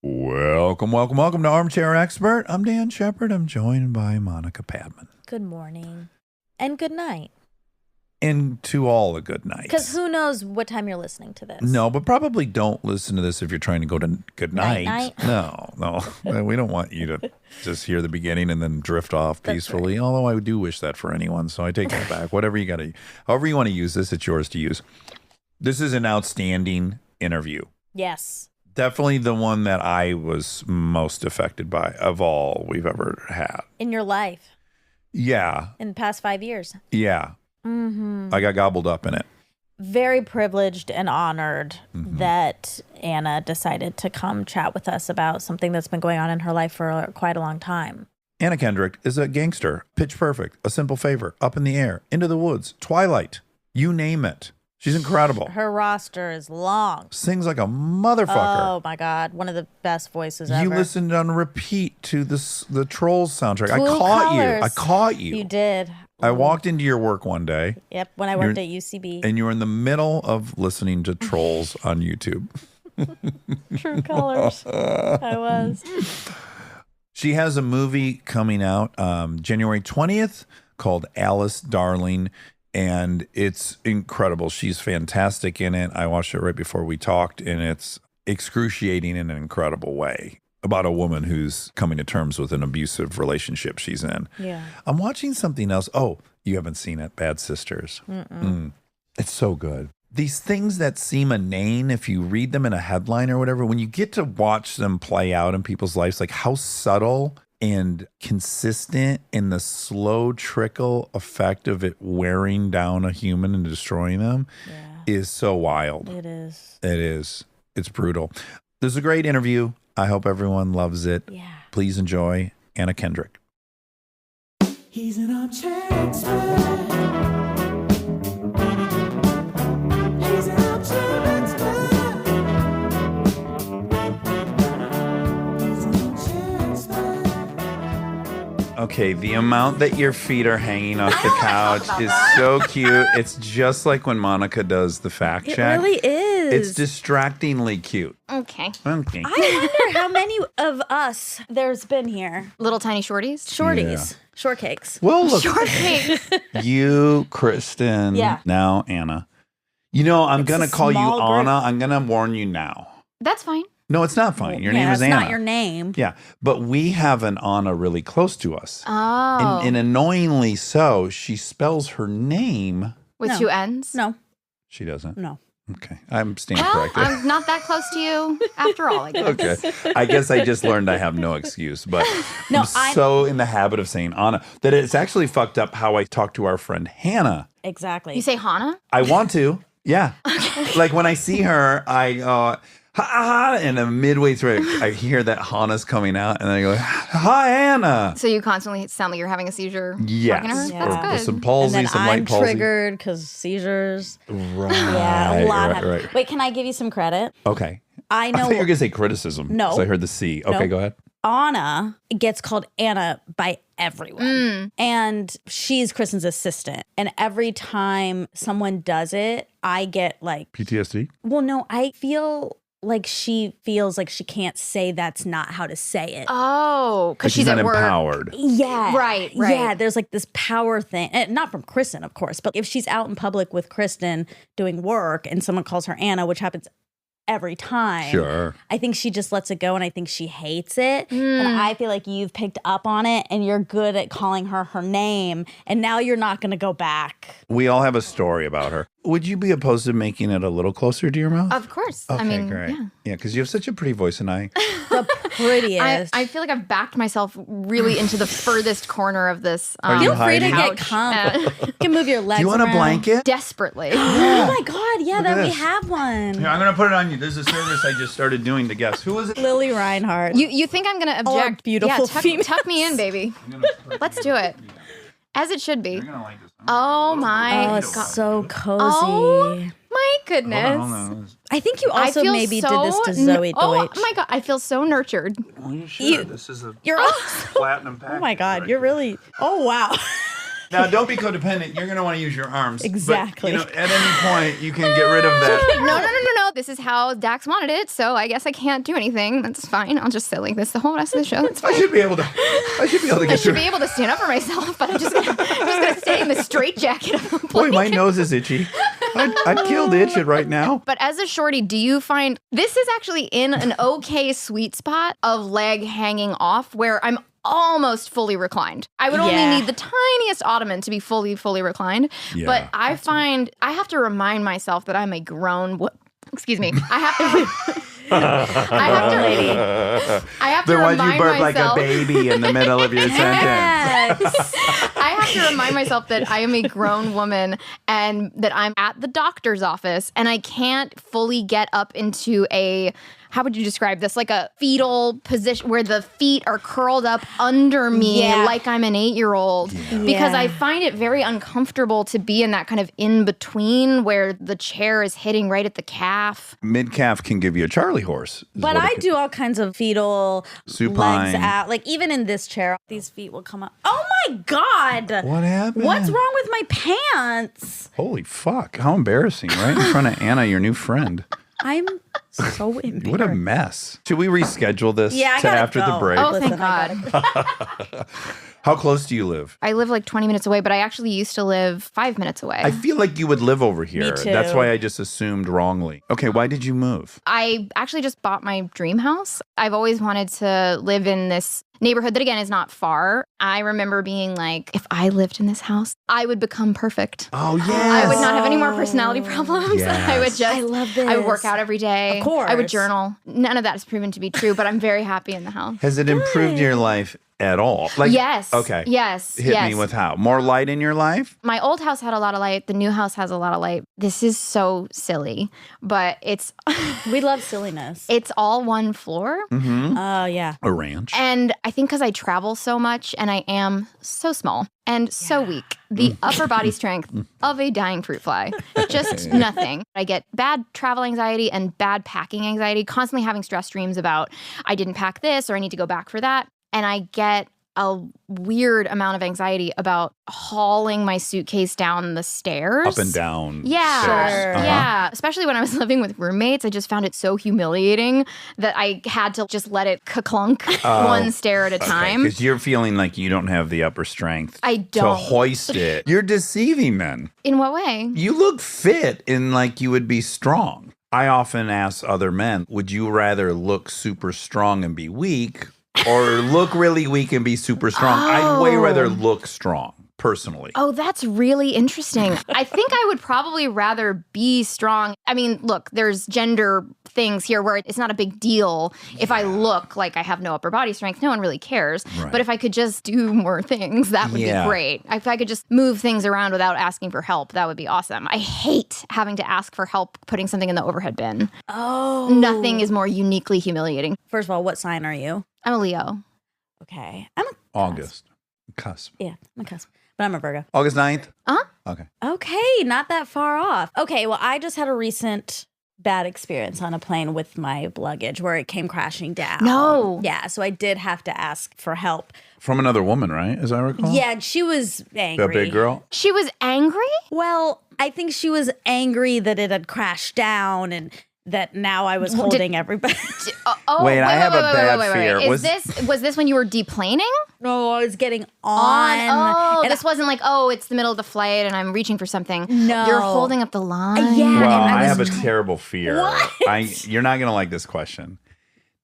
Welcome to Armchair Expert. I'm Dan Shepard. I'm joined by Monica Padman. Good morning and good night. And to all a good night. Because who knows what time you're listening to this. No, but probably don't listen to this if you're trying to go to good night. Night. No. We don't want you to just hear the beginning and then drift off peacefully. Right. Although I do wish that for anyone, so I take that back. However you want to use this, it's yours to use. This is an outstanding interview. Yes. Definitely the one that I was most affected by of all we've ever had. In your life. Yeah. In the past 5 years. Yeah. Mm-hmm. I got gobbled up in it. Very privileged and honored that Anna decided to come chat with us about something that's been going on in her life for quite a long time. Anna Kendrick is a gangster. Pitch Perfect, A Simple Favor, Up in the Air, Into the Woods, Twilight, you name it. She's incredible. Her roster is long. Sings like a motherfucker. Oh my God, one of the best voices ever. You listened on repeat to the Trolls soundtrack. True I caught you. You did. I walked into your work one day. Yep, when I worked at UCB. And you were in the middle of listening to Trolls on YouTube. True colors. I was. She has a movie coming out January 20th called Alice Darling, and it's incredible. She's fantastic in it. I watched it right before we talked, and it's excruciating in an incredible way about a woman who's coming to terms with an abusive relationship she's in. Yeah. I'm watching something else. Oh, you haven't seen it. Bad Sisters. It's so good. These things that seem inane, if you read them in a headline or whatever, when you get to watch them play out in people's lives, like how subtle and consistent and the slow trickle effect of it wearing down a human and destroying them is so wild. It is. It is. It's brutal. This is a great interview. I hope everyone loves it. Yeah. Please enjoy Anna Kendrick. He's an armchair expert. He's an armchair expert. He's an armchair expert. Okay, the amount that your feet are hanging off the couch is so cute. It's just like when Monica does the fact check. It really is. It's distractingly cute. Okay. I wonder how many of us there's been here. Little tiny shorties? Shorties. Shortcakes. Well, look, Shortcakes. you, Kristen, now Anna. You know, I'm going to call you Anna. I'm going to warn you now. That's fine. No, it's not fine. Your name is Anna. That's not your name. Yeah, but we have an Anna really close to us. Oh. And annoyingly so, she spells her name. With two N's? No. She doesn't? No. Okay. I'm standing Well, corrected. I'm not that close to you after all, I guess. Okay. I guess I just learned I have no excuse, but I'm so in the habit of saying Anna that it's actually fucked up how I talk to our friend Hannah. Exactly. You say Hannah? I want to. Yeah. Like when I see her, I go, ha, and then midway through, I hear that Hannah's coming out, and then I go, hi, Anna. So you constantly sound like you're having a seizure? Yes. Talking to her? Yeah. That's Or good. some palsy, and then some I'm light palsy. triggered because seizures. Right. Yeah, a lot happen. Right. Wait, can I give you some credit? Okay. I I know thought you were going to say criticism. No. 'Cause I heard the C. Okay, No. go ahead. Anna gets called Anna by everyone. And she's Kristen's assistant. And every time someone does it, I get like, PTSD? well, no, I feel like she feels like she can't say that's not how to say it. Oh, Like because she's she's not at work. empowered. Yeah. Right. Yeah, there's like this power thing. And not from Kristen, of course, but if she's out in public with Kristen doing work and someone calls her Anna, which happens every time. Sure. I think she just lets it go and I think she hates it. And I feel like you've picked up on it and you're good at calling her her name. And now you're not going to go back. We all have a story about her. Would you be opposed to making it a little closer to your mouth? Of course. Okay, I mean, great. yeah. Yeah, because you have such a pretty voice, and I. The prettiest. I feel like I've backed myself really into the furthest corner of this. Are you Feel free to hiding? get comfy. You can move your legs Do you want a around. blanket? Desperately. Oh my God. Yeah, Look that at we this. have one. Here, I'm going to put it on you. There's a service I just started doing to guests. Who is it? Lily Reinhardt. You think I'm going to object? beautiful yeah, tuck me in, baby. Let's do it. As it should be. You're going to like this. Oh my Oh, God. it's so cozy. Oh my goodness. Hold on. I think you also I feel maybe so did this to Zoe Oh Deutsch. my God. I feel so nurtured. Well, you should. You- This is a You're also, platinum package. oh my God, right you're here. really, oh wow. Now, don't be codependent. You're going to want to use your arms. Exactly. But, at any point, you can get rid of that. No. well, this is how Dax wanted it, so I guess I can't do anything. That's fine. I'll just sit like this the whole rest of the show. It's fine. I should be able to I get should through. be able to stand up for myself, but I'm just gonna stay in the straitjacket of a Boy, my blanket. nose is itchy. I'd kill to itch it right now. But as a shorty, do you find this is actually in an okay sweet spot of leg hanging off where I'm almost fully reclined. I would only Yeah. need the tiniest ottoman to be fully reclined. Yeah, But I find I have to remind myself that I'm a grown excuse me. I have to I have to Then why'd remind you burp like a myself baby in the middle of your sentence? Yes. I have to remind myself that I am a grown woman and that I'm at the doctor's office and I can't fully get up into a, how would you describe this? Like a fetal position where the feet are curled up under me Yeah. like I'm an 8-year-old. Because Yeah. I find it very uncomfortable to be in that kind of in between where the chair is hitting right at the calf. Mid calf can give you a Charlie horse. is But what it I can- do all kinds of fetal Supine. legs out. Like even in this chair, these feet will come up. Oh my God. What happened? What's wrong with my pants? Holy fuck! How embarrassing! Right in front of Anna, your new friend. I'm so embarrassed. What a mess. Should we reschedule this Yeah, I to gotta after go. the break? Oh, Listen, thank I God. How close do you live? I live like 20 minutes away, but I actually used to live 5 minutes away. I feel like you would live over here. too. That's why I just assumed wrongly. Okay, why did you move? I actually just bought my dream house. I've always wanted to live in this neighborhood that, again, is not far. I remember being like, if I lived in this house, I would become perfect. Oh yeah. I would not have any more personality problems. I would Yes. just, I love this. I would work out every day. Of course. I would journal. None of that has proven to be true, but I'm very happy in the house. Has it improved your life at all? Like Yes. Okay. Yes. Hit yes. me with how? More light in your life? My old house had a lot of light. The new house has a lot of light. This is so silly, but it's We love silliness. it's all one floor. Mm-hmm. Oh, yeah. A ranch. And I think because I travel so much and I am so small and so weak, the upper body strength of a dying fruit fly, just nothing. I get bad travel anxiety and bad packing anxiety, constantly having stress dreams about I didn't pack this or I need to go back for that. And I get a weird amount of anxiety about hauling my suitcase down the stairs. Up and down. Yeah. stairs. Uh-huh. Yeah. Especially when I was living with roommates, I just found it so humiliating that I had to just let it clunk one stair at a time. Because you're feeling like you don't have the upper strength I to don't. hoist it. You're deceiving men. In what way? You look fit and like you would be strong. I often ask other men, would you rather look super strong and be weak or look really weak and be super strong? I'd way rather look strong, personally. Oh, that's really interesting. I think I would probably rather be strong. I mean, look, there's gender things here where it's not a big deal if I look like I have no upper body strength. No one really cares. Right. But if I could just do more things, that would Yeah. be great. If I could just move things around without asking for help, that would be awesome. I hate having to ask for help putting something in the overhead bin. Oh. Nothing is more uniquely humiliating. First of all, what sign are you? I'm a Leo. Okay. I'm a August. Cusp. Yeah, I'm a cusp. But I'm a Virgo. August 9th? Uh-huh. Okay. Okay, not that far off. Okay, well, I just had a recent bad experience on a plane with my luggage where it came crashing down. No. Yeah, so I did have to ask for help. From another woman, right? As I recall? Yeah, and she was angry. A big girl? She was angry? Well, I think she was angry that it had crashed down and that now I was holding everybody. Oh, Wait, I have a bad fear. Was this when you were deplaning? No, I was getting on. Oh, and this wasn't like, oh, it's the middle of the flight and I'm reaching for something. No. You're holding up the line. Yeah. Well, and I I have a was terrible fear. You're not going to like this question.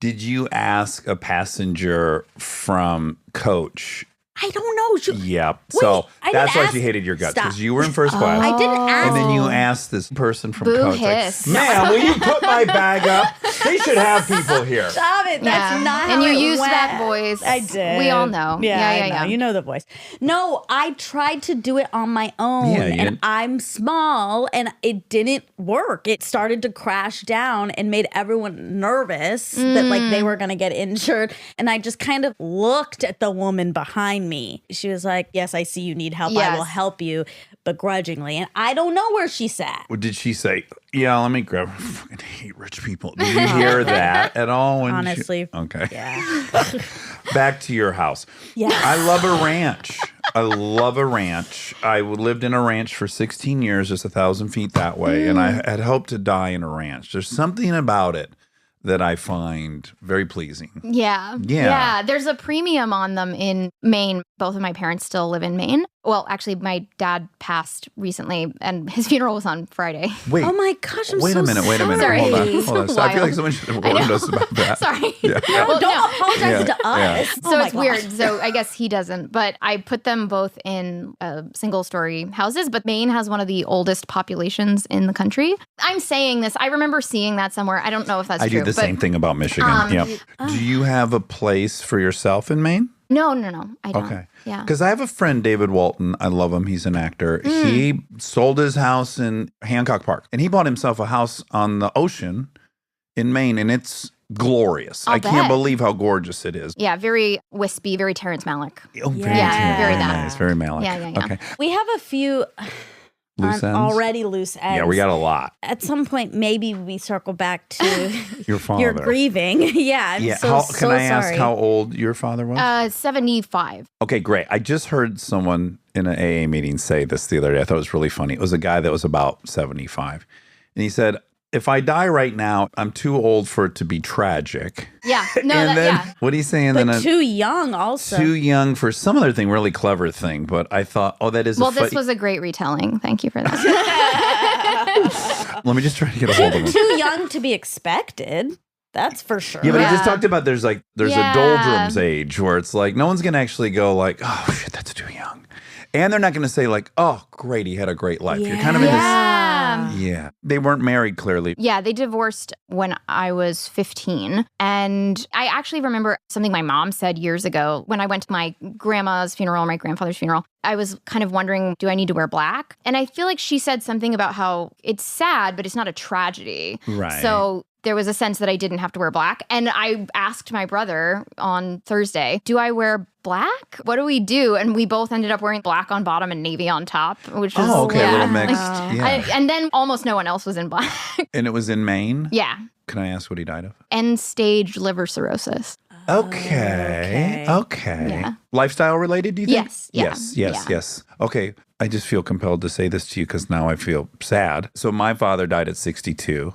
Did you ask a passenger from coach? I don't know. Yep. So I that's didn't why she ask- hated your guts Stop. because you were in first class. I didn't ask. And then you asked this person from Boo coach, hiss. like, ma'am, will you put my bag up? They should have people here. Stop it. That's Yeah. not And how you it used went. that voice. I did. We all know. Yeah, Yeah, I know. yeah. You know the voice. No, I tried to do it on my own. Yeah, you and didn't- I'm small and it didn't work. It started to crash down and made everyone nervous that like they were going to get injured. And I just kind of looked at the woman behind me. She was like, yes, I see you need help. I Yes. will help you, begrudgingly. And I don't know where she sat. Well, did she say, yeah, let me grab I fucking hate rich people. Did you hear that at all? When Honestly, okay. Yeah. Back to your house. Yes. I love a ranch. I love a ranch. I lived in a ranch for 16 years, just 1,000 feet that way, and I had hoped to die in a ranch. There's something about it that I find very pleasing. Yeah. There's a premium on them in Maine. Both of my parents still live in Maine. Well, actually, my dad passed recently, and his funeral was on Friday. Wait. Oh my gosh, I'm Wait so a minute. Hold on. Sorry. Hold on. It's So I feel like wild. someone should have warned us about that. Sorry. Yeah. No, don't apologize to us. So it's weird. So I guess he doesn't. But I put them both in single-story houses. But Maine has one of the oldest populations in the country. I'm saying this. I remember seeing that somewhere. I don't know if that's I true. do the same thing about Michigan. Do you have a place for yourself in Maine? No. I don't. Okay. Yeah. Because I have a friend, David Walton. I love him. He's an actor. He sold his house in Hancock Park, and he bought himself a house on the ocean in Maine, and it's glorious. I can't bet. believe how gorgeous it is. Yeah, very wispy, very Terrence Malick. Oh, very, Yeah. Very very that. nice. Very Malick. Yeah. Okay. We have a few Loose ends? already loose ends. Yeah, we got a lot. At some point, maybe we circle back to Your father. your grieving. Yeah, I'm so Can I ask sorry. how old your father was? 75. Okay, great. I just heard someone in an AA meeting say this the other day. I thought it was really funny. It was a guy that was about 75. And he said, if I die right now, I'm too old for it to be tragic. Yeah. No, And then, what do you say? And But then too young also. too young for some other thing, really clever thing. But I thought, that is Well, this was a great retelling. Thank you for that. Let me just try to get a hold of him. Too young to be expected. That's for sure. Yeah, but he just Yeah. talked about there's a Yeah. doldrums age where it's like no one's going to actually go like, oh, shit, that's too young. And they're not going to say like, oh, great, he had a great life. You're kind of in this. Yeah. They weren't married, clearly. Yeah, they divorced when I was 15. And I actually remember something my mom said years ago when I went to my grandma's funeral, my grandfather's funeral. I was kind of wondering, do I need to wear black? And I feel like she said something about how it's sad, but it's not a tragedy. Right. So there was a sense that I didn't have to wear black. And I asked my brother on Thursday, do I wear black? What do we do? And we both ended up wearing black on bottom and navy on top, which was Oh, okay, a little mixed. Wow. Yeah. and then almost no one else was in black. And it was in Maine? Yeah. Can I ask what he died of? End-stage liver cirrhosis. Okay. Yeah. Lifestyle related, do you think? Yes. Yeah. Yes. Okay. I just feel compelled to say this to you because now I feel sad. So my father died at 62.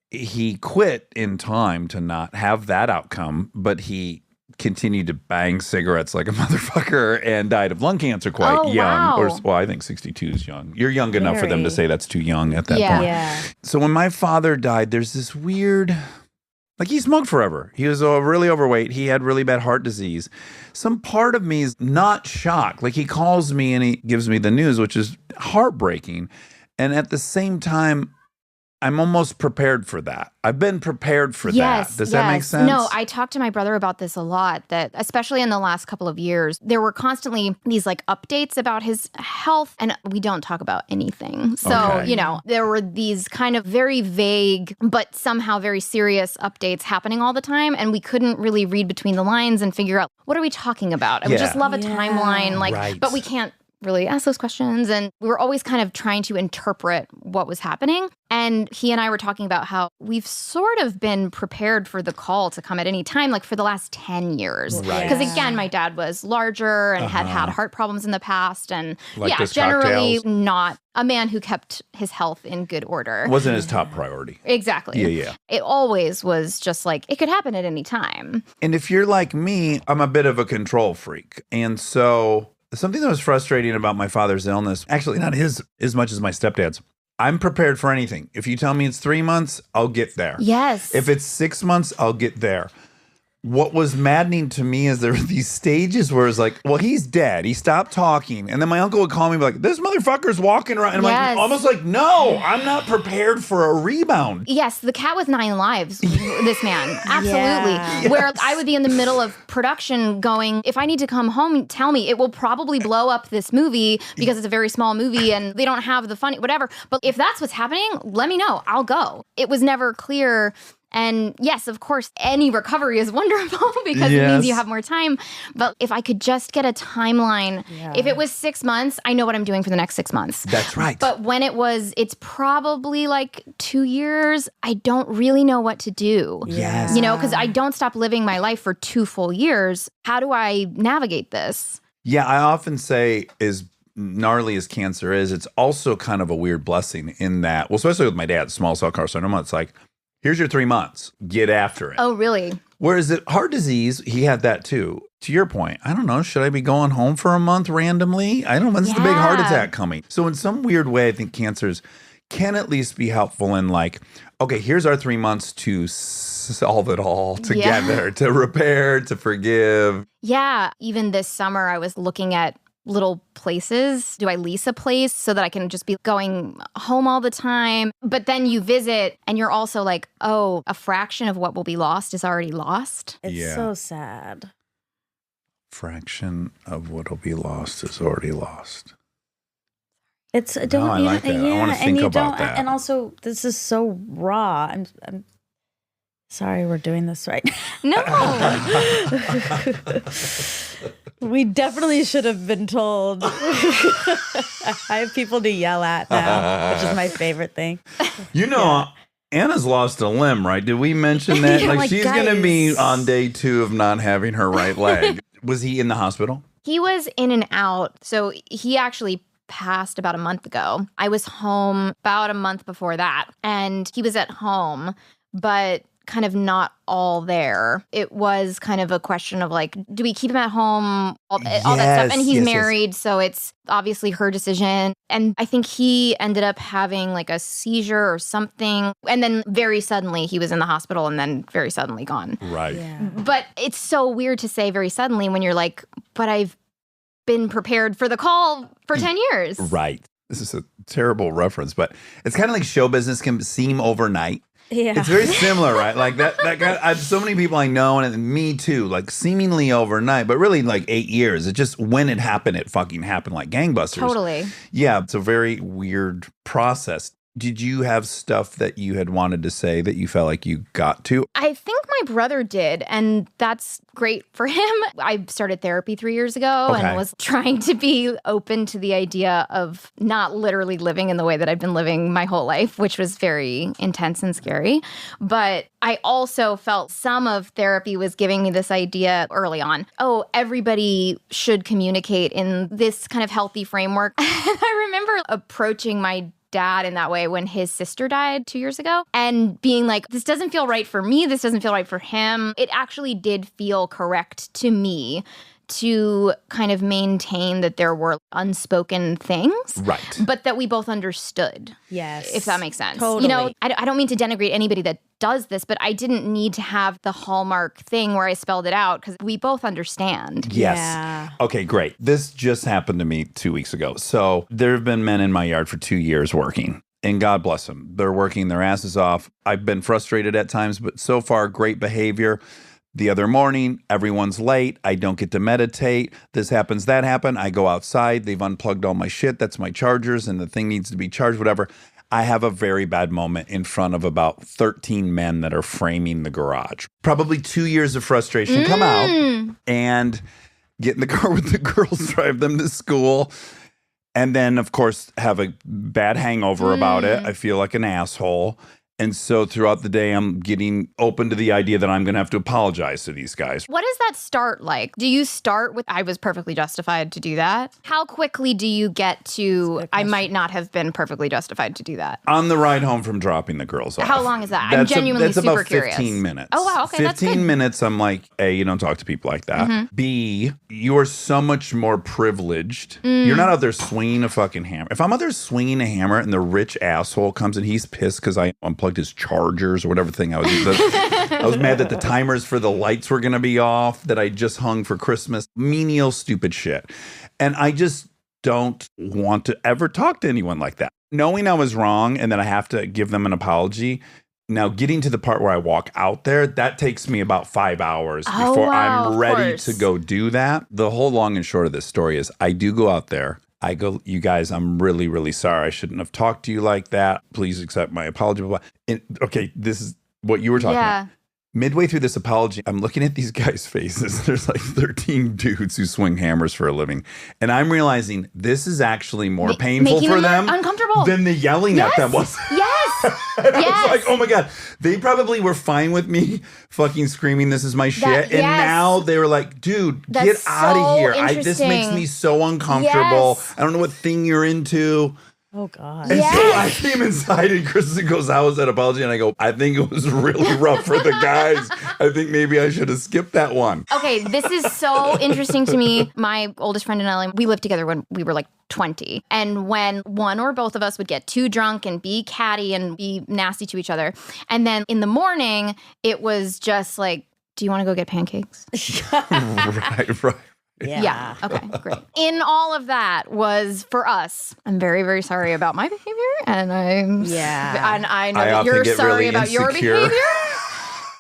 He quit in time to not have that outcome, but he continued to bang cigarettes like a motherfucker and died of lung cancer quite Oh, young. wow. Well, I think 62 is young. You're young enough for them to Very. say that's too young at that Yeah. point. Yeah. So when my father died, there's this weird, like he smoked forever. He was really overweight. He had really bad heart disease. Some part of me is not shocked. Like he calls me and he gives me the news, which is heartbreaking. And at the same time, I'm almost prepared for that. I've been prepared for that. Does that make sense? No, I talked to my brother about this a lot, that especially in the last couple of years, there were constantly these like updates about his health, and we don't talk about anything. So, Okay. there were these kind of very vague, but somehow very serious updates happening all the time, and we couldn't really read between the lines and figure out, what are we talking about? I would just love a Yeah. timeline, Right. but we can't really ask those questions. And we were always kind of trying to interpret what was happening. And he and I were talking about how we've sort of been prepared for the call to come at any time, like for the last 10 years. Right. Because again, my dad was larger and had heart problems in the past. And Like those generally cocktails. not a man who kept his health in good order. Wasn't his top priority. Exactly. Yeah. It always was just like, it could happen at any time. And if you're like me, I'm a bit of a control freak. And so something that was frustrating about my father's illness, actually not his as much as my stepdad's, I'm prepared for anything. If you tell me it's 3 months, I'll get there. Yes. If it's 6 months, I'll get there. What was maddening to me is there were these stages where it's like, well, he's dead. He stopped talking. And then my uncle would call me and be like, this motherfucker's walking around. And I'm Yes. like, almost like, no, I'm not prepared for a rebound. Yes, the cat with 9 lives, this man. Absolutely. Yeah. Where I would be in the middle of production going, if I need to come home, tell me. It will probably blow up this movie because it's a very small movie and they don't have the funny, whatever. But if that's what's happening, let me know. I'll go. It was never clear. And yes, of course, any recovery is wonderful because it means you Yes. have more time. But if I could just get a timeline, if it was 6 months, I know what I'm doing for the next 6 months. That's right. But when it's probably like 2 years, I don't really know what to do. Yes. Because I don't stop living my life for 2 full years. How do I navigate this? Yeah, I often say as gnarly as cancer is, it's also kind of a weird blessing in that, well, especially with my dad, small cell carcinoma, it's like, here's your 3 months, get after it. Oh, really? Whereas the heart disease, he had that too. To your point, I don't know, should I be going home for a month randomly? I don't know, when's the big heart attack coming? So in some weird way, I think cancers can at least be helpful in like, okay, here's our 3 months to solve it all together, to repair, to forgive. Yeah. Even this summer, I was looking at little places. Do I lease a place so that I can just be going home all the time? But then you visit and you're also like, oh, a fraction of what will be lost is already lost. It's so sad. Fraction of what'll be lost is already lost. It's I like that. I want to think about that. And also, this is so raw. I'm sorry we're doing this right now. No. We definitely should have been told. I have people to yell at now, which is my favorite thing. You know, Anna's lost a limb, right? Did we mention that? Yeah, like she's going to guys. be on day 2 of not having her right leg. Was he in the hospital? He was in and out. So he actually passed about a month ago. I was home about a month before that. And he was at home, but kind of not all there. It was kind of a question of like, do we keep him at home? All that stuff. And he's married, so it's obviously her decision. And I think he ended up having like a seizure or something. And then very suddenly he was in the hospital and then very suddenly gone. Right. Yeah. But it's so weird to say very suddenly when you're like, but I've been prepared for the call for 10 years. Right. This is a terrible reference, but it's kind of like show business can seem overnight. Yeah. It's very similar, right? Like that guy, I have so many people I know, and me too, like seemingly overnight, but really like 8 years. It just, when it happened, it fucking happened like gangbusters. Totally. Yeah, it's a very weird process. Did you have stuff that you had wanted to say that you felt like you got to? I think my brother did, and that's great for him. I started therapy 3 years ago and was trying to be open to the idea of not literally living in the way that I've been living my whole life, which was very intense and scary. But I also felt some of therapy was giving me this idea early on. Oh, everybody should communicate in this kind of healthy framework. And I remember approaching my dad in that way when his sister died 2 years ago and being like, this doesn't feel right for me. This doesn't feel right for him. It actually did feel correct to me to kind of maintain that there were unspoken things, Right. but that we both understood. Yes. If that makes sense. Totally. You know, I don't mean to denigrate anybody that does this, but I didn't need to have the hallmark thing where I spelled it out because we both understand. Yes. Yeah. Okay, great. This just happened to me 2 weeks ago. So there have been men in my yard for 2 years working. And God bless them. They're working their asses off. I've been frustrated at times, but so far, great behavior. The other morning, everyone's late. I don't get to meditate. This happens, that happened. I go outside. They've unplugged all my shit. That's my chargers, and the thing needs to be charged, whatever. I have a very bad moment in front of about 13 men that are framing the garage. Probably 2 years of frustration come out and get in the car with the girls, drive them to school. And then, of course, have a bad hangover about it. I feel like an asshole. And so throughout the day, I'm getting open to the idea that I'm going to have to apologize to these guys. What does that start like? Do you start with, I was perfectly justified to do that? How quickly do you get to, I might not have been perfectly justified to do that? On the ride home from dropping the girls off. How long is that? I'm genuinely that's super about 15 curious. minutes. Oh, wow. Okay, that's 15 good. minutes, I'm like, A, you don't talk to people like that. B, you are so much more privileged. You're not out there swinging a fucking hammer. If I'm out there swinging a hammer and the rich asshole comes and he's pissed because I unplugged his chargers or whatever thing I was I was mad that the timers for the lights were going to be off that I just hung for Christmas. Menial, stupid shit. And I just don't want to ever talk to anyone like that. Knowing I was wrong and that I have to give them an apology. Now, getting to the part where I walk out there, that takes me about 5 hours before I'm ready to go do that. The whole long and short of this story is I do go out there. I go, you guys, I'm really, really sorry. I shouldn't have talked to you like that. Please accept my apology. Blah, blah. And, okay, this is what you were talking about. Midway through this apology, I'm looking at these guys' faces. There's like 13 dudes who swing hammers for a living. And I'm realizing this is actually more painful making for them them uncomfortable. than the yelling at them was. Yes. And I was Yes. like, oh my God. They probably were fine with me fucking screaming, this is my shit. And yes. now they were like, dude, That's get out so of here. This makes interesting. me so uncomfortable. Yes. I don't know what thing you're into. Oh God. And so I Yes. came inside and Kristen goes, how was that apology? And I go, I think it was really rough for the guys. I think maybe I should have skipped that one. Okay, this is so interesting to me. My oldest friend and I, we lived together when we were like 20. And when one or both of us would get too drunk and be catty and be nasty to each other. And then in the morning, it was just like, do you want to go get pancakes? Right. Yeah. Okay, great. In all of that was for us, I'm very, very sorry about my behavior. And I know I that often you're get sorry really about your insecure. behavior.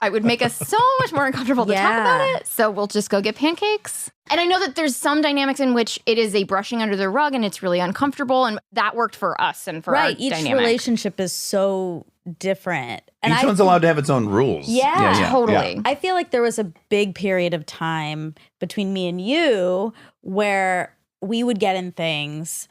It would make us so much more uncomfortable to talk about it. So we'll just go get pancakes. And I know that there's some dynamics in which it is a brushing under the rug and it's really uncomfortable. And that worked for us and for our Each dynamic. relationship is so different. And Each one's allowed to have its own rules. Yeah, totally. yeah. I feel like there was a big period of time between me and you where we would get in things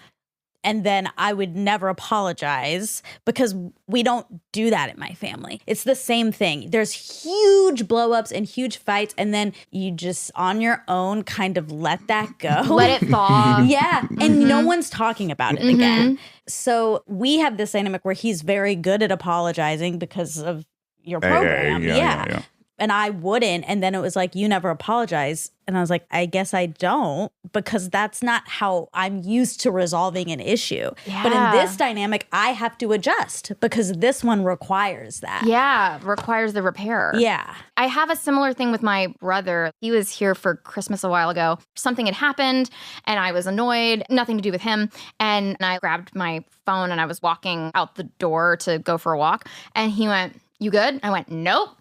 and then I would never apologize because we don't do that in my family. It's the same thing. There's huge blow-ups and huge fights, and then you just on your own kind of let that go. Let it thaw. Yeah, and no one's talking about it again. So we have this dynamic where he's very good at apologizing because of your program. Yeah. And I wouldn't. And then it was like, you never apologize. And I was like, I guess I don't, because that's not how I'm used to resolving an issue. Yeah. But in this dynamic, I have to adjust because this one requires that. Yeah, requires the repair. Yeah. I have a similar thing with my brother. He was here for Christmas a while ago. Something had happened and I was annoyed, nothing to do with him. And I grabbed my phone and I was walking out the door to go for a walk. And he went, "You good?" I went, "Nope."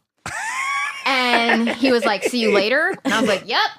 And he was like, "See you later." And I was like, "Yep."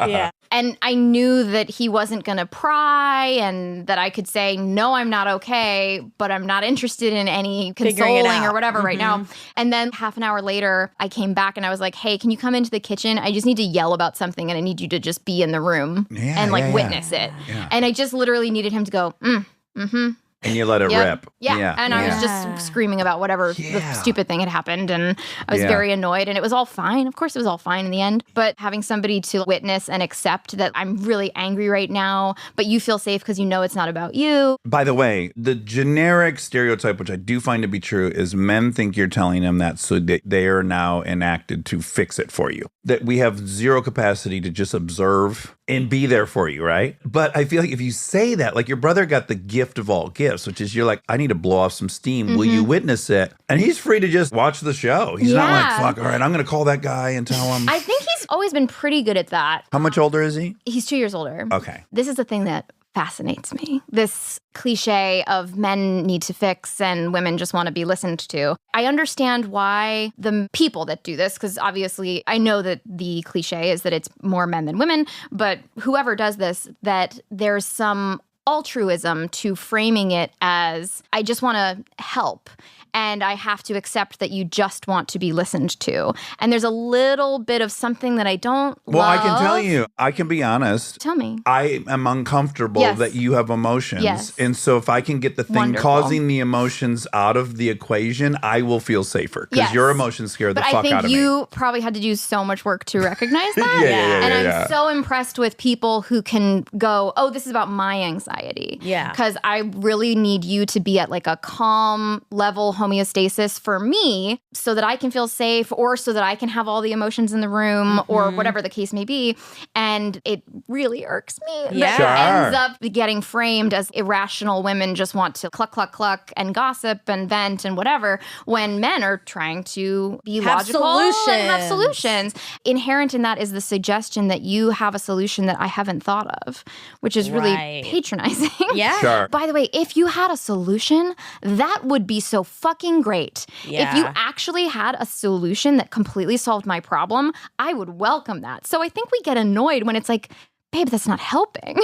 Yeah. And I knew that he wasn't going to pry and that I could say, "No, I'm not okay, but I'm not interested in any Figuring it consoling or out. whatever right now." And then half an hour later, I came back and I was like, "Hey, can you come into the kitchen? I just need to yell about something and I need you to just be in the room and witness it." Yeah. And I just literally needed him to go, mm-hmm. And you let it Yep. rip. Yeah. And I was just screaming about whatever the stupid thing had happened. And I was very annoyed. And it was all fine. Of course, it was all fine in the end. But having somebody to witness and accept that I'm really angry right now, but you feel safe because you know it's not about you. By the way, the generic stereotype, which I do find to be true, is men think you're telling them that so that they are now enacted to fix it for you. That we have zero capacity to just observe and be there for you, right? But I feel like if you say that, like your brother got the gift of all gifts, which is you're like, I need to blow off some steam. Will you witness it? And he's free to just watch the show. He's not like, fuck, all right, I'm going to call that guy and tell him. I think he's always been pretty good at that. How much older is he? He's 2 years older. Okay. This is the thing that fascinates me. This cliche of men need to fix and women just want to be listened to. I understand why the people that do this, because obviously I know that the cliche is that it's more men than women, but whoever does this, that there's some altruism to framing it as, I just want to help. And I have to accept that you just want to be listened to. And there's a little bit of something that I don't Well, love. I can tell you, I can be honest. Tell me. I am uncomfortable Yes. that you have emotions. Yes. And so if I can get the thing Wonderful. causing the emotions out of the equation, I will feel safer. Because Yes. your emotions scare the But I fuck think out of me. you probably had to do so much work to recognize that. Yeah, and I'm yeah. so impressed with people who can go, "Oh, this is about my anxiety." Yeah. Because I really need you to be at like a calm level homeostasis for me so that I can feel safe or so that I can have all the emotions in the room or whatever the case may be. And it really irks me that Sure. it ends up getting framed as irrational women just want to cluck, cluck, cluck and gossip and vent and whatever when men are trying to be Have logical and have solutions. solutions. Inherent in that is the suggestion that you have a solution that I haven't thought of, which is really Right. patronizing. Yeah. Sure. By the way, if you had a solution, that would be so fucking great. Yeah. If you actually had a solution that completely solved my problem, I would welcome that. So I think we get annoyed when it's like, babe, that's not helping.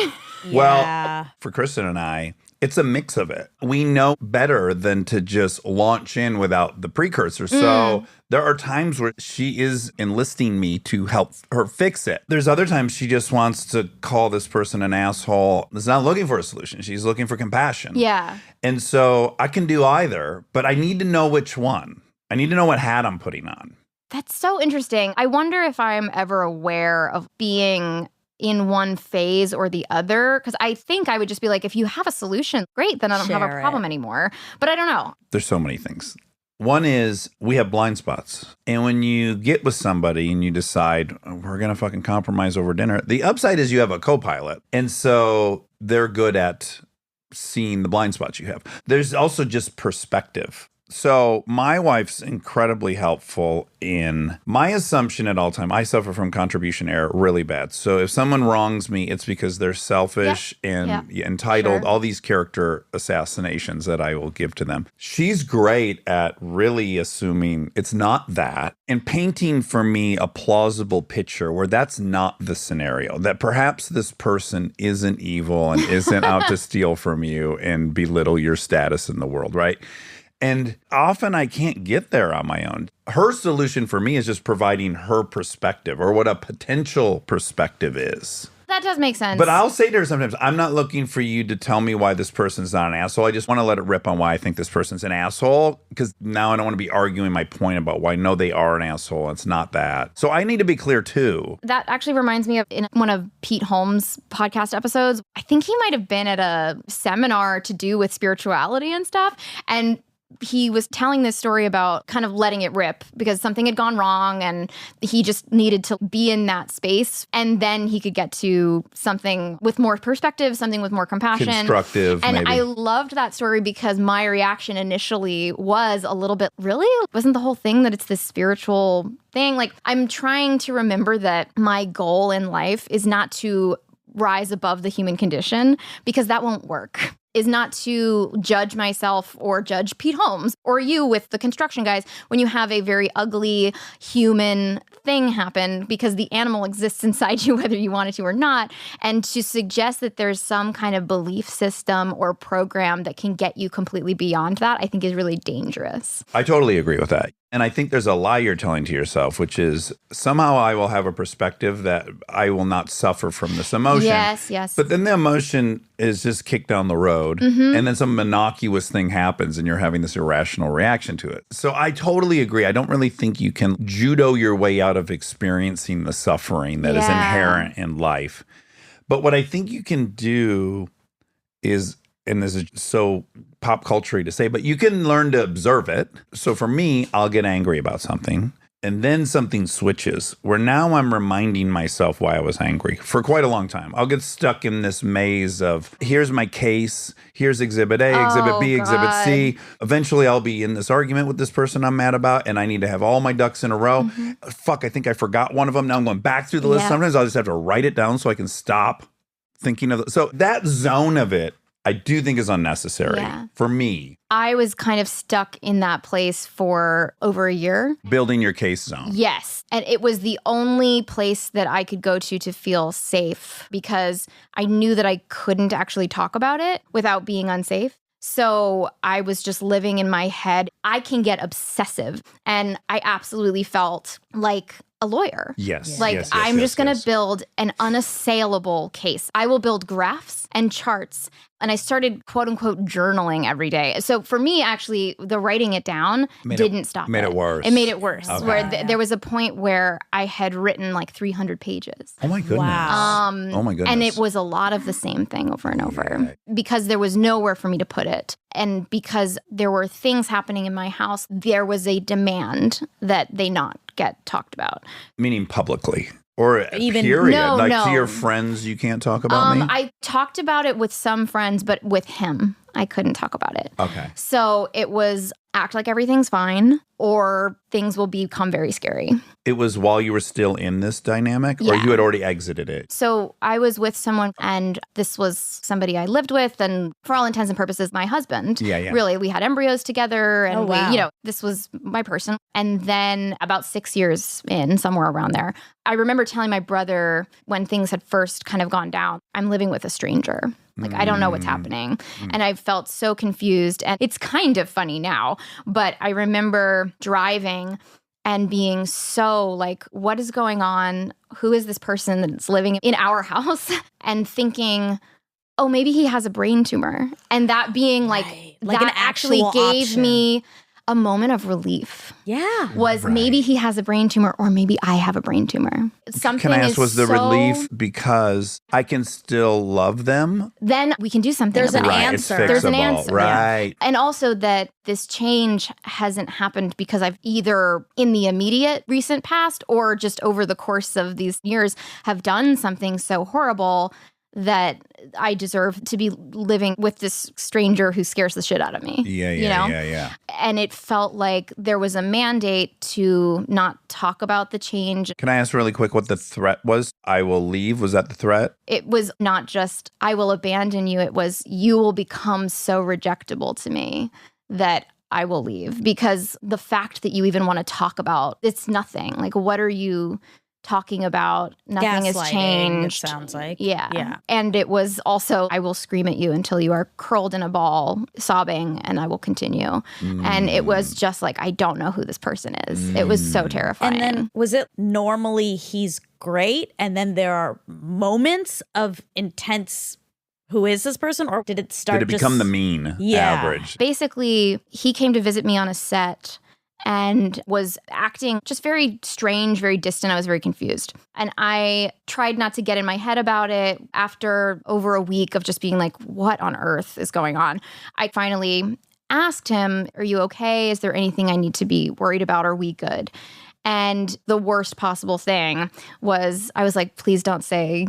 Well, Yeah. for Kristen and I, It's a mix of it. We know better than to just launch in without the precursor. So there are times where she is enlisting me to help her fix it. There's other times she just wants to call this person an asshole. Is not looking for a solution. She's looking for compassion. Yeah. And so I can do either, but I need to know which one. I need to know what hat I'm putting on. That's so interesting. I wonder if I'm ever aware of being in one phase or the other, because I think I would just be like, if you have a solution, great, then I don't have a Share problem it. anymore. But I don't know. There's so many things. One is we have blind spots. And when you get with somebody and you decide, we're going to fucking compromise over dinner, the upside is you have a co-pilot. And so they're good at seeing the blind spots you have. There's also just perspective. So my wife's incredibly helpful in my assumption at all time. I suffer from contribution error really bad. So if someone wrongs me, it's because they're selfish and entitled, Sure. all these character assassinations that I will give to them. She's great at really assuming it's not that and painting for me a plausible picture where that's not the scenario, that perhaps this person isn't evil and isn't out to steal from you and belittle your status in the world, right? And often I can't get there on my own. Her solution for me is just providing her perspective or what a potential perspective is. That does make sense. But I'll say to her sometimes, I'm not looking for you to tell me why this person's not an asshole. I just want to let it rip on why I think this person's an asshole, because now I don't want to be arguing my point about why no, they are an asshole. It's not that. So I need to be clear too. That actually reminds me of in one of Pete Holmes' podcast episodes. I think he might have been at a seminar to do with spirituality and stuff. And he was telling this story about kind of letting it rip because something had gone wrong and he just needed to be in that space. And then he could get to something with more perspective, something with more compassion. Constructive, And maybe. I loved that story because my reaction initially was a little bit, really? Wasn't the whole thing that it's this spiritual thing? Like, I'm trying to remember that my goal in life is not to rise above the human condition because that won't work. Is not to judge myself or judge Pete Holmes or you with the construction guys when you have a very ugly human thing happen because the animal exists inside you whether you want it to or not. And to suggest that there's some kind of belief system or program that can get you completely beyond that, I think is really dangerous. I totally agree with that. And I think there's a lie you're telling to yourself, which is somehow I will have a perspective that I will not suffer from this emotion. Yes. But then the emotion is just kicked down the road. And then some innocuous thing happens and you're having this irrational reaction to it. So I totally agree. I don't really think you can judo your way out of experiencing the suffering that is inherent in life. But what I think you can do is, and this is so pop culture to say, but you can learn to observe it. So for me, I'll get angry about something. And then something switches where now I'm reminding myself why I was angry for quite a long time. I'll get stuck in this maze of here's my case, here's exhibit A, exhibit B, exhibit C. Eventually I'll be in this argument with this person I'm mad about and I need to have all my ducks in a row. Fuck, I think I forgot one of them. Now I'm going back through the list. Yeah. Sometimes I'll just have to write it down so I can stop thinking of it. So that zone of it, I do think is unnecessary for me. I was kind of stuck in that place for over a year. Building your case zone. Yes. And it was the only place that I could go to feel safe because I knew that I couldn't actually talk about it without being unsafe. So I was just living in my head. I can get obsessive. And I absolutely felt like a lawyer. Yes. Like, yes, I'm yes, just going to yes. build an unassailable case. I will build graphs and charts. And I started, quote unquote, journaling every day. So for me, actually, the writing it down didn't stop made it worse. It made it worse. Okay. Where there was a point where I had written like 300 pages. Oh my goodness. Wow. Oh my goodness. And it was a lot of the same thing over and over because there was nowhere for me to put it. And because there were things happening in my house, there was a demand that they not get talked about. Meaning publicly. Or Even- period. No, like no. to your friends, you can't talk about me? I talked about it with some friends, but with him, I couldn't talk about it. Okay. So it was act like everything's fine or things will become very scary. It was while you were still in this dynamic or Yeah. you had already exited it? So I was with someone and this was somebody I lived with and for all intents and purposes, my husband. Yeah, yeah. Really, we had embryos together and Oh, wow. this was my person. And then about 6 years in, somewhere around there, I remember telling my brother when things had first kind of gone down, I'm living with a stranger. Like, I don't know what's happening. And I felt so confused. And it's kind of funny now, but I remember driving and being so like, what is going on? Who is this person that's living in our house? And thinking, oh, maybe he has a brain tumor. And that being like, Like that an actually actual gave option. me a moment of relief. Yeah. Was maybe he has a brain tumor or maybe I have a brain tumor. Something Can I ask, is was the so- relief because I can still love them? Then we can do something There's an about it. It's answer. There's an fixable. answer. Right. And also that this change hasn't happened because I've either in the immediate recent past or just over the course of these years have done something so horrible that I deserve to be living with this stranger who scares the shit out of me. Yeah, you know? yeah. And it felt like there was a mandate to not talk about the change. Can I ask really quick what the threat was? I will leave. Was that the threat? It was not just, I will abandon you. It was, you will become so rejectable to me that I will leave. Because the fact that you even want to talk about, it's nothing. Like, what are you talking about? Nothing has Gaslighting, changed. it sounds like. Yeah. Yeah. And it was also, I will scream at you until you are curled in a ball, sobbing, and I will continue. And it was just like, I don't know who this person is. It was so terrifying. And then was it normally he's great and then there are moments of intense who is this person, or did it start Did it become just- the mean Yeah. average? basically, he came to visit me on a set and was acting just very strange, very distant. I was very confused. And I tried not to get in my head about it. After over a week of just being like, what on earth is going on? I finally asked him, are you okay? Is there anything I need to be worried about? Are we good? And the worst possible thing was, I was like, please don't say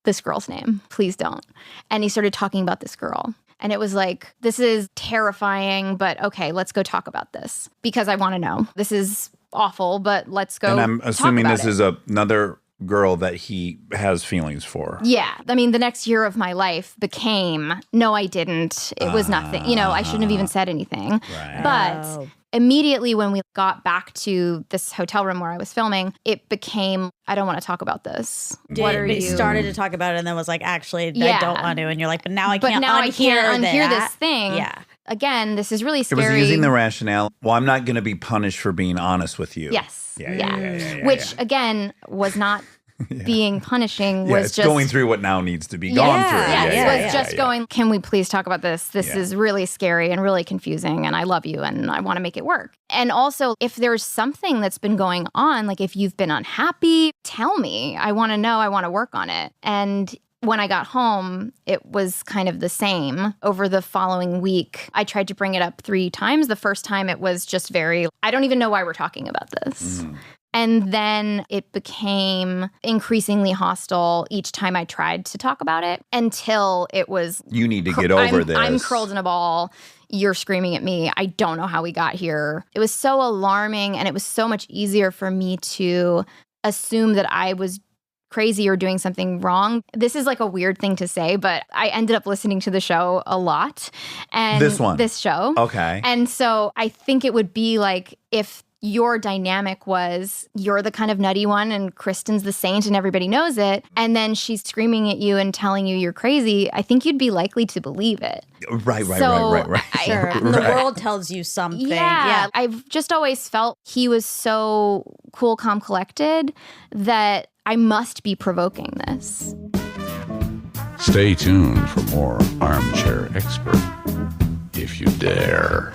this girl's name. Please don't. And he started talking about this girl. And it was like, this is terrifying, but okay, let's go talk about this because I want to know. This is awful, but let's go. And I'm talk assuming about this it. is another girl that he has feelings for. Yeah. I mean, the next year of my life became, no, I didn't. It was nothing. You know, I shouldn't have even said anything. Right. But Oh. immediately when we got back to this hotel room where I was filming, it became, I don't want to talk about this. What are They you? started to talk about it and then was like, actually, I Yeah. don't want to. And you're like, but now I But can't now I can't unhear that. this thing. Yeah. Again, this is really It was scary. using the rationale, well, I'm not going to be punished for being honest with you. Yes. Yeah. Which again was not being punishing. Yeah, Was it's just going through what now needs to be gone through. Yes, Yeah, was just going, can we please talk about this? This Yeah. is really scary and really confusing, and I love you and I want to make it work. And also, if there's something that's been going on, like if you've been unhappy, tell me. I want to know. I want to work on it. And when I got home, it was kind of the same. Over the following week, I tried to bring it up 3 times. The first time it was just very, I don't even know why we're talking about this. And then it became increasingly hostile each time I tried to talk about it until it was, You need to get over this. I'm curled in a ball. You're screaming at me. I don't know how we got here. It was so alarming, and it was so much easier for me to assume that I was crazy or doing something wrong. This is like a weird thing to say, but I ended up listening to the show a lot. And this show. Okay. And so I think it would be like if your dynamic was you're the kind of nutty one and Kristen's the saint and everybody knows it, and then she's screaming at you and telling you you're crazy, I think you'd be likely to believe it. Right. So, Sure. And the world tells you something. Yeah. I've just always felt he was so cool, calm, collected that I must be provoking this. Stay tuned for more Armchair Expert, if you dare.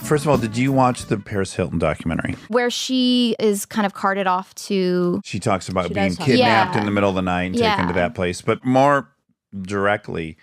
First of all, did you watch the Paris Hilton documentary? Where she is kind of carted off to, She talks about She being does talk- kidnapped Yeah. in the middle of the night and taken to that place. But more directly,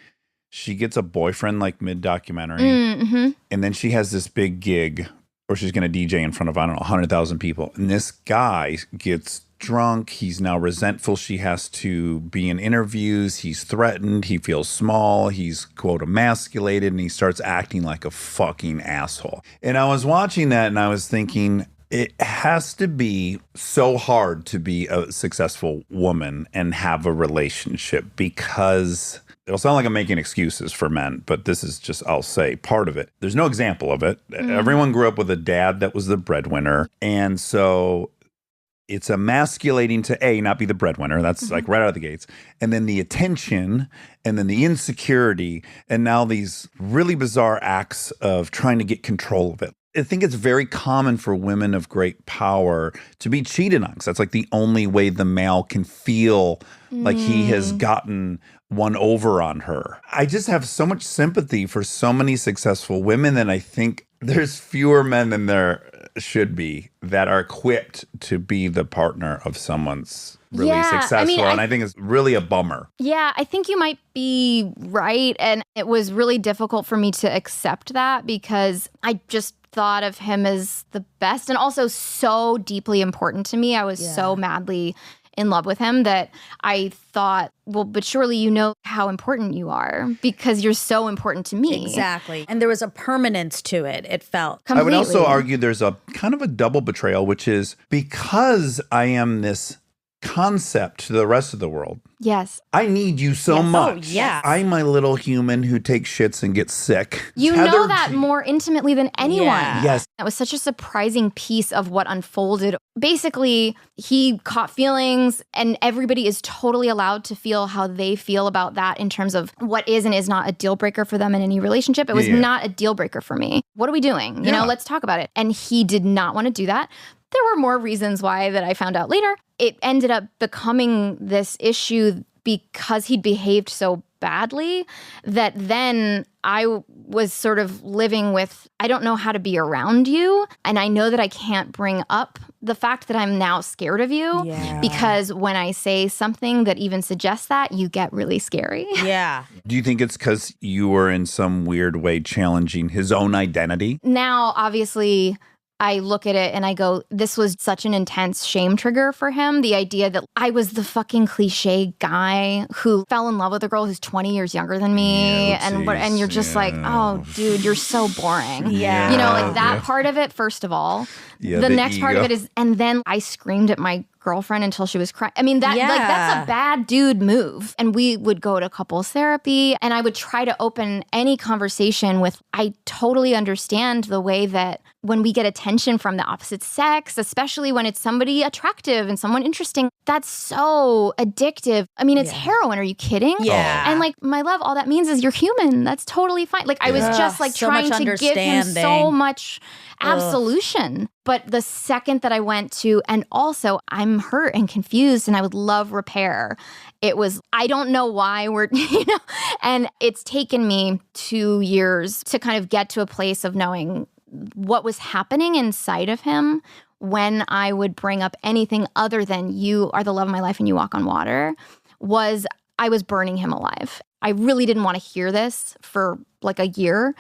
she gets a boyfriend like mid-documentary. mm-hmm. And then she has this big gig where she's going to DJ in front of, I don't know, 100,000 people. And this guy gets drunk. He's now resentful. She has to be in interviews. He's threatened. He feels small. He's, quote, emasculated. And he starts acting like a fucking asshole. And I was watching that and I was thinking, it has to be so hard to be a successful woman and have a relationship because it'll sound like I'm making excuses for men, but this is just, I'll say, part of it. There's no example of it. Everyone grew up with a dad that was the breadwinner. And so it's emasculating to not be the breadwinner. That's like right out of the gates. And then the attention and then the insecurity. And now these really bizarre acts of trying to get control of it. I think it's very common for women of great power to be cheated on, because that's like the only way the male can feel like he has gotten one over on her. I just have so much sympathy for so many successful women, and I think there's fewer men than there should be that are equipped to be the partner of someone's really successful. And I think it's really a bummer. Yeah, I think you might be right. And it was really difficult for me to accept that because I just thought of him as the best and also so deeply important to me. I was so madly in love with him that I thought, well, but surely you know how important you are because you're so important to me. Exactly. And there was a permanence to it, it felt. Completely. I would also argue there's a kind of a double betrayal, which is because I am this concept to the rest of the world. Yes. I need you so much. Oh, yes. I'm my little human who takes shits and gets sick. You know that more intimately than anyone. Yeah. Yes. That was such a surprising piece of what unfolded. Basically, he caught feelings, and everybody is totally allowed to feel how they feel about that in terms of what is and is not a deal breaker for them in any relationship. It was not a deal breaker for me. What are we doing? You know, let's talk about it. And he did not want to do that. There were more reasons why that I found out later. It ended up becoming this issue because he'd behaved so badly that then I was sort of living with, I don't know how to be around you. And I know that I can't bring up the fact that I'm now scared of you because when I say something that even suggests that, you get really scary. Yeah. Do you think it's because you were in some weird way challenging his own identity? Now, obviously, I look at it and I go, this was such an intense shame trigger for him. The idea that I was the fucking cliche guy who fell in love with a girl who's 20 years younger than me. And you're just like, oh, dude, you're so boring. Yeah. You know, like that part of it, first of all. The next part of it is, and then I screamed at my girlfriend until she was crying. I mean, like that's a bad dude move. And we would go to couples therapy and I would try to open any conversation with, I totally understand the way that when we get attention from the opposite sex, especially when it's somebody attractive and someone interesting, that's so addictive. I mean, it's heroin. Are you kidding? Yeah. And like, my love, all that means is you're human. That's totally fine. Like I was just like so trying much to give him so understanding. much absolution. But the second that I went to, and also I'm hurt and confused and I would love repair. It was, I don't know why we're, and it's taken me 2 years to kind of get to a place of knowing what was happening inside of him when I would bring up anything other than you are the love of my life and you walk on water, was I was burning him alive. I really didn't want to hear this for like a year,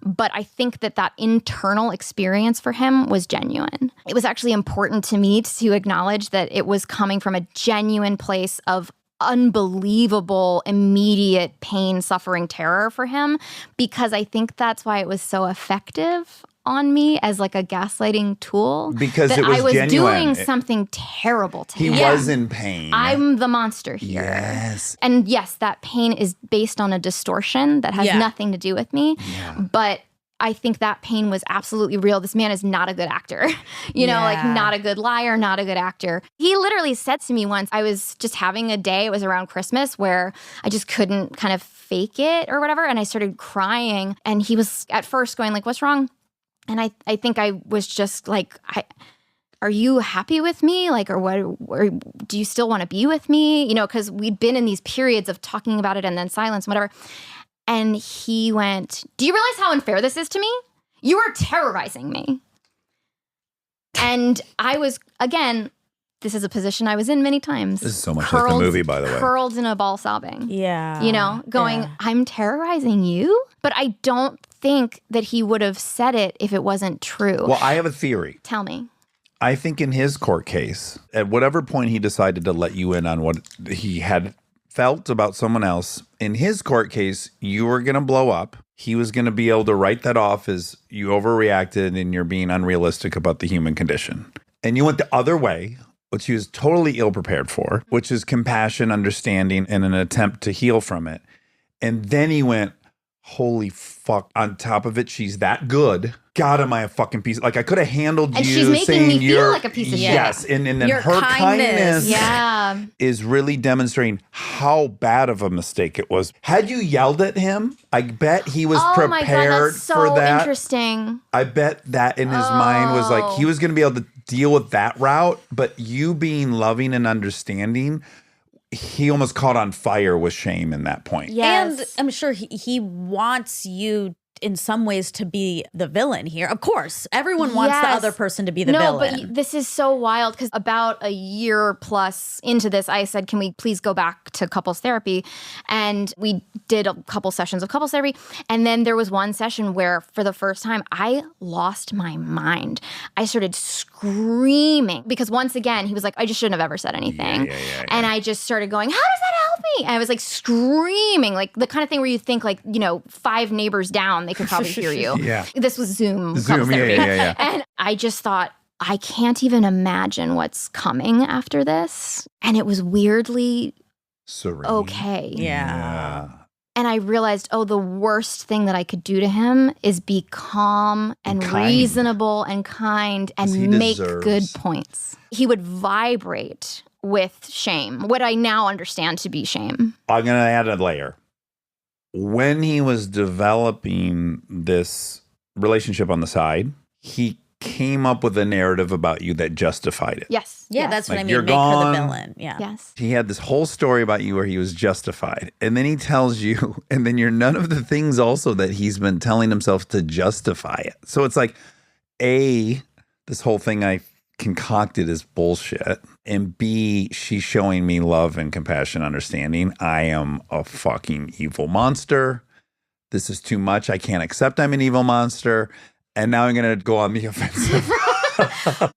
but I think that internal experience for him was genuine. It was actually important to me to acknowledge that it was coming from a genuine place of unbelievable, immediate pain, suffering, terror for him, because I think that's why it was so effective on me as like a gaslighting tool. Because that it was I was genuine. doing something terrible to He him. was in pain. I'm the monster here. Yes. And yes, that pain is based on a distortion that has nothing to do with me. But I think that pain was absolutely real. This man is not a good actor. Like not a good liar, not a good actor. He literally said to me once, I was just having a day, it was around Christmas, where I just couldn't kind of fake it or whatever. And I started crying. And he was at first going like, what's wrong? And I think I was just like, are you happy with me? Like, or what? Or do you still want to be with me? Because we'd been in these periods of talking about it and then silence, whatever. And he went, do you realize how unfair this is to me? You are terrorizing me. And I was, again, this is a position I was in many times. This is so much like the movie, by the way. Curled in a ball sobbing. Yeah. Going, I'm terrorizing you? But I don't think that he would have said it if it wasn't true. Well, I have a theory. Tell me. I think in his court case, at whatever point he decided to let you in on what he had felt about someone else, in his court case, you were going to blow up. He was going to be able to write that off as you overreacted and you're being unrealistic about the human condition. And you went the other way, which he was totally ill prepared for, which is compassion, understanding, and an attempt to heal from it. And then he went, holy fuck. On top of it, she's that good. God, am I a fucking piece? Like, I could have handled And you she's making saying me feel you're- like a piece of shit. Yes. And then Your her kindness Yeah. is really demonstrating how bad of a mistake it was. Had you yelled at him, I bet he was Oh my God, prepared that's so for that. interesting. I bet that in his mind was like, he was going to be able to deal with that route, but you being loving and understanding, he almost caught on fire with shame in that point. Yes. And I'm sure he wants you in some ways to be the villain here. Of course, everyone wants the Yes. other person to be the no, villain. but this is so wild because about a year plus into this, I said, can we please go back to couples therapy? And we did a couple sessions of couples therapy. And then there was one session where for the first time, I lost my mind. I started screaming because once again, he was like, I just shouldn't have ever said anything. And I just started going, how does that help me? And I was like screaming, like the kind of thing where you think like, 5 neighbors down, they could probably hear you. Yeah. This was Zoom couples Yeah, therapy. yeah. And I just thought, I can't even imagine what's coming after this. And it was weirdly Serene. okay. Yeah. And I realized, the worst thing that I could do to him is be calm and kind. reasonable and kind 'Cause he and make deserves- good points. He would vibrate with shame, what I now understand to be shame. I'm going to add a layer. When he was developing this relationship on the side, he came up with a narrative about you that justified it. Yes. Yeah, yes. that's what Like, I mean. you're Make her gone. the villain. Yeah. Yes. He had this whole story about you where he was justified. And then he tells you, and then you're none of the things also that he's been telling himself to justify it. So it's like, A, this whole thing I concocted is bullshit. And B, she's showing me love and compassion, understanding. I am a fucking evil monster. This is too much. I can't accept I'm an evil monster. And now I'm going to go on the offensive.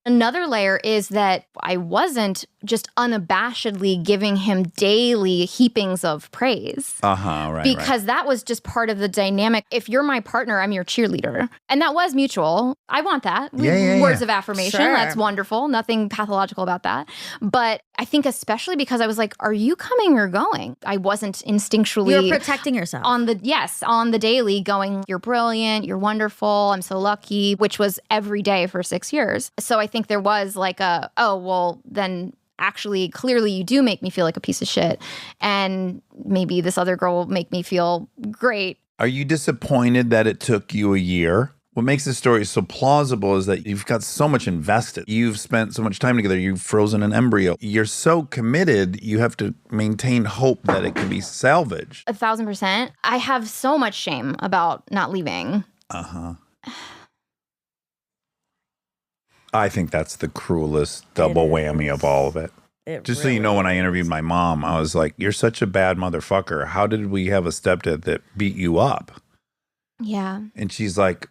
Another layer is that I wasn't just unabashedly giving him daily heapings of praise. Right. Because that was just part of the dynamic. If you're my partner, I'm your cheerleader. And that was mutual. I want that. Words of affirmation. Sure. That's wonderful. Nothing pathological about that. But I think especially because I was like, are you coming or going? I wasn't instinctually You're protecting yourself. on the daily going, you're brilliant, you're wonderful, I'm so lucky, which was every day for 6 years. So I think there was like then actually, clearly you do make me feel like a piece of shit. And maybe this other girl will make me feel great. Are you disappointed that it took you a year? What makes this story so plausible is that you've got so much invested. You've spent so much time together. You've frozen an embryo. You're so committed, you have to maintain hope that it can be salvaged. 1,000%. I have so much shame about not leaving. I think that's the cruelest double whammy of all of it. Just so you know, when I interviewed my mom, I was like, you're such a bad motherfucker. How did we have a stepdad that beat you up? Yeah. And she's like,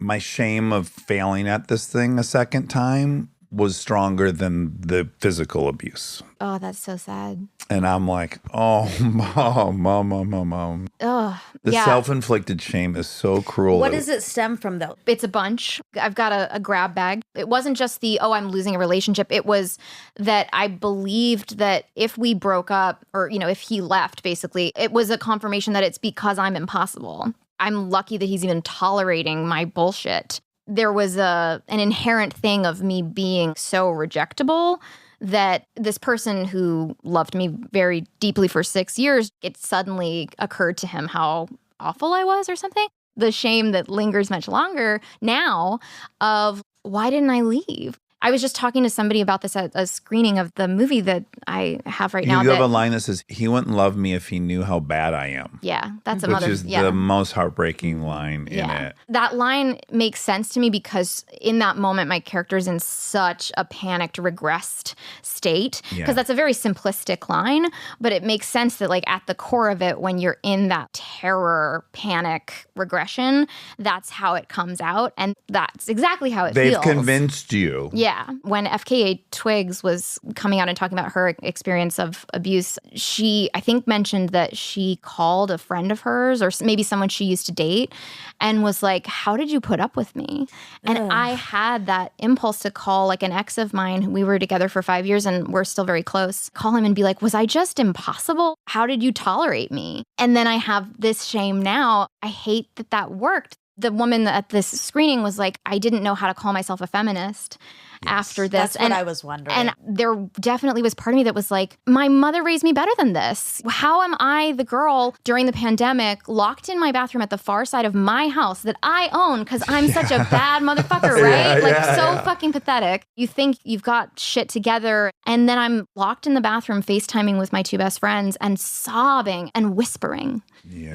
my shame of failing at this thing a second time was stronger than the physical abuse. Oh, that's so sad. And I'm like, oh, mom. Oh, The yeah. self-inflicted shame is so cruel. What does it stem from, though? It's a bunch. I've got a grab bag. It wasn't just I'm losing a relationship. It was that I believed that if we broke up or, if he left, basically, it was a confirmation that it's because I'm impossible. I'm lucky that he's even tolerating my bullshit. There was an inherent thing of me being so rejectable that this person who loved me very deeply for 6 years, it suddenly occurred to him how awful I was or something. The shame that lingers much longer now of why didn't I leave? I was just talking to somebody about this at a screening of the movie that I have right now. You have a line that says, he wouldn't love me if he knew how bad I am. Yeah, that's a Which mother. is the most heartbreaking line in it. That line makes sense to me because in that moment, my character's in such a panicked, regressed state. Because that's a very simplistic line, but it makes sense that like at the core of it, when you're in that terror, panic, regression, that's how it comes out. And that's exactly how it They've feels. convinced you. Yeah. Yeah. When FKA Twigs was coming out and talking about her experience of abuse, she, I think, mentioned that she called a friend of hers or maybe someone she used to date and was like, how did you put up with me? And I had that impulse to call like an ex of mine. We were together for 5 years and we're still very close. Call him and be like, was I just impossible? How did you tolerate me? And then I have this shame now. I hate that that worked. The woman at this screening was like, I didn't know how to call myself a feminist after this. That's what I was wondering. And there definitely was part of me that was like, my mother raised me better than this. How am I the girl during the pandemic locked in my bathroom at the far side of my house that I own because I'm such a bad motherfucker, right? So fucking pathetic. You think you've got shit together. And then I'm locked in the bathroom FaceTiming with my two best friends and sobbing and whispering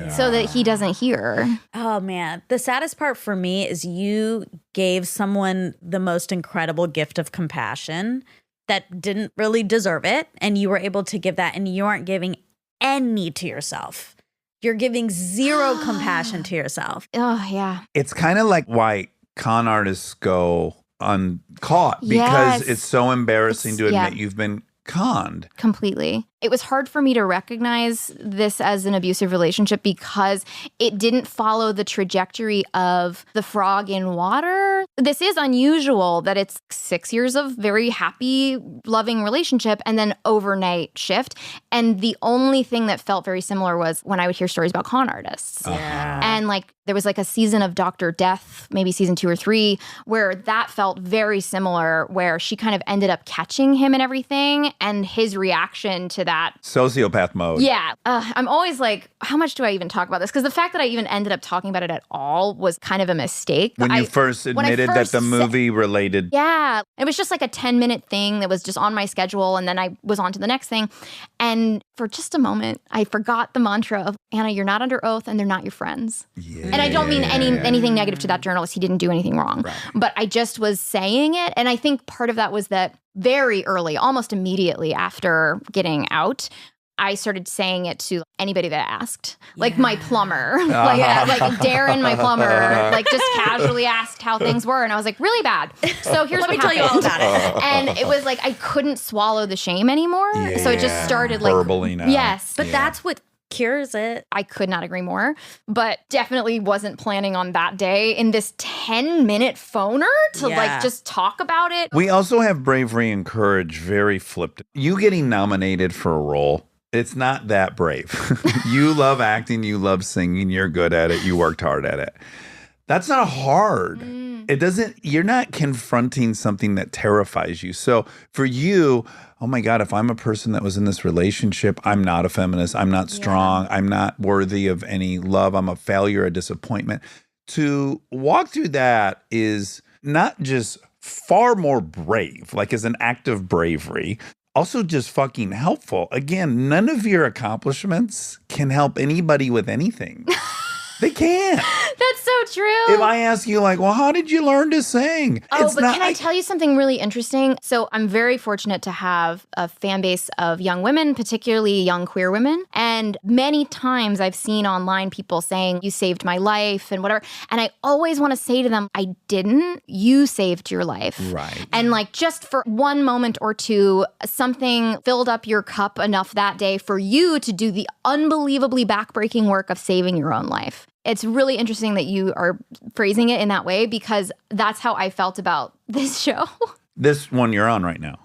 so that he doesn't hear. Oh, man. The saddest part for me is you gave someone the most incredible gift of compassion that didn't really deserve it. And you were able to give that, and you aren't giving any to yourself. You're giving zero compassion to yourself. Oh, yeah. It's kind of like why con artists go uncaught because Yes. it's so embarrassing to yeah. admit you've been conned. Completely. It was hard for me to recognize this as an abusive relationship because it didn't follow the trajectory of the frog in water. This is unusual that it's 6 years of very happy, loving relationship and then overnight shift. And the only thing that felt very similar was when I would hear stories about con artists. And like there was like a season of Dr. Death, maybe season 2 or 3, where that felt very similar, where she kind of ended up catching him and everything and his reaction to that. Sociopath mode. Yeah. I'm always like, how much do I even talk about this? Because the fact that I even ended up talking about it at all was kind of a mistake. When you first admitted that the movie related. Yeah. It was just like a 10-minute thing that was just on my schedule. And then I was on to the next thing. And for just a moment, I forgot the mantra of, Anna, you're not under oath and they're not your friends. Yeah. And I don't mean anything negative to that journalist. He didn't do anything wrong. Right. But I just was saying it. And I think part of that was that very early, almost immediately after getting out, I started saying it to anybody that asked, like my plumber, like Darren, my plumber, like just casually asked how things were. And I was like, really bad. So here's Let what me tell happened. you all about it. And it was like, I couldn't swallow the shame anymore. So it just started like, burbling out. yes. But that's what cures it. I could not agree more, but definitely wasn't planning on that day in this 10-minute phoner to like just talk about it. We also have bravery and courage very flipped. You getting nominated for a role, it's not that brave. You love acting, you love singing, you're good at it, you worked hard at it. That's not hard. It doesn't, you're not confronting something that terrifies you. So for you, oh my God, if I'm a person that was in this relationship, I'm not a feminist, I'm not strong, I'm not worthy of any love, I'm a failure, a disappointment. To walk through that is not just far more brave, like as an act of bravery, also just fucking helpful. Again, none of your accomplishments can help anybody with anything. They can't. That's so true. If I ask you, like, well, how did you learn to sing? Oh, but can I tell you something really interesting? So I'm very fortunate to have a fan base of young women, particularly young queer women. And many times I've seen online people saying, you saved my life and whatever. And I always want to say to them, I didn't. You saved your life. Right. And like just for one moment or two, something filled up your cup enough that day for you to do the unbelievably backbreaking work of saving your own life. It's really interesting that you are phrasing it in that way because that's how I felt about this show. This one you're on right now,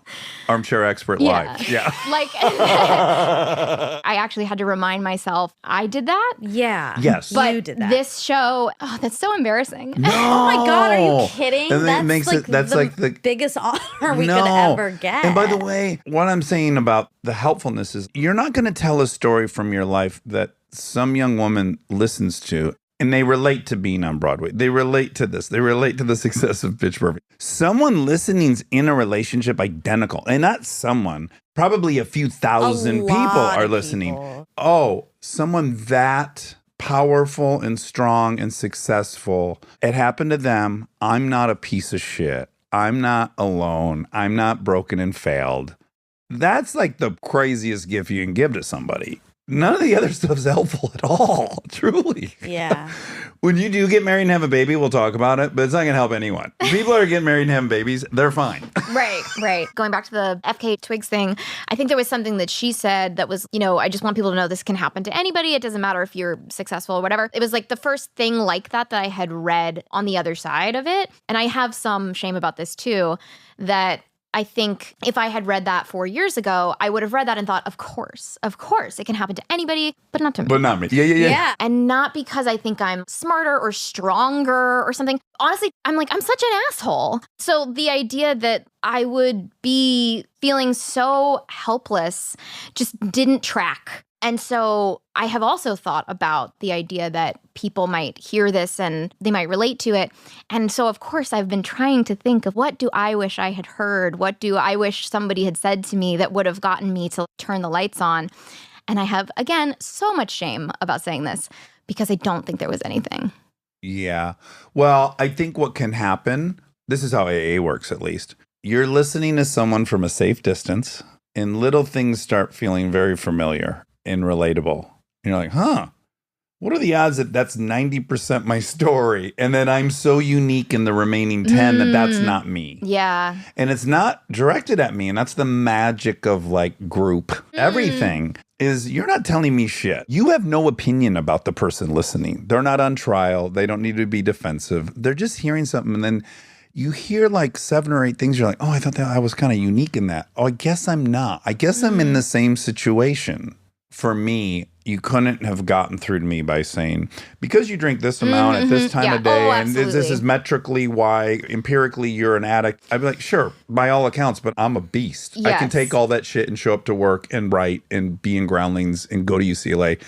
Armchair Expert Live. Yeah. Like, I actually had to remind myself, I did that. Yeah. Yes. But you did that. this show, oh, that's so embarrassing. No. Oh my God, are you kidding? And then it That's makes like it, that's like the biggest honor we No. could ever get. And by the way, what I'm saying about the helpfulness is you're not going to tell a story from your life that some young woman listens to and they relate to being on Broadway. They relate to this. They relate to the success of Pitch Perfect. Someone listening's in a relationship identical, and not someone, probably a few thousand people lot are of listening. people. Oh, someone that powerful and strong and successful. It happened to them. I'm not a piece of shit. I'm not alone. I'm not broken and failed. That's like the craziest gift you can give to somebody. none of the other stuff's helpful at all, truly. Yeah. When you do get married and have a baby, we'll talk about it, but it's not going to help anyone. People are getting married and having babies, they're fine. Right. Going back to the FK Twigs thing, I think there was something that she said that was, I just want people to know this can happen to anybody. It doesn't matter if you're successful or whatever. It was like the first thing like that I had read on the other side of it. And I have some shame about this too, that I think if I had read that 4 years ago, I would have read that and thought, of course, it can happen to anybody, but not to me. But not me. Yeah. And not because I think I'm smarter or stronger or something. Honestly, I'm such an asshole. So the idea that I would be feeling so helpless just didn't track. And so I have also thought about the idea that people might hear this and they might relate to it. And so, of course, I've been trying to think of what do I wish I had heard? What do I wish somebody had said to me that would have gotten me to turn the lights on? And I have, again, so much shame about saying this because I don't think there was anything. Yeah. Well, I think what can happen, this is how AA works at least. You're listening to someone from a safe distance and little things start feeling very familiar and relatable. And you're like, what are the odds that that's 90% my story? And then I'm so unique in the remaining 10 that that's not me. Yeah. And it's not directed at me. And that's the magic of like group. Everything is you're not telling me shit. You have no opinion about the person listening. They're not on trial. They don't need to be defensive. They're just hearing something. And then you hear like 7 or 8 things. You're like, oh, I thought that I was kind of unique in that. Oh, I guess I'm not. I guess I'm in the same situation. For me, you couldn't have gotten through to me by saying, because you drink this amount at this time of day, and this is metrically why, empirically, you're an addict. I'd be like, sure, by all accounts, but I'm a beast. Yes. I can take all that shit and show up to work and write and be in Groundlings and go to UCLA.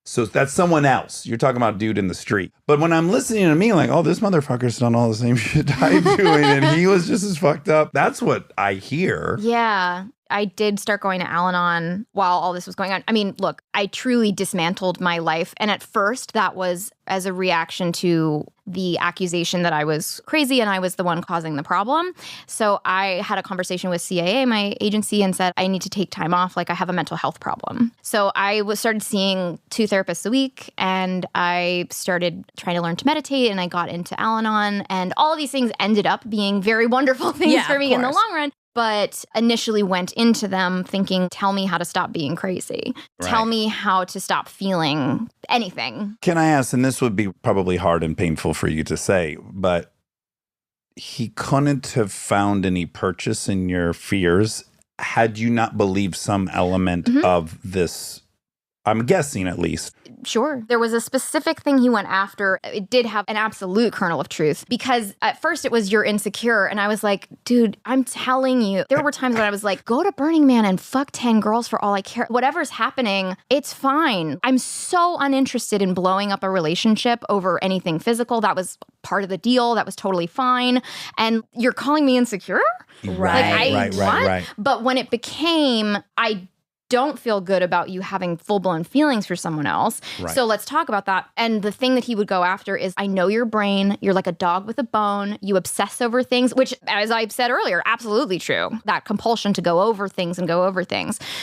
So that's someone else. You're talking about a dude in the street. But when I'm listening to me, like, oh, this motherfucker's done all the same shit I'm doing, and he was just as fucked up. That's what I hear. Yeah. I did start going to Al-Anon while all this was going on. I mean, look, I truly dismantled my life. And at first, that was as a reaction to the accusation that I was crazy and I was the one causing the problem. So I had a conversation with CAA, my agency, and said, I need to take time off. Like, I have a mental health problem. So I started seeing 2 therapists a week, and I started trying to learn to meditate, and I got into Al-Anon. And all of these things ended up being very wonderful things for me in the long run. But initially went into them thinking, tell me how to stop being crazy. Right. Tell me how to stop feeling anything. Can I ask, and this would be probably hard and painful for you to say, but he couldn't have found any purchase in your fears had you not believed some element of this, I'm guessing at least. Sure. There was a specific thing he went after. It did have an absolute kernel of truth because at first it was you're insecure. And I was like, dude, I'm telling you, there were times when I was like, go to Burning Man and fuck 10 girls for all I care. Whatever's happening, it's fine. I'm so uninterested in blowing up a relationship over anything physical. That was part of the deal. That was totally fine. And you're calling me insecure? Right. But when it became, I don't feel good about you having full-blown feelings for someone else. Right. So let's talk about that. And the thing that he would go after is, I know your brain. You're like a dog with a bone. You obsess over things, which, as I've said earlier, absolutely true. That compulsion to go over things.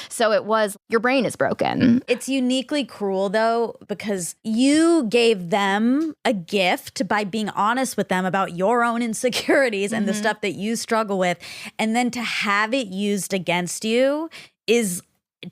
So it was, your brain is broken. It's uniquely cruel, though, because you gave them a gift by being honest with them about your own insecurities and the stuff that you struggle with. And then to have it used against you is,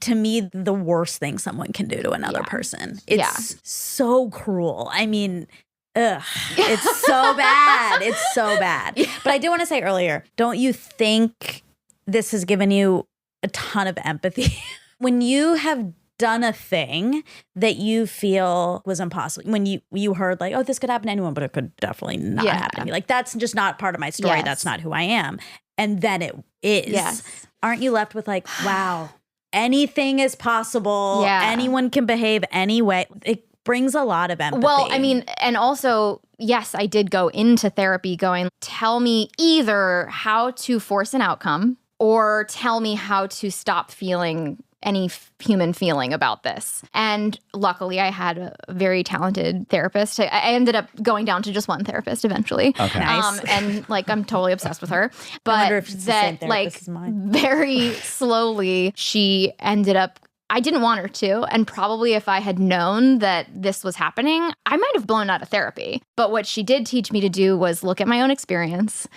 to me, the worst thing someone can do to another person. It's so cruel. I mean, it's so bad. It's so bad. But I do want to say earlier, don't you think this has given you a ton of empathy? When you have done a thing that you feel was impossible, when you heard like, oh, this could happen to anyone, but it could definitely not happen to me. Like, that's just not part of my story. Yes. That's not who I am. And then it is. Yes. Aren't you left with like, wow, anything is possible. Yeah. Anyone can behave any way. It brings a lot of empathy. Well, I mean, and also, yes, I did go into therapy going, tell me either how to force an outcome or tell me how to stop feeling any human feeling about this. And luckily, I had a very talented therapist. I ended up going down to just one therapist eventually. Okay. Nice. And like, I'm totally obsessed with her. But wonder if it's the same that therapist like as mine. very slowly, she ended up, I didn't want her to. And probably if I had known that this was happening, I might have blown out of therapy. But what she did teach me to do was look at my own experience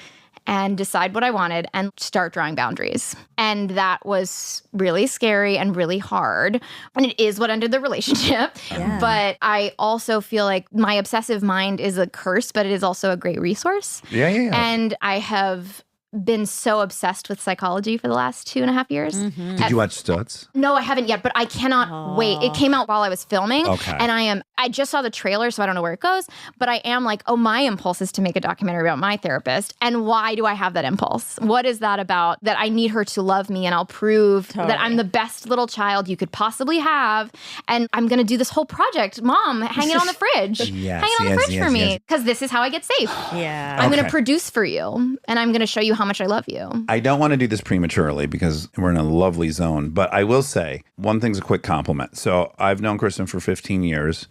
and decide what I wanted and start drawing boundaries. And that was really scary and really hard. And it is what ended the relationship. Yeah. But I also feel like my obsessive mind is a curse, but it is also a great resource. Yeah. And I have been so obsessed with psychology for the last 2.5 years. Did you watch Stutz? No, I haven't yet, but I cannot wait. It came out while I was filming. Okay. And I just saw the trailer, so I don't know where it goes, but I am like, oh, my impulse is to make a documentary about my therapist. And why do I have that impulse? What is that about? That I need her to love me and I'll prove that I'm the best little child you could possibly have. And I'm going to do this whole project. Mom, hang it on the fridge. Yes, hang it on the yes, fridge yes, for me yes. because this is how I get safe. Yeah. I'm going Okay. to produce for you and I'm going to show you how much I love you. I don't want to do this prematurely because we're in a lovely zone, but I will say one thing's a quick compliment. So I've known Kristen for 15 years.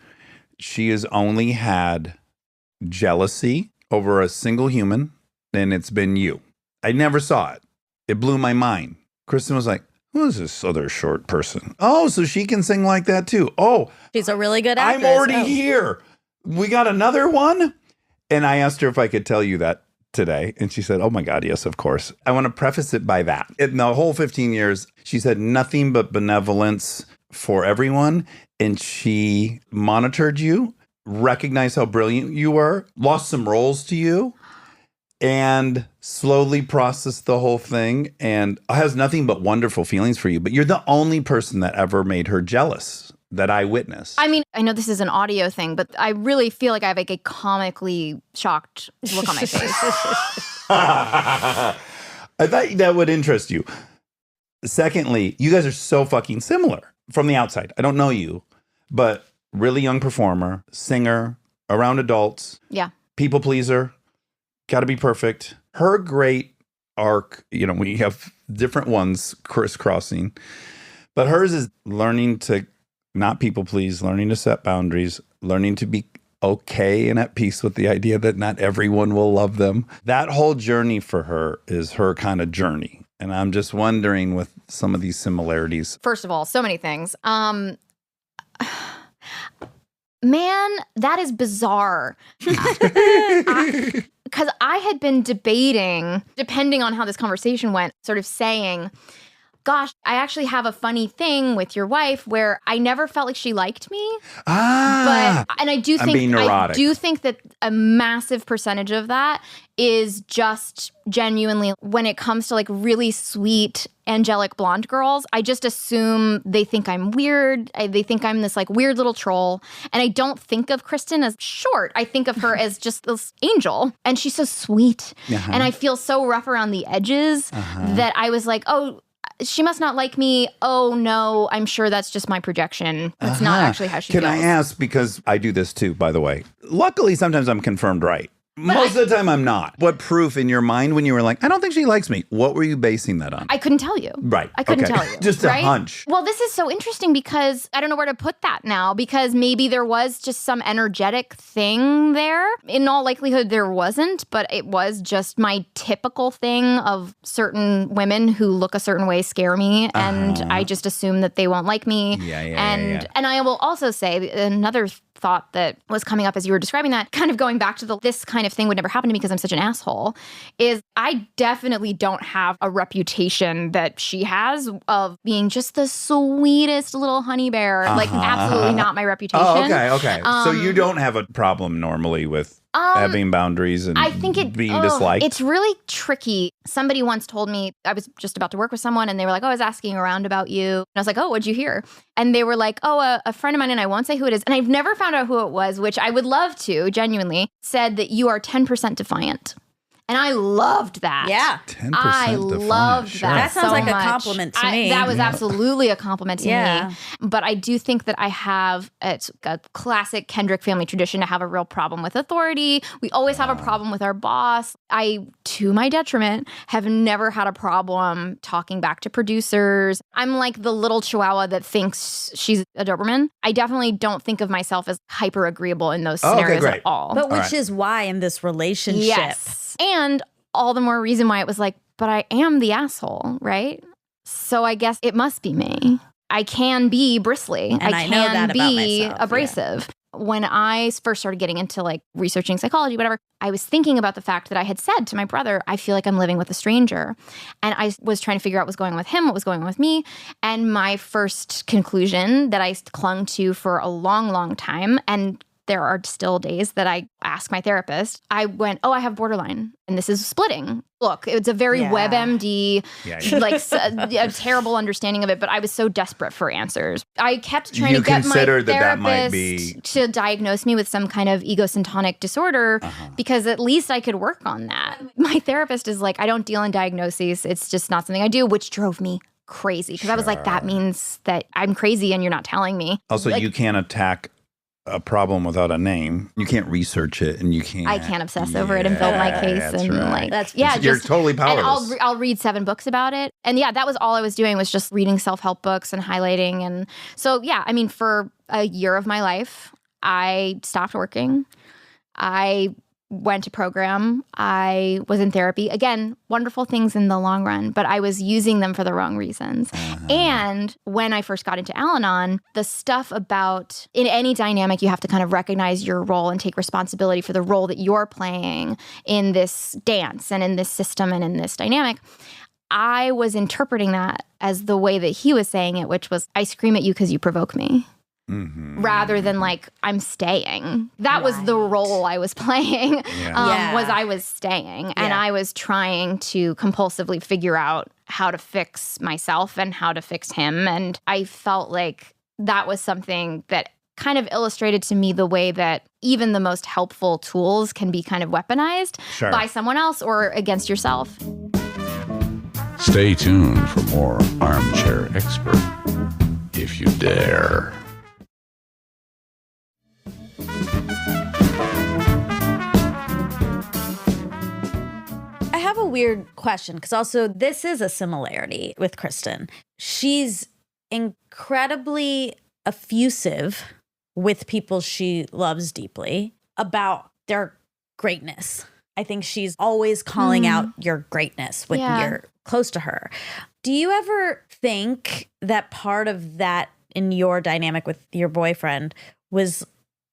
She has only had jealousy over a single human, and it's been you. I never saw it. It blew my mind. Kristen was like, who is this other short person? Oh, so she can sing like that too. Oh, She's a really good actress. I'm already Oh. here. We got another one? And I asked her if I could tell you that today. And she said, oh my God, yes, of course. I want to preface it by that. In the whole 15 years, she said nothing but benevolence for everyone. And she monitored you, recognized how brilliant you were, lost some roles to you, and slowly processed the whole thing. And has nothing but wonderful feelings for you. But you're the only person that ever made her jealous that I witnessed. I mean, I know this is an audio thing, but I really feel like I have like a comically shocked look on my face. I thought that would interest you. Secondly, you guys are so fucking similar from the outside. I don't know you, but really young performer, singer, around adults, Yeah. people pleaser, got to be perfect. Her great arc, we have different ones crisscrossing, but hers is learning to not people please, learning to set boundaries, learning to be okay and at peace with the idea that not everyone will love them. That whole journey for her is her kind of journey. And I'm just wondering with some of these similarities. First of all, so many things. Man, that is bizarre. Because I had been debating, depending on how this conversation went, sort of saying, gosh, I actually have a funny thing with your wife where I never felt like she liked me. And I do I'm being neurotic. that a massive percentage of that is just genuinely when it comes to like really sweet angelic blonde girls, I just assume they think I'm weird. They think I'm this like weird little troll. And I don't think of Kristen as short. I think of her as just this angel. And she's so sweet. And I feel so rough around the edges that I was like, oh, she must not like me. Oh, no, I'm sure that's just my projection. That's not actually how she feels. Can I ask, because I do this too, by the way. Luckily, sometimes I'm confirmed right. Most of the time, I'm not. What proof in your mind when you were like, I don't think she likes me? What were you basing that on? I couldn't tell you. Right. I couldn't Okay. tell you. Just a right? hunch. Well, this is so interesting because I don't know where to put that now because maybe there was just some energetic thing there. In all likelihood, there wasn't, but it was just my typical thing of certain women who look a certain way scare me, and I just assume that they won't like me. And I will also say another thought that was coming up as you were describing that, kind of going back to this kind of thing would never happen to me because I'm such an asshole, is I definitely don't have a reputation that she has of being just the sweetest little honey bear. Like, absolutely not my reputation. Oh, okay. So you don't have a problem normally with having boundaries and I think being disliked? It's really tricky. Somebody once told me, I was just about to work with someone and they were like, oh, I was asking around about you. And I was like, oh, what'd you hear? And they were like, oh, a friend of mine, and I won't say who it is, and I've never found out who it was, which I would love to, genuinely, said that you are 10% defiant. And I loved that. Yeah. 10% I defiant, loved sure. that. That sounds so like a much. compliment to me. That was absolutely a compliment to Yeah. me. But I do think that I have, it's a classic Kendrick family tradition to have a real problem with authority. We always have a problem with our boss. I, to my detriment, have never had a problem talking back to producers. I'm like the little chihuahua that thinks she's a Doberman. I definitely don't think of myself as hyper agreeable in those scenarios great. at all. But which right. is why in this relationship. Yes. And all the more reason why it was like, but I am the asshole, right? So I guess it must be me. I can be bristly. And I know that about be myself, yeah. abrasive. When I first started getting into like researching psychology, whatever, I was thinking about the fact that I had said to my brother, I feel like I'm living with a stranger. And I was trying to figure out what was going on with him, what was going on with me. And my first conclusion that I clung to for a long, long time, and there are still days that I ask my therapist, I went, I have borderline, and this is splitting. Look, it's a very WebMD, like a terrible understanding of it, but I was so desperate for answers. I kept trying to get my therapist to diagnose me with some kind of egosyntonic disorder because at least I could work on that. My therapist is like, I don't deal in diagnoses. It's just not something I do, which drove me crazy because I was like, that means that I'm crazy and you're not telling me. Also, like, you can't attack a problem without a name. You can't research it, and you can't. I can't obsess over it and build my case, and right. You're totally powerless. And I'll read 7 books about it, and that was all I was doing was just reading self-help books and highlighting, and so I mean, for a year of my life, I stopped working. I went to program. I was in therapy. Again, wonderful things in the long run, but I was using them for the wrong reasons. And when I first got into Al-Anon, the stuff about in any dynamic, you have to kind of recognize your role and take responsibility for the role that you're playing in this dance and in this system and in this dynamic. I was interpreting that as the way that he was saying it, which was, I scream at you because you provoke me. Rather than like, I'm staying. That was the role I was playing, was I was staying. And I was trying to compulsively figure out how to fix myself and how to fix him. And I felt like that was something that kind of illustrated to me the way that even the most helpful tools can be kind of weaponized by someone else or against yourself. Stay tuned for more Armchair Expert, if you dare. I have a weird question because also this is a similarity with Kristen. She's incredibly effusive with people she loves deeply about their greatness. I think she's always calling out your greatness when you're close to her. Do you ever think that part of that in your dynamic with your boyfriend was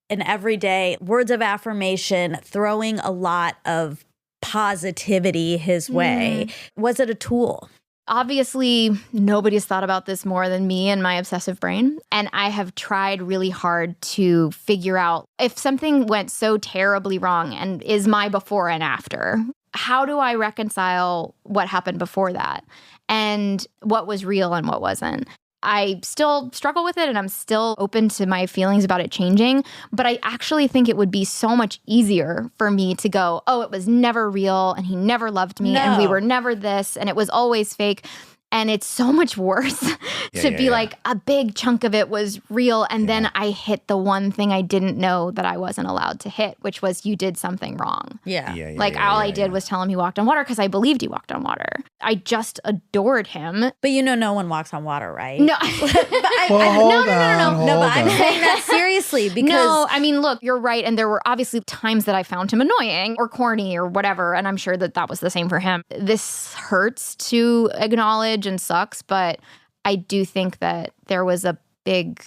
an everyday words of affirmation, throwing a lot of positivity his way? Was it a tool? Obviously, nobody's thought about this more than me and my obsessive brain. And I have tried really hard to figure out if something went so terribly wrong and is my before and after, how do I reconcile what happened before that and what was real and what wasn't? I still struggle with it and I'm still open to my feelings about it changing. But I actually think it would be so much easier for me to go, it was never real and he never loved me and we were never this and it was always fake. And it's so much worse to be like a big chunk of it was real. And then I hit the one thing I didn't know that I wasn't allowed to hit, which was you did something wrong. All I did was tell him he walked on water because I believed he walked on water. I just adored him. But no one walks on water, right? No. No, but I'm saying that seriously because... No, I mean, look, you're right. And there were obviously times that I found him annoying or corny or whatever. And I'm sure that was the same for him. This hurts to acknowledge and sucks, but I do think that there was a big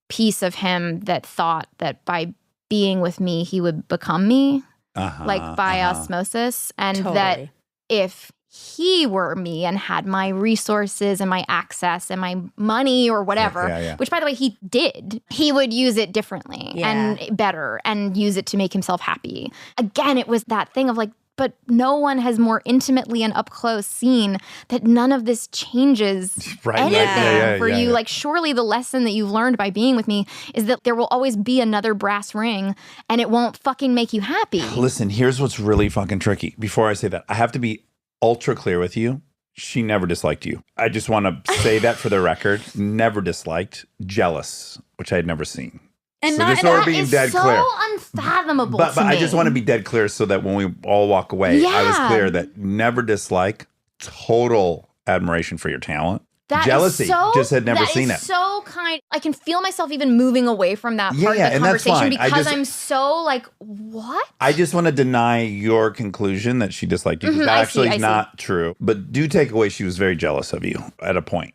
piece of him that thought that by being with me, he would become me, like by osmosis. And that if he were me and had my resources and my access and my money or whatever, which by the way, he did, he would use it differently and better and use it to make himself happy. Again, it was that thing of like, but no one has more intimately and up close seen that none of this changes anything for you. Like, surely the lesson that you've learned by being with me is that there will always be another brass ring and it won't fucking make you happy. Listen, here's what's really fucking tricky. Before I say that, I have to be ultra clear with you. She never disliked you. I just want to say that for the record. Never disliked. Jealous, which I had never seen. And so not, just and so we're that being is dead so clear. Unfathomable But to me. I just want to be dead clear so that when we all walk away, I was clear that never dislike, total admiration for your talent. That Jealousy, just had never seen it. So kind. I can feel myself even moving away from that part of the conversation because I'm so like, what? I just want to deny your conclusion that she disliked you. That actually is not true. But do take away she was very jealous of you at a point.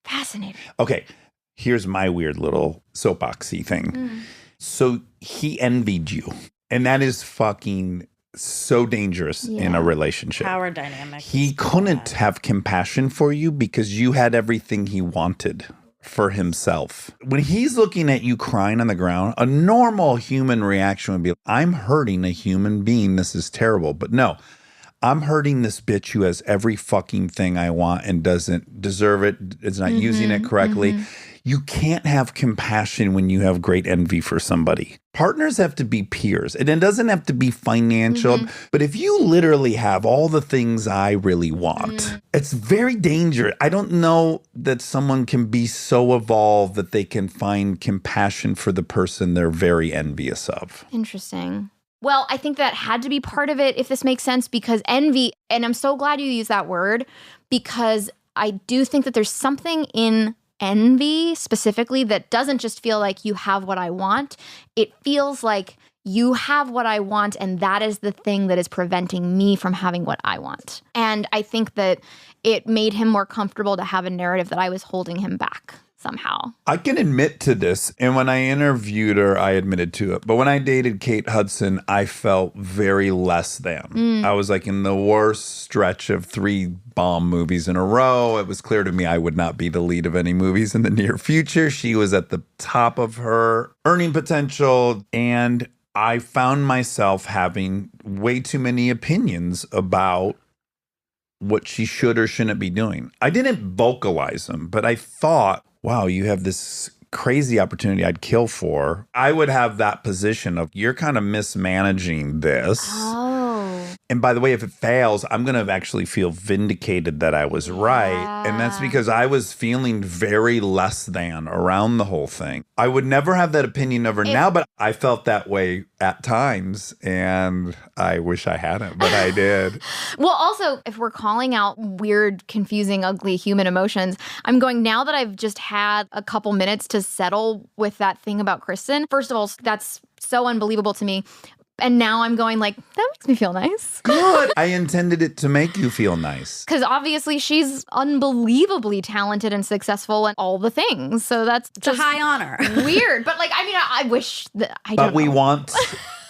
Fascinating. Okay, here's my weird little soapboxy thing. So he envied you, and that is fucking so dangerous in a relationship. Power dynamic. He couldn't have compassion for you because you had everything he wanted for himself. When he's looking at you crying on the ground, a normal human reaction would be, I'm hurting a human being. This is terrible. But no, I'm hurting this bitch who has every fucking thing I want and doesn't deserve it, is not using it correctly. You can't have compassion when you have great envy for somebody. Partners have to be peers, and it doesn't have to be financial. But if you literally have all the things I really want, it's very dangerous. I don't know that someone can be so evolved that they can find compassion for the person they're very envious of. Interesting. Well, I think that had to be part of it, if this makes sense, because envy, and I'm so glad you used that word, because I do think that there's something in envy specifically that doesn't just feel like you have what I want. It feels like you have what I want, and that is the thing that is preventing me from having what I want. And I think that it made him more comfortable to have a narrative that I was holding him back somehow. I can admit to this. And when I interviewed her, I admitted to it. But when I dated Kate Hudson, I felt very less than. I was like in the worst stretch of 3 bomb movies in a row. It was clear to me I would not be the lead of any movies in the near future. She was at the top of her earning potential. And I found myself having way too many opinions about what she should or shouldn't be doing. I didn't vocalize them, but I thought, wow, you have this crazy opportunity I'd kill for. I would have that position of, you're kind of mismanaging this. Oh. And by the way, if it fails, I'm going to actually feel vindicated that I was right. And that's because I was feeling very less than around the whole thing. I would never have that opinion of her now, but I felt that way at times. And I wish I hadn't, but I did. Well, also, if we're calling out weird, confusing, ugly human emotions, I'm going, now that I've just had a couple minutes to settle with that thing about Kristen, first of all, that's so unbelievable to me. And now I'm going like, that makes me feel nice. Good. I intended it to make you feel nice. Because obviously she's unbelievably talented and successful and all the things. So that's It's a high honor. weird. But like, I mean, I wish that I But don't we know. want,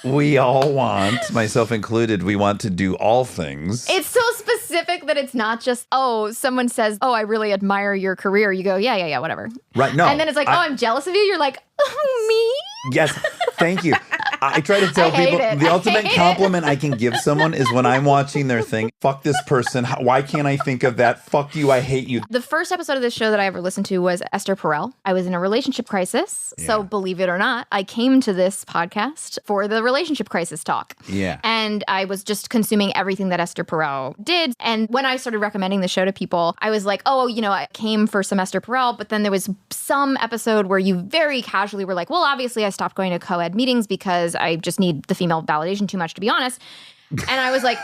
we all want, myself included, we want to do all things. It's so specific that it's not just, oh, someone says, oh, I really admire your career. You go, yeah, whatever. Right. No. And then it's like, oh, I'm jealous of you. You're like, oh, me? Yes. Thank you. I try to tell I hate people it. the I ultimate hate it. compliment I can give someone is when I'm watching their thing. Fuck this person. Why can't I think of that? Fuck you. I hate you. The first episode of this show that I ever listened to was Esther Perel. I was in a relationship crisis. So believe it or not, I came to this podcast for the relationship crisis talk. Yeah. And I was just consuming everything that Esther Perel did. And when I started recommending the show to people, I was like, oh, you know, I came for some Esther Perel. But then there was some episode where you very casually were like, well, obviously I stopped going to co-ed meetings because I just need the female validation too much, to be honest. And I was like,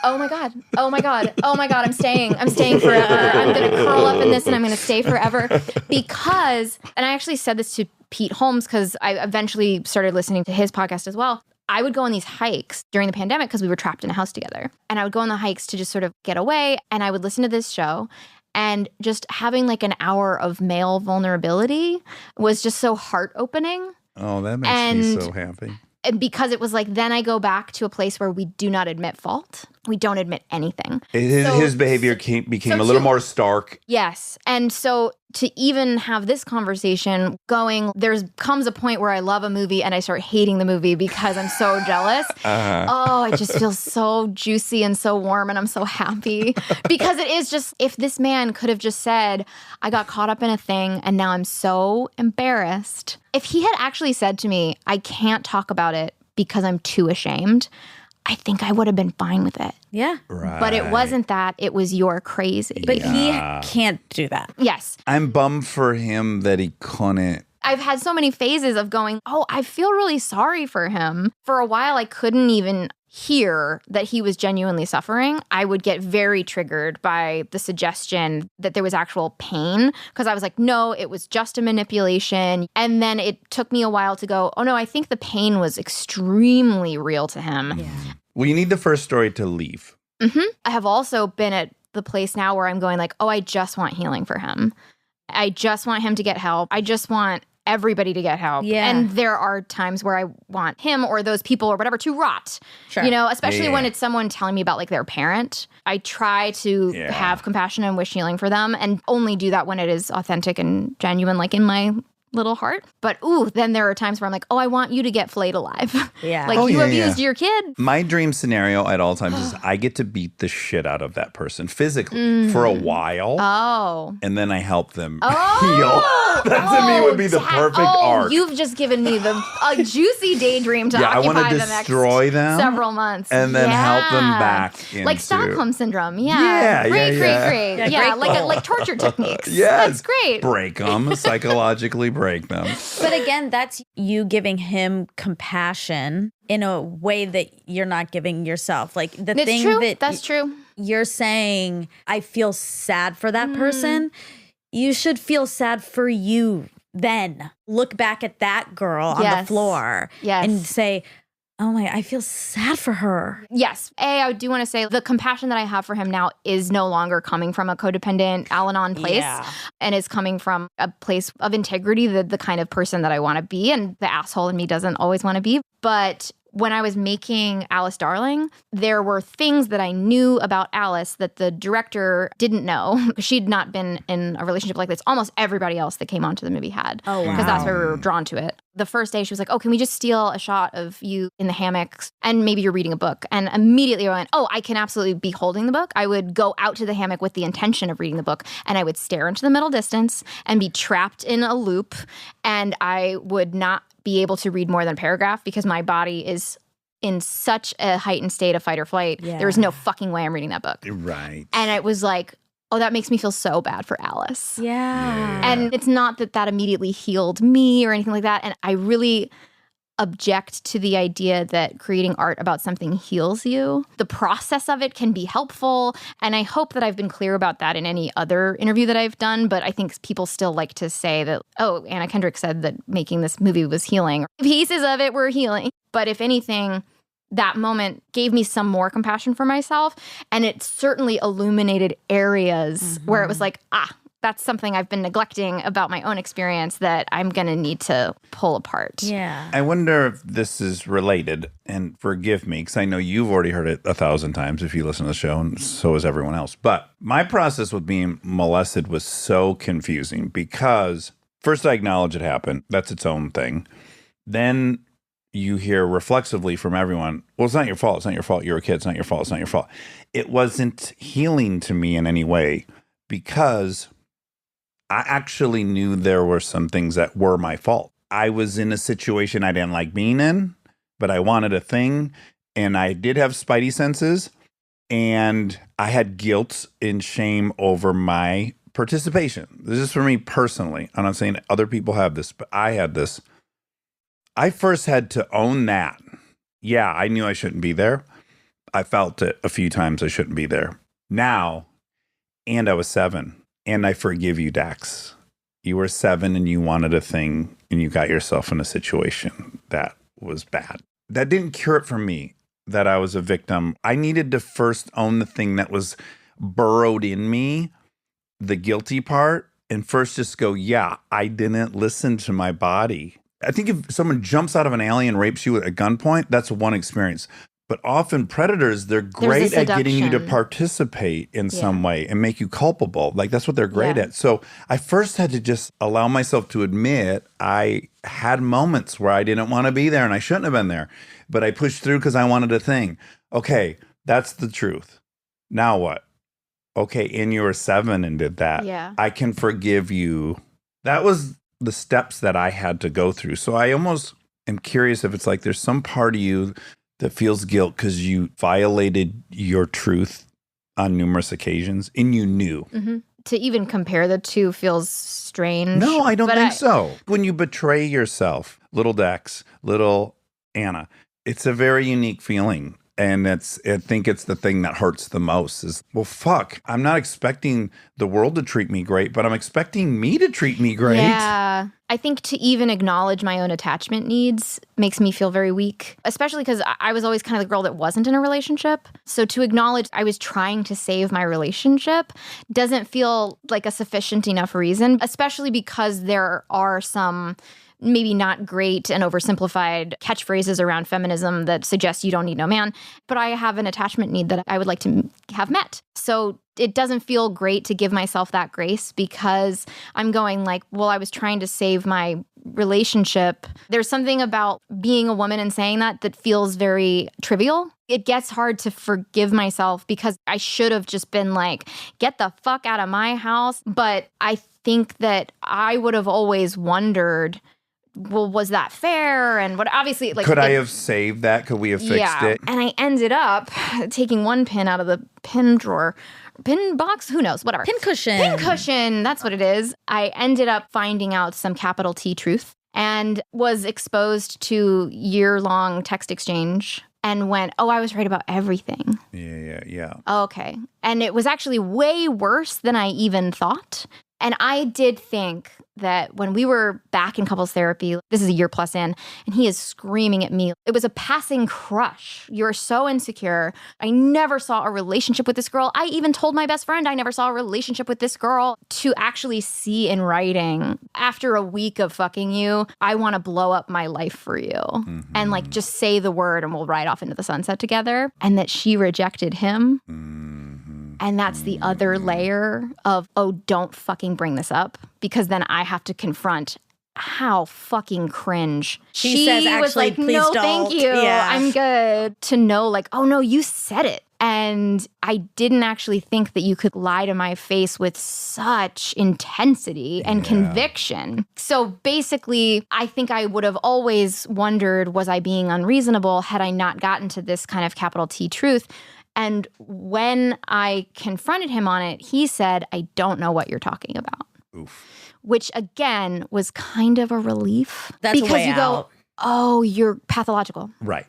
oh my God, I'm staying forever. I'm going to curl up in this and I'm going to stay forever. Because, and I actually said this to Pete Holmes because I eventually started listening to his podcast as well. I would go on these hikes during the pandemic because we were trapped in a house together. And I would go on the hikes to just sort of get away. And I would listen to this show. And just having like an hour of male vulnerability was just so heart-opening. Oh, that makes me so happy. And because it was like, then I go back to a place where we do not admit fault. We don't admit anything. His behavior became a little more stark. Yes. And so to even have this conversation going, comes a point where I love a movie and I start hating the movie because I'm so jealous. Oh, it just feels so juicy and so warm and I'm so happy. Because it is just, if this man could have just said, I got caught up in a thing and now I'm so embarrassed. If he had actually said to me, I can't talk about it because I'm too ashamed, I think I would have been fine with it. Yeah. Right. But it wasn't that. It was you're crazy. But he can't do that. Yes. I'm bummed for him that he couldn't. I've had so many phases of going, oh, I feel really sorry for him. For a while, I couldn't even hear that he was genuinely suffering. I would get very triggered by the suggestion that there was actual pain because I was like, no, it was just a manipulation. And then it took me a while to go, oh no, I think the pain was extremely real to him. Yeah. Well, you need the first story to leave. I have also been at the place now where I'm going like, oh, I just want healing for him. I just want him to get help. I just want everybody to get help. Yeah. And there are times where I want him or those people or whatever to rot. Sure. You know, especially Yeah. when it's someone telling me about like their parent. I try to Yeah. have compassion and wish healing for them and only do that when it is authentic and genuine, like in my little heart. But then there are times where I'm like, oh, I want you to get flayed alive. Yeah. Like Oh, you yeah, abused yeah. your kid. My dream scenario at all times is I get to beat the shit out of that person physically for a while, Oh. and then I help them Oh, heal. That to me would be the perfect arc. You've just given me a juicy daydream to Yeah, I occupy wanna the destroy next them several months. and then help them Yeah. back Like into- Stockholm Syndrome. Yeah, Yeah. Great. Yeah, Yeah, great like goal. like torture techniques. Yes. That's great. Break them, psychologically break them. But again, that's you giving him compassion in a way that you're not giving yourself. Like the It's thing true. that That's true. you're saying, I feel sad for that person. You should feel sad for you then. Look back at that girl on the Yes. floor Yes. and say, oh my, I feel sad for her. Yes. I do want to say the compassion that I have for him now is no longer coming from a codependent Al-Anon place Yeah. and is coming from a place of integrity, the kind of person that I want to be and the asshole in me doesn't always want to be. But when I was making Alice Darling, there were things that I knew about Alice that the director didn't know. She'd not been in a relationship like this. Almost everybody else that came onto the movie had. Oh, wow. Because that's why we were drawn to it. The first day, she was like, oh, can we just steal a shot of you in the hammocks and maybe you're reading a book? And immediately I went, oh, I can absolutely be holding the book. I would go out to the hammock with the intention of reading the book and I would stare into the middle distance and be trapped in a loop. And I would not be able to read more than a paragraph because my body is in such a heightened state of fight or flight. Yeah. There was no fucking way I'm reading that book. Right. And it was like, oh, that makes me feel so bad for Alice. Yeah. And it's not that immediately healed me or anything like that. And I really object to the idea that creating art about something heals you. The process of it can be helpful. And I hope that I've been clear about that in any other interview that I've done. But I think people still like to say that, oh, Anna Kendrick said that making this movie was healing. Pieces of it were healing. But if anything, that moment gave me some more compassion for myself. And it certainly illuminated areas where it was like, that's something I've been neglecting about my own experience that I'm going to need to pull apart. Yeah. I wonder if this is related, and forgive me, because I know you've already heard it 1,000 times if you listen to the show, and so is everyone else. But my process with being molested was so confusing because first I acknowledge it happened. That's its own thing. Then you hear reflexively from everyone, well, it's not your fault. It's not your fault. You're a kid. It's not your fault. It's not your fault. It wasn't healing to me in any way because I actually knew there were some things that were my fault. I was in a situation I didn't like being in, but I wanted a thing. And I did have spidey senses. And I had guilt and shame over my participation. This is for me personally. I'm not saying other people have this, but I had this. I first had to own that. Yeah, I knew I shouldn't be there. I felt it a few times I shouldn't be there. Now, and I was 7. And I forgive you, Dax. You were 7 and you wanted a thing and you got yourself in a situation that was bad. That didn't cure it for me, that I was a victim. I needed to first own the thing that was burrowed in me, the guilty part, and first just go, yeah, I didn't listen to my body. I think if someone jumps out of an alley and rapes you at gunpoint, that's one experience. But often predators, they're great at getting you to seduction. participate in some way and make you culpable. Like that's what they're great Yeah. at. So I first had to just allow myself to admit I had moments where I didn't want to be there and I shouldn't have been there. But I pushed through because I wanted a thing. Okay, that's the truth. Now what? Okay, and you were 7 and did that. Yeah. I can forgive you. That was the steps that I had to go through. So I almost am curious if it's like there's some part of you that feels guilt because you violated your truth on numerous occasions and you knew. To even compare the two feels strange. No, I don't but think so. When you betray yourself, little Dax, little Anna, it's a very unique feeling. And I think it's the thing that hurts the most is, well, fuck, I'm not expecting the world to treat me great, but I'm expecting me to treat me great. Yeah. I think to even acknowledge my own attachment needs makes me feel very weak, especially because I was always kind of the girl that wasn't in a relationship. So to acknowledge I was trying to save my relationship doesn't feel like a sufficient enough reason, especially because there are some maybe not great and oversimplified catchphrases around feminism that suggest you don't need no man, but I have an attachment need that I would like to have met. So it doesn't feel great to give myself that grace because I'm going like, well, I was trying to save my relationship. There's something about being a woman and saying that feels very trivial. It gets hard to forgive myself because I should have just been like, get the fuck out of my house. But I think that I would have always wondered, well, was that fair? And what obviously, like, could I have saved that? Could we have fixed it? And I ended up taking one pin out of the pin drawer, pin box, who knows, whatever. Pincushion. Pincushion, that's what it is. I ended up finding out some capital T truth and was exposed to year-long text exchange and went, oh, I was right about everything. Yeah. Okay. And it was actually way worse than I even thought. And I did think that when we were back in couples therapy, this is a year plus in, and he is screaming at me. It was a passing crush. You're so insecure. I never saw a relationship with this girl. I even told my best friend I never saw a relationship with this girl. To actually see in writing, after a week of fucking you, I want to blow up my life for you. And like just say the word and we'll ride off into the sunset together. And that she rejected him. And that's the other layer of, oh, don't fucking bring this up. Because then I have to confront how fucking cringe. She says, was actually, like, please no, don't. thank you. Yeah. I'm good. To know, like, oh, no, you said it. And I didn't actually think that you could lie to my face with such intensity and conviction. So basically, I think I would have always wondered, was I being unreasonable had I not gotten to this kind of capital T truth? And when I confronted him on it, he said, I don't know what you're talking about. Oof. Which, again, was kind of a relief. That's a because way you go, out. oh, you're pathological. Right.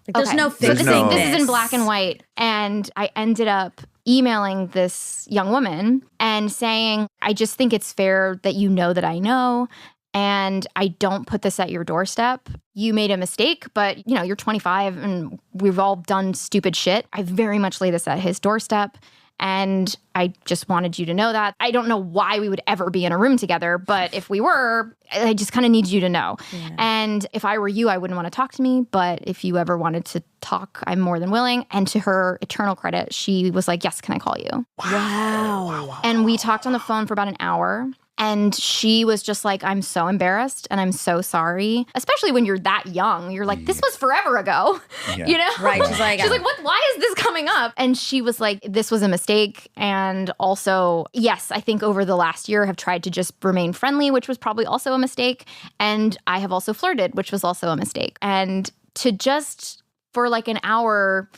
Like, there's Okay. no So fixing this is in black and white. And I ended up emailing this young woman and saying, I just think it's fair that you know that I know. And I don't put this at your doorstep. You made a mistake, but you know, you're 25 and we've all done stupid shit. I very much lay this at his doorstep. And I just wanted you to know that. I don't know why we would ever be in a room together, but if we were, I just kind of need you to know. Yeah. And if I were you, I wouldn't want to talk to me. But if you ever wanted to talk, I'm more than willing. And to her eternal credit, she was like, yes, can I call you? Wow. And we talked on the phone for about an hour. And she was just like, I'm so embarrassed and I'm so sorry. Especially when you're that young. You're like, this was forever ago. Yeah. You know? Right. She's like, what? Why is this coming up? And she was like, this was a mistake. And also, yes, I think over the last year have tried to just remain friendly, which was probably also a mistake. And I have also flirted, which was also a mistake. And to just, for like an hour,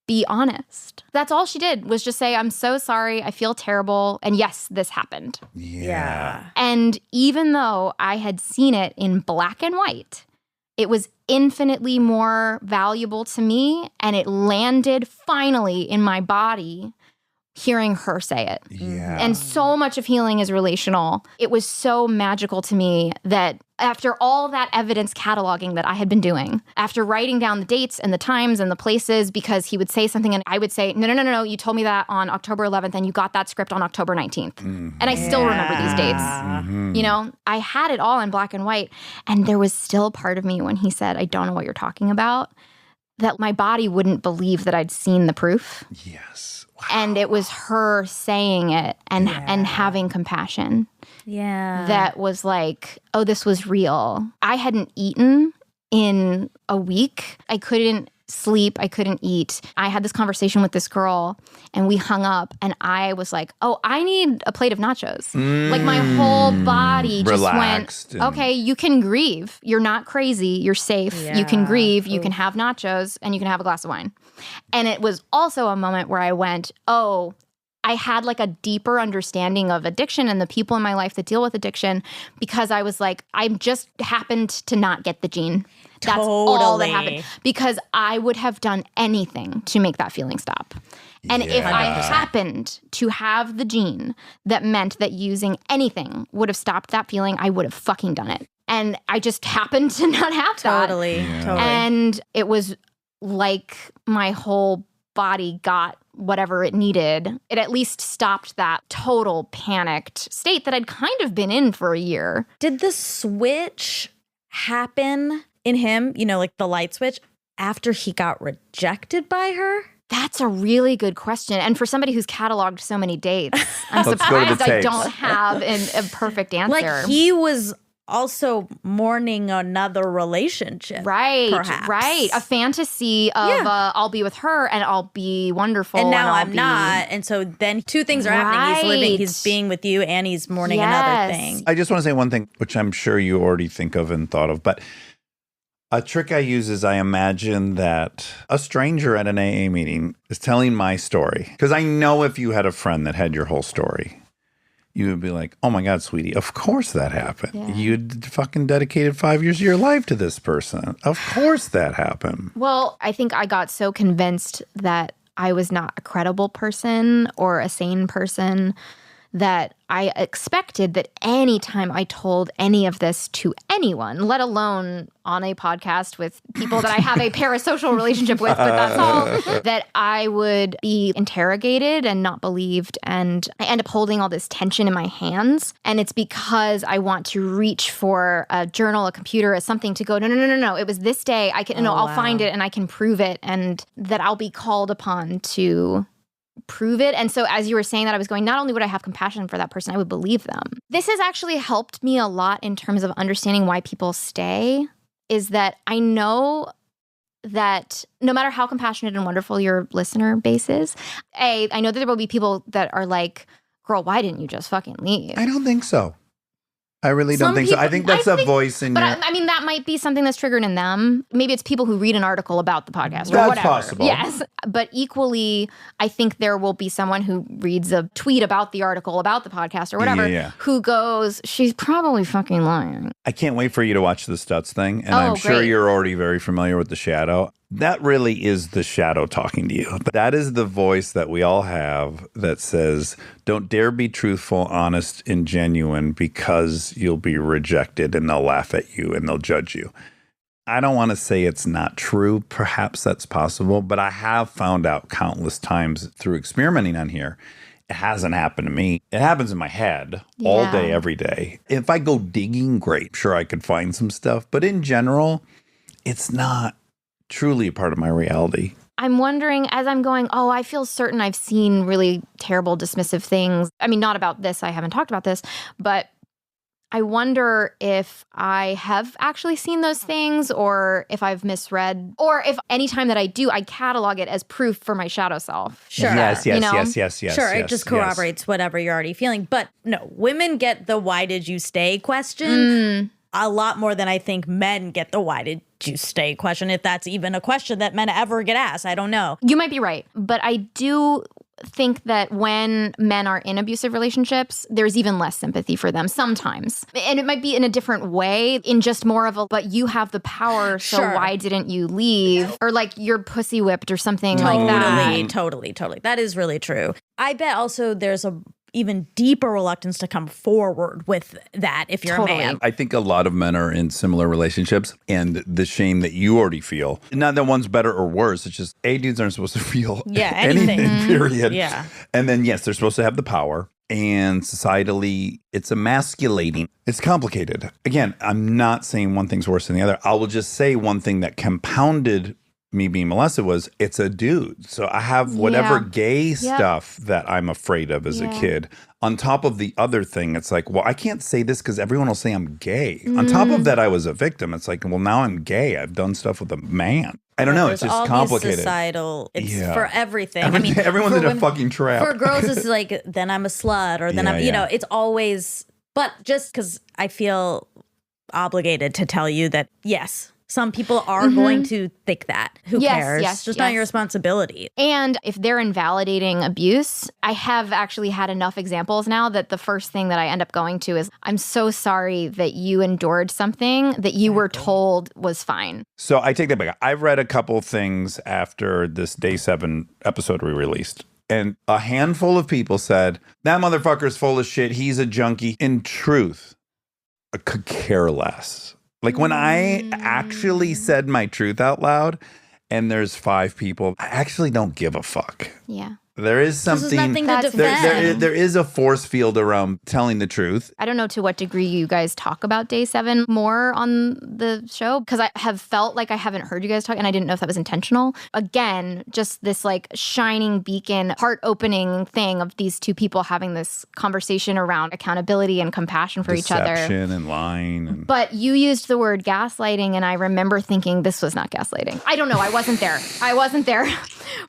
be honest. That's all she did, was just say, I'm so sorry. I feel terrible. And yes, this happened. Yeah. And even though I had seen it in black and white, it was infinitely more valuable to me. And it landed finally in my body hearing her say it. Yeah. And so much of healing is relational. It was so magical to me that after all that evidence cataloging that I had been doing, after writing down the dates and the times and the places, because he would say something and I would say, no, you told me that on October 11th and you got that script on October 19th. Mm-hmm. And I still remember these dates. Mm-hmm. You know, I had it all in black and white. And there was still part of me when he said, I don't know what you're talking about, that my body wouldn't believe that I'd seen the proof. Yes. Wow. And it was her saying it and having compassion. Yeah. That was like, oh, this was real. I hadn't eaten in a week. I couldn't sleep. I couldn't eat. I had this conversation with this girl and we hung up and I was like, oh, I need a plate of nachos. Like my whole body just relaxed went, okay, you can grieve. You're not crazy. You're safe. You can grieve. You can have nachos and you can have a glass of wine. And it was also a moment where I went, oh, I had like a deeper understanding of addiction and the people in my life that deal with addiction because I was like, I just happened to not get the gene. That's all that happened. Because I would have done anything to make that feeling stop. And if I happened to have the gene that meant that using anything would have stopped that feeling, I would have fucking done it. And I just happened to not have that. Totally. And it was like my whole body got whatever it needed. It at least stopped that total panicked state that I'd kind of been in for a year. Did the switch happen in him, you know, like the light switch, after he got rejected by her? That's a really good question. And for somebody who's cataloged so many dates, I'm Let's go to the surprised I tapes. don't have a perfect answer. Like he was also mourning another relationship. Right, perhaps. right. A fantasy of I'll be with her and I'll be wonderful. And now I'll I'm not. And so then two things are happening. Right. He's being with you and he's mourning another thing. I just want to say one thing, which I'm sure you already think of and thought of, but a trick I use is I imagine that a stranger at an AA meeting is telling my story. Because I know if you had a friend that had your whole story, you would be like, oh my God, sweetie, of course that happened. Yeah. You'd fucking dedicated 5 years of your life to this person. Of course that happened. Well, I think I got so convinced that I was not a credible person or a sane person that I expected that anytime I told any of this to anyone, let alone on a podcast with people that I have a parasocial relationship with, but that's all, that I would be interrogated and not believed. And I end up holding all this tension in my hands. And it's because I want to reach for a journal, a computer, something to go, no. It was this day. I'll find it and I can prove it. And that I'll be called upon to prove it. And so as you were saying that, I was going, not only would I have compassion for that person, I would believe them. This has actually helped me a lot in terms of understanding why people stay, is that I know that no matter how compassionate and wonderful your listener base is, I know that there will be people that are like, girl, why didn't you just fucking leave? I don't think so. I really don't think so. I think that's a voice in but your... I mean, that might be something that's triggered in them. Maybe it's people who read an article about the podcast or That's whatever. possible. Yes. But equally, I think there will be someone who reads a tweet about the article about the podcast or whatever who goes, she's probably fucking lying. I can't wait for you to watch the Stutz thing. And I'm sure great. you're already very familiar with the shadow. That really is the shadow talking to you. That is the voice that we all have that says, don't dare be truthful, honest, and genuine because you'll be rejected and they'll laugh at you and they'll judge you. I don't want to say it's not true. Perhaps that's possible, but I have found out countless times through experimenting on here. It hasn't happened to me. It happens in my head all day, every day. If I go digging, great. Sure, I could find some stuff. But in general, it's not truly a part of my reality. I'm wondering, as I'm going, I feel certain I've seen really terrible, dismissive things. I mean, not about this. I haven't talked about this. But I wonder if I have actually seen those things or if I've misread or if anytime that I do, I catalog it as proof for my shadow self. Sure. Yes. Sure, Yes, it just corroborates whatever you're already feeling. But no, women get the why did you stay question a lot more than I think men get the why did you stay question, if that's even a question that men ever get asked. I don't know. You might be right. But I do think that when men are in abusive relationships, there's even less sympathy for them sometimes. And it might be in a different way, in just more of a, but you have the power, so why didn't you leave? Or like you're pussy whipped or something like that. Totally. That is really true. I bet also there's a even deeper reluctance to come forward with that if you're a man. I think a lot of men are in similar relationships, and the shame that you already feel, not that one's better or worse, it's just dudes aren't supposed to feel anything, period. Yeah. And then, yes, they're supposed to have the power, and societally, it's emasculating. It's complicated. Again, I'm not saying one thing's worse than the other. I will just say one thing that compounded me being molested was it's a dude. So I have whatever gay stuff that I'm afraid of as a kid. On top of the other thing, it's like, well, I can't say this because everyone will say I'm gay. On top of that, I was a victim. It's like, well, now I'm gay. I've done stuff with a man. I don't know. It's just complicated. Societal. It's for everything. Everyone's in a fucking trap. For girls, it's like, then I'm a slut or then I'm, you know, it's always, but just because I feel obligated to tell you that, yes, Some people are going to think that. Who Yes, cares? yes, It's just not yes. your responsibility. And if they're invalidating abuse, I have actually had enough examples now that the first thing that I end up going to is, I'm so sorry that you endured something that you were told was fine. So I take that back. I've read a couple things after this Day 7 episode we released. And a handful of people said, that motherfucker's full of shit. He's a junkie. In truth, I could care less. Like when I actually said my truth out loud and there's 5 people, I actually don't give a fuck. Yeah. There is This is something, nothing to That's defend. there is a force field around telling the truth. I don't know to what degree you guys talk about Day 7 more on the show, because I have felt like I haven't heard you guys talk, and I didn't know if that was intentional. Again, just this like shining beacon, heart-opening thing of these two people having this conversation around accountability and compassion for each other. Deception and lying. And But you used the word gaslighting, and I remember thinking this was not gaslighting. I don't know. I wasn't there.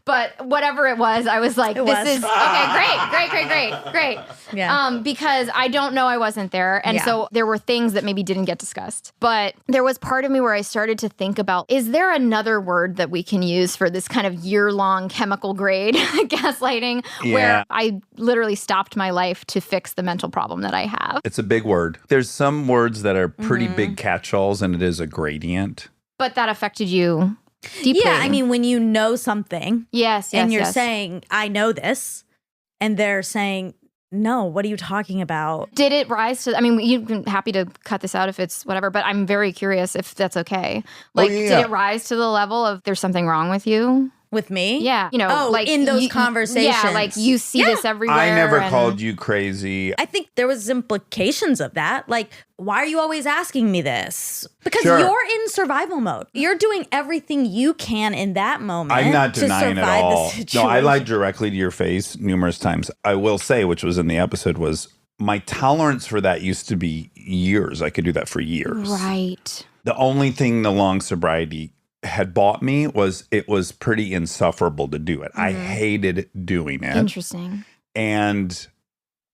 But whatever it was, I was like, It this was. is okay, great. Yeah. Because I don't know, I wasn't there. And Yeah. so there were things that maybe didn't get discussed. But there was part of me where I started to think about, is there another word that we can use for this kind of year-long chemical grade gaslighting, Yeah. where I literally stopped my life to fix the mental problem that I have? it's a big word. There's some words that are pretty big catch-alls, and it is a gradient. But that affected you deeply. Yeah, I mean, when you know something yes, and you're yes. saying, I know this, and they're saying, no, what are you talking about? Did it rise to, I mean, you can happy to cut this out if it's whatever, but I'm very curious if that's okay. Like, yeah. did it rise to the level of there's something wrong with you? With me? Yeah. You know, Oh, like in those you- conversations. Yeah, like you see this everywhere. I never and- called you crazy. I think there was implications of that. Like, why are you always asking me this? Because Sure. you're in survival mode. You're doing everything you can in that moment. I'm not to denying survive at all. The No, situation. I lied directly to your face numerous times. I will say, which was in the episode, was my tolerance for that used to be years. I could do that for years. Right. The only thing the long sobriety had bought me was it was pretty insufferable to do it. I hated doing it. Interesting. And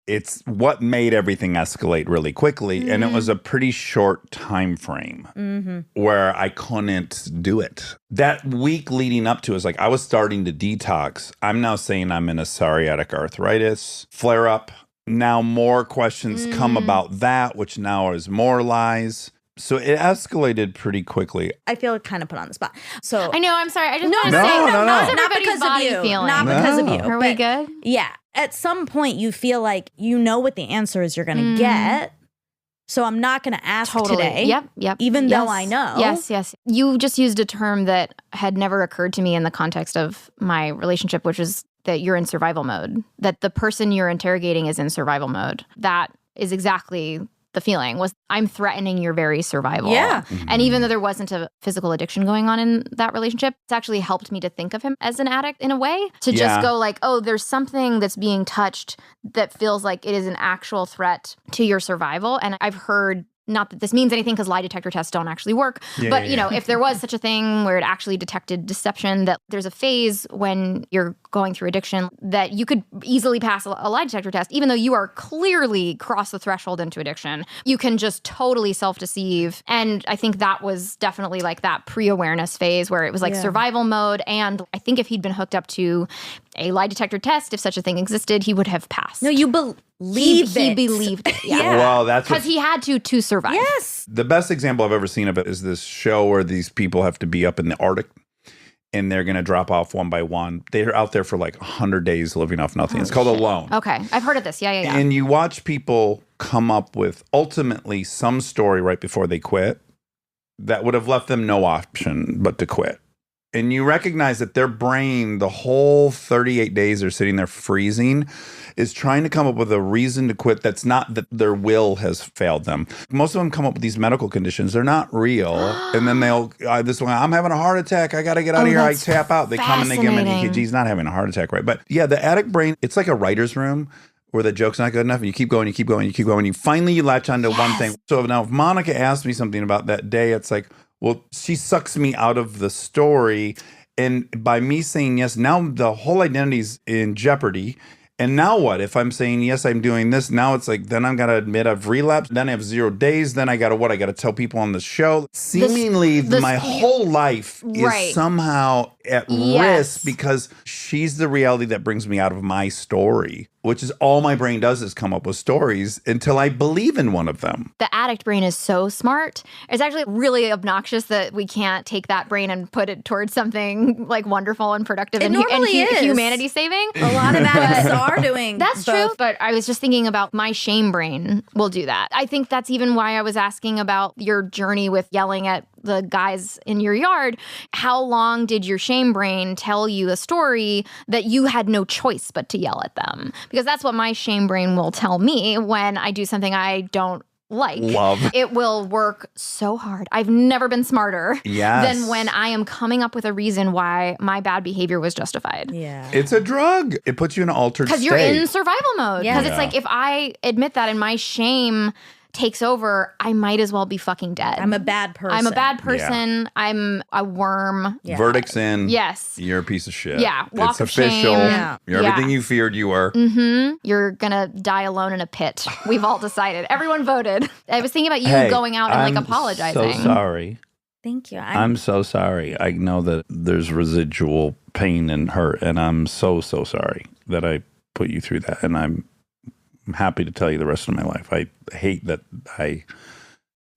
it's what made everything escalate really quickly. And it was a pretty short time frame where I couldn't do it. That week leading up to it was like I was starting to detox. I'm now saying I'm in a psoriatic arthritis flare up. Now more questions come about that, which now is more lies. So it escalated pretty quickly. I feel kind of put on the spot. So I know, I'm sorry. I just No, want to no, say, no, no. how's not everybody's because of body you. feeling? Not because of No. you. Are we but good? Yeah. At some point, you feel like you know what the answer is you're going to get. So I'm not going to ask today. Yep. Even though Yes. I know. Yes. You just used a term that had never occurred to me in the context of my relationship, which is that you're in survival mode, that the person you're interrogating is in survival mode. That is exactly the feeling, was I'm threatening your very survival. Yeah. And even though there wasn't a physical addiction going on in that relationship, it's actually helped me to think of him as an addict in a way, to Yeah. just go like, oh, there's something that's being touched that feels like it is an actual threat to your survival. And I've heard, not that this means anything because lie detector tests don't actually work, but you know, if there was such a thing where it actually detected deception, that there's a phase when you're going through addiction that you could easily pass a lie detector test, even though you are clearly crossed the threshold into addiction. You can just totally self-deceive. And I think that was definitely like that pre-awareness phase where it was like survival mode. And I think if he'd been hooked up to a lie detector test, if such a thing existed, he would have passed. No, you believe he it. believed it. Yeah. Yeah. Well, that's what Because he had to survive. Yes. the best example I've ever seen of it is this show where these people have to be up in the Arctic and they're going to drop off one by one. They're out there for like 100 days living off nothing. It's called Alone. Okay. I've heard of this. Yeah. And you watch people come up with ultimately some story right before they quit that would have left them no option but to quit. And you recognize that their brain, the whole 38 days they're sitting there freezing, is trying to come up with a reason to quit that's not that their will has failed them. Most of them come up with these medical conditions. They're not real. And then they'll, this one, I'm having a heart attack. I got to get out of here. I that's tap out. They come and they give him an fascinating. EKG. He's not having a heart attack, right? But yeah, the addict brain, it's like a writer's room where the joke's not good enough and you keep going, you keep going, you keep going. You finally you latch onto one thing. So now if Monica asked me something about that day, it's like, well, she sucks me out of the story. And by me saying yes, now the whole identity's in jeopardy. And now what? If I'm saying, yes, I'm doing this, now it's like, then I'm going to admit I've relapsed. Then I have 0 days. Then I got to what? I got to tell people on the show. Seemingly, my whole life is somehow at risk because she's the reality that brings me out of my story, which is all my brain does is come up with stories until I believe in one of them. The addict brain is so smart. It's actually really obnoxious that we can't take that brain and put it towards something like wonderful and productive and humanity saving. A lot of addicts are doing That's both. true. But I was just thinking about my shame brain will do that. I think that's even why I was asking about your journey with yelling at the guys in your yard. How long did your shame brain tell you a story that you had no choice but to yell at them? Because that's what my shame brain will tell me when I do something I don't love. It will work so hard. I've never been smarter than when I am coming up with a reason why my bad behavior was justified. Yeah. It's a drug. It puts you in an altered state. Because you're in survival mode. Yeah. Because it's like if I admit that and my shame takes over, I might as well be fucking dead. I'm a bad person. I'm a bad person. I'm a worm. Yeah. Verdict's in. Yes. You're a piece of shit. Yeah. Walk it's of official. shame. Yeah. You're everything you feared you were. Mm-hmm. You're gonna die alone in a pit. We've all decided. Everyone voted. I was thinking about you going out and like apologizing. So sorry. Thank you. I'm so sorry. I know that there's residual pain and hurt, and I'm so sorry that I put you through that. And I'm happy to tell you the rest of my life. I hate that I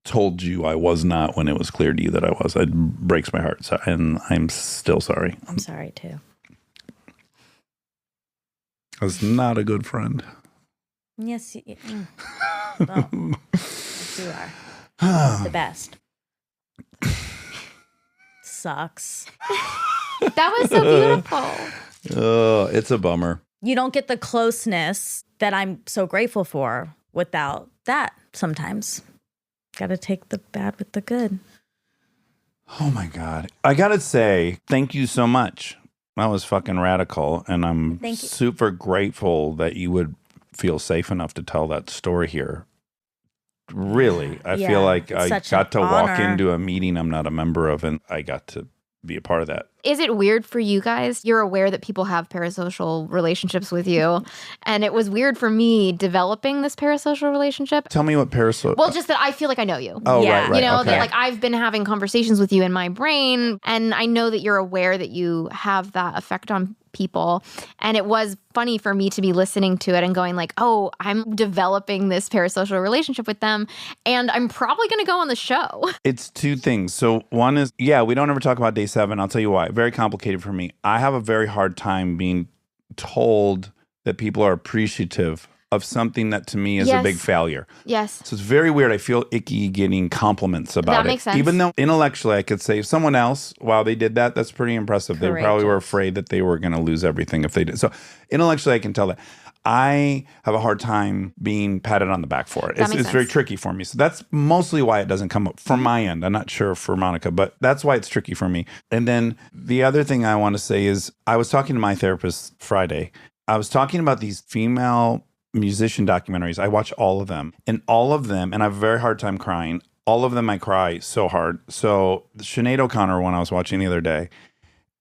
told you I was not when it was clear to you that I was. It breaks my heart. So, and I'm still sorry. I'm sorry too. I was not a good friend. Yes, well, you are the best. Sucks. That was so beautiful. Oh, it's a bummer. You don't get the closeness that I'm so grateful for without that sometimes. Got to take the bad with the good. Oh my God. I got to say, thank you so much. That was fucking radical. And I'm super grateful that you would feel safe enough to tell that story here. Really. I feel like I got to walk into a meeting I'm not a member of, and I got to be a part of that. Is it weird for you guys? You're aware that people have parasocial relationships with you. And it was weird for me developing this parasocial relationship. Tell me what parasocial... Well, just that I feel like I know you. Oh, right. You know, okay. that like I've been having conversations with you in my brain, and I know that you're aware that you have that effect on people. And it was funny for me to be listening to it and going like, oh, I'm developing this parasocial relationship with them, and I'm probably going to go on the show. It's two things. So one is, we don't ever talk about day 7. I'll tell you why. Very complicated for me. I have a very hard time being told that people are appreciative of something that to me is a big failure. Yes. So it's very weird. I feel icky getting compliments about That makes sense. Even though intellectually I could say if someone else, wow, they did that, that's pretty impressive. They probably were afraid that they were going to lose everything if they did. So intellectually I can tell that. I have a hard time being patted on the back for it. It's very tricky for me. So that's mostly why it doesn't come up from my end. I'm not sure for Monica, but that's why it's tricky for me. And then the other thing I want to say is I was talking to my therapist Friday. I was talking about these female musician documentaries. I watch all of them, and I have a very hard time crying. All of them I cry so hard. So the Sinead O'Connor one I was watching the other day,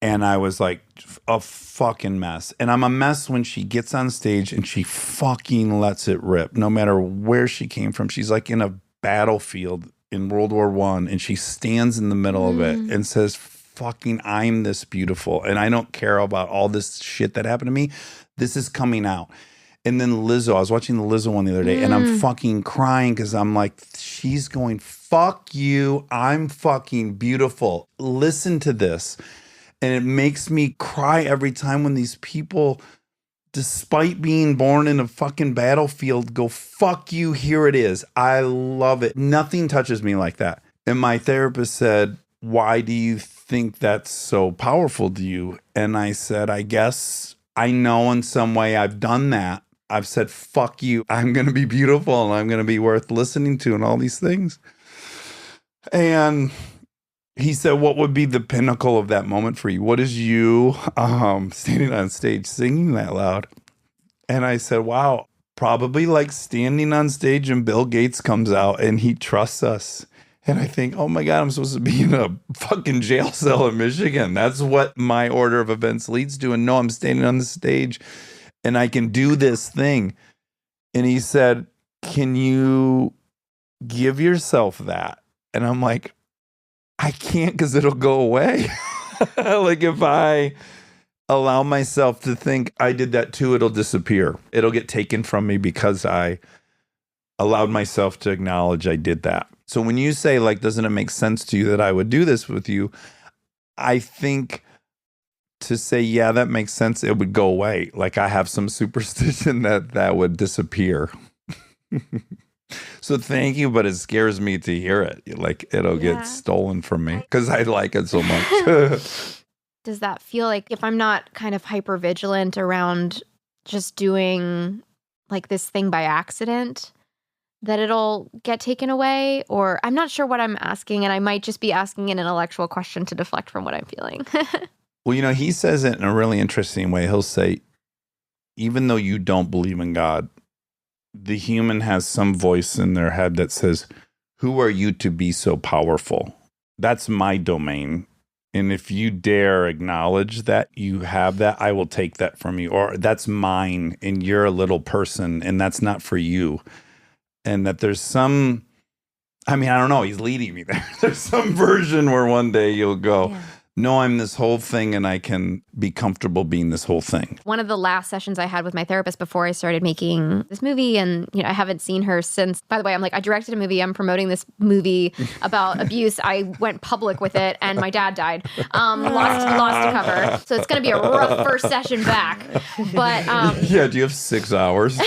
and I was like a fucking mess. And I'm a mess when she gets on stage and she fucking lets it rip, no matter where she came from. She's like in a battlefield in World War I, and she stands in the middle of it and says, fucking, I'm this beautiful, and I don't care about all this shit that happened to me. This is coming out. And then Lizzo, I was watching the Lizzo one the other day, and I'm fucking crying because I'm like, she's going, fuck you, I'm fucking beautiful. Listen to this. And it makes me cry every time when these people, despite being born in a fucking battlefield, go, fuck you, here it is. I love it. Nothing touches me like that. And my therapist said, why do you think that's so powerful to you? And I said, I guess I know in some way I've done that. I've said, fuck you, I'm going to be beautiful and I'm going to be worth listening to and all these things. And he said, what would be the pinnacle of that moment for you? What is you standing on stage singing that loud? And I said, wow, probably like standing on stage and Bill Gates comes out and he trusts us. And I think, oh my God, I'm supposed to be in a fucking jail cell in Michigan. That's what my order of events leads to. And no, I'm standing on the stage and I can do this thing. And he said, can you give yourself that? And I'm like, I can't because it'll go away. Like if I allow myself to think I did that too, it'll disappear. It'll get taken from me because I allowed myself to acknowledge I did that. So when you say, like, doesn't it make sense to you that I would do this with you? I think to say, yeah, that makes sense, it would go away. Like I have some superstition that would disappear. So thank you, but it scares me to hear it. Like it'll get stolen from me because I like it so much. Does that feel like if I'm not kind of hyper vigilant around just doing like this thing by accident, that it'll get taken away? Or I'm not sure what I'm asking, and I might just be asking an intellectual question to deflect from what I'm feeling. Well, you know, he says it in a really interesting way. He'll say, even though you don't believe in God, the human has some voice in their head that says, who are you to be so powerful? That's my domain. And if you dare acknowledge that you have that, I will take that from you. Or that's mine and you're a little person and that's not for you. And that there's some, I mean, I don't know, he's leading me there. There's some version where one day you'll go, no, I'm this whole thing and I can be comfortable being this whole thing. One of the last sessions I had with my therapist before I started making this movie, and I haven't seen her since. By the way, I'm like, I directed a movie. I'm promoting this movie about abuse. I went public with it, and my dad died. Lost to cover. So it's going to be a rough first session back. But yeah, do you have 6 hours?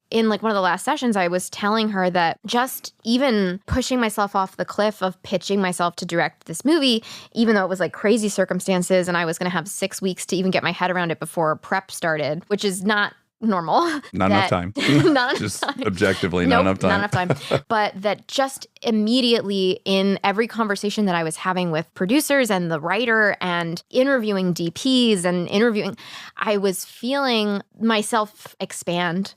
in like one of the last sessions, I was telling her that just even pushing myself off the cliff of pitching myself to direct this movie, even though it was like crazy circumstances and I was going to have 6 weeks to even get my head around it before prep started, which is not normal. Not enough time. Not Just enough time. objectively, Nope, not enough time. Not enough time. But that just immediately in every conversation that I was having with producers and the writer and interviewing DPs and interviewing, I was feeling myself expand.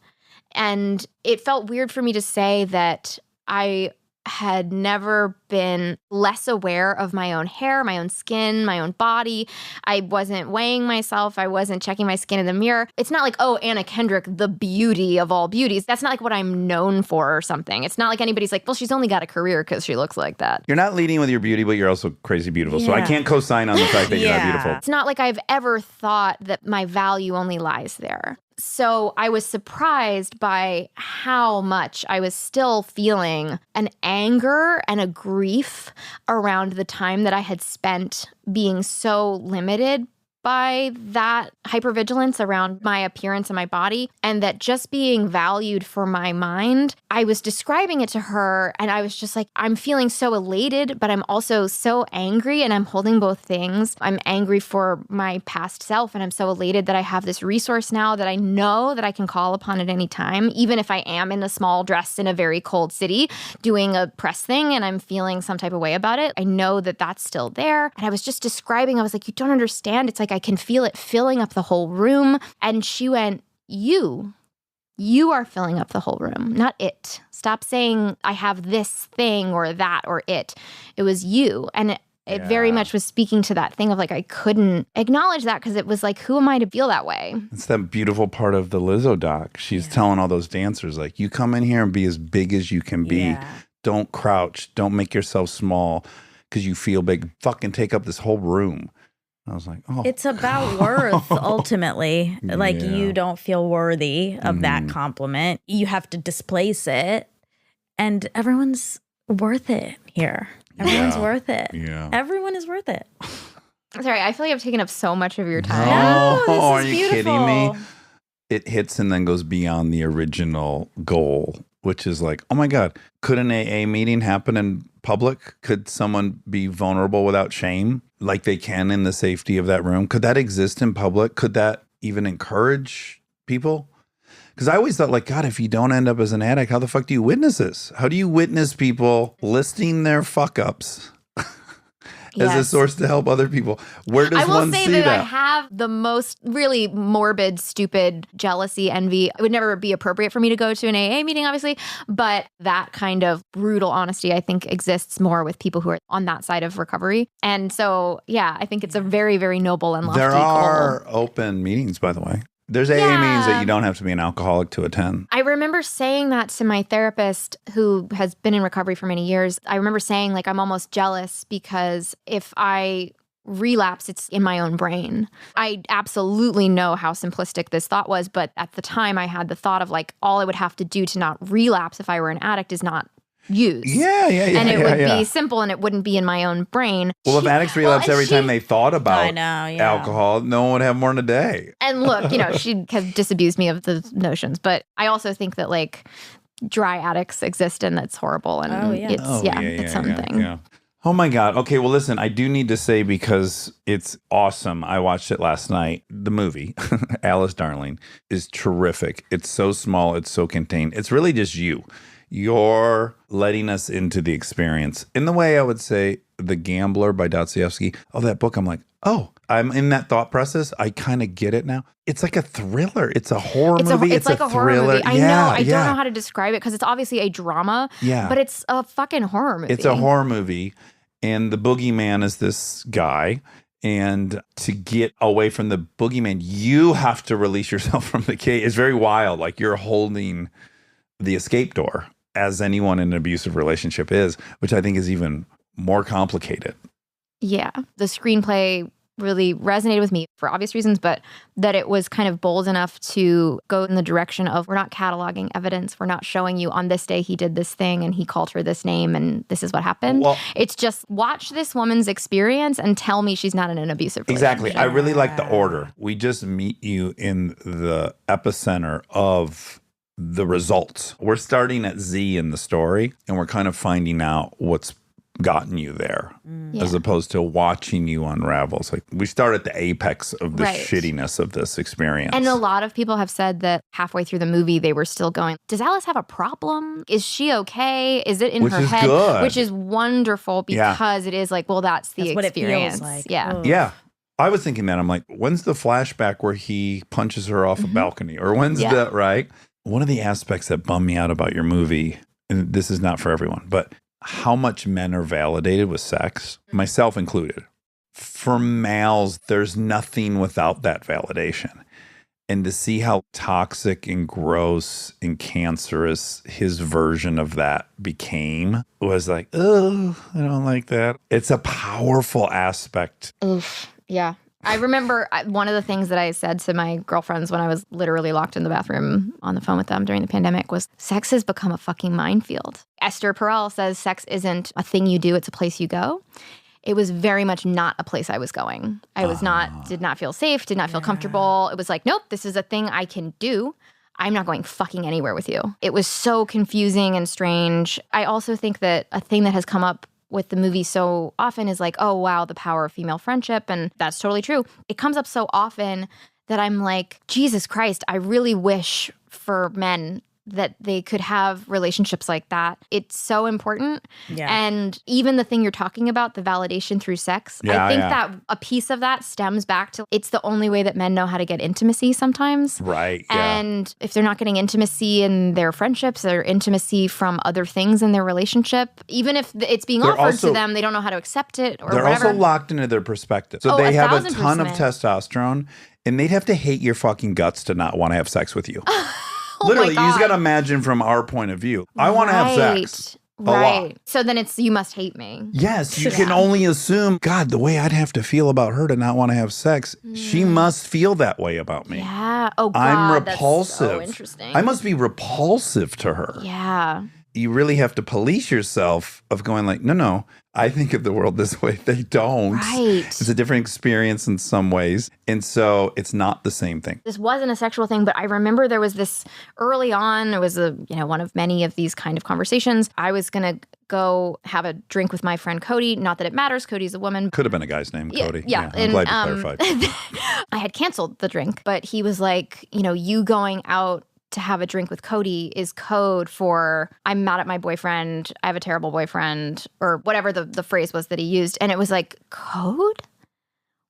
And it felt weird for me to say that I had never been less aware of my own hair, my own skin, my own body. I wasn't weighing myself. I wasn't checking my skin in the mirror. It's not like, oh, Anna Kendrick, the beauty of all beauties. That's not like what I'm known for or something. It's not like anybody's like, well, she's only got a career because she looks like that. You're not leading with your beauty, but you're also crazy beautiful. So I can't co-sign on the fact that you're not beautiful. It's not like I've ever thought that my value only lies there. So I was surprised by how much I was still feeling an anger and a grief around the time that I had spent being so limited by that hypervigilance around my appearance and my body, and that just being valued for my mind. I was describing it to her and I was just like, I'm feeling so elated, but I'm also so angry, and I'm holding both things. I'm angry for my past self, and I'm so elated that I have this resource now that I know that I can call upon at any time, even if I am in a small dress in a very cold city doing a press thing and I'm feeling some type of way about it. I know that that's still there. And I was just describing, I was like, you don't understand. It's like I can feel it filling up the whole room. And she went, you are filling up the whole room, not it. Stop saying I have this thing or that or it. It was you. And it very much was speaking to that thing of like, I couldn't acknowledge that because it was like, who am I to feel that way? It's that beautiful part of the Lizzo doc. She's telling all those dancers, like, you come in here and be as big as you can be. Don't crouch. Don't make yourself small because you feel big. Fucking take up this whole room. I was like, oh. It's about worth, ultimately. Like, you don't feel worthy of that compliment. You have to displace it. And everyone's worth it here. Everyone's worth it. Yeah. Everyone is worth it. Sorry, I feel like I've taken up so much of your time. No, this are is you beautiful. kidding me? It hits and then goes beyond the original goal, which is like, oh my God, could an AA meeting happen in public? Could someone be vulnerable without shame like they can in the safety of that room? Could that exist in public? Could that even encourage people? Because I always thought, like, God, if you don't end up as an addict, how the fuck do you witness this? How do you witness people listing their fuck ups as a source to help other people? Where does one see that? I will say that I have the most really morbid, stupid jealousy, envy. It would never be appropriate for me to go to an AA meeting, obviously, but that kind of brutal honesty, I think, exists more with people who are on that side of recovery. And so, yeah, I think it's a very, very noble and lofty There goal. are open meetings, by the way. There's AA meetings that you don't have to be an alcoholic to attend. I remember saying that to my therapist who has been in recovery for many years. I remember saying, like, I'm almost jealous because if I relapse, it's in my own brain. I absolutely know how simplistic this thought was, but at the time I had the thought of, like, all I would have to do to not relapse if I were an addict is not use. Yeah. And it would be simple and it wouldn't be in my own brain. Well, if addicts relapse every time they thought about alcohol, no one would have more in a day. And look, she has disabused me of the notions, but I also think that, like, dry addicts exist and that's horrible. And it's something. Yeah. Oh my God. Okay, well, listen, I do need to say, because it's awesome. I watched it last night. The movie, Alice Darling, is terrific. It's so small. It's so contained. It's really just you. You're letting us into the experience. In the way I would say The Gambler by Dostoevsky. Oh, that book, I'm like, oh, I'm in that thought process. I kind of get it now. It's like a thriller. It's a horror movie. It's like a horror thriller. movie. I know. I don't know how to describe it because it's obviously a drama. Yeah. But it's a fucking horror movie. It's a horror movie. And the boogeyman is this guy. And to get away from the boogeyman, you have to release yourself from the cage. It's very wild. Like, you're holding the escape door, as anyone in an abusive relationship is, which I think is even more complicated. Yeah. The screenplay really resonated with me for obvious reasons, but that it was kind of bold enough to go in the direction of, we're not cataloging evidence. We're not showing you on this day he did this thing and he called her this name and this is what happened. Well, it's just watch this woman's experience and tell me she's not in an abusive relationship. Exactly. I really like the order. We just meet you in the epicenter of the results. We're starting at Z in the story and we're kind of finding out what's gotten you there, as opposed to watching you unravel. It's like we start at the apex of the shittiness of this experience. And a lot of people have said that halfway through the movie, they were still going, does Alice have a problem? Is she okay? Is it in her head? Good. Which is wonderful because it is like, well, that's the experience. What it feels like. Yeah. Yeah. I was thinking that. I'm like, when's the flashback where he punches her off a balcony? Or when's the, right? One of the aspects that bummed me out about your movie, and this is not for everyone, but how much men are validated with sex, myself included. For males, there's nothing without that validation. And to see how toxic and gross and cancerous his version of that became was like, oh, I don't like that. It's a powerful aspect. Oof. Yeah. I remember one of the things that I said to my girlfriends when I was literally locked in the bathroom on the phone with them during the pandemic was, sex has become a fucking minefield. Esther Perel says sex isn't a thing you do, it's a place you go. It was very much not a place I was going. I was did not feel safe, did not feel comfortable. It was like, nope, this is a thing I can do. I'm not going fucking anywhere with you. It was so confusing and strange. I also think that a thing that has come up with the movie so often is like, oh, wow, the power of female friendship. And that's totally true. It comes up so often that I'm like, Jesus Christ, I really wish for men that they could have relationships like that. It's so important. Yeah. And even the thing you're talking about, the validation through sex, I think that a piece of that stems back to it's the only way that men know how to get intimacy sometimes. Right. And if they're not getting intimacy in their friendships or intimacy from other things in their relationship, even if it's being offered to them, they don't know how to accept it or they're whatever. Also locked into their perspective. So they have a ton of testosterone and they'd have to hate your fucking guts to not want to have sex with you. Literally, you just got to imagine from our point of view. I want to have sex. A lot. So then it's, you must hate me. Yes, you can only assume, God, the way I'd have to feel about her to not want to have sex, she must feel that way about me. Yeah. Oh, God, I'm repulsive. That's so interesting. I must be repulsive to her. Yeah. You really have to police yourself of going like, no, I think of the world this way. They don't. Right. It's a different experience in some ways. And so it's not the same thing. This wasn't a sexual thing, but I remember there was this early on, it was one of many of these kind of conversations. I was going to go have a drink with my friend Cody. Not that it matters. Cody's a woman. Could have been a guy's name, Cody. Yeah. I'm glad you clarified. I had canceled the drink, but he was like, you going out to have a drink with Cody is code for I'm mad at my boyfriend, I have a terrible boyfriend, or whatever the phrase was that he used. And it was like, code?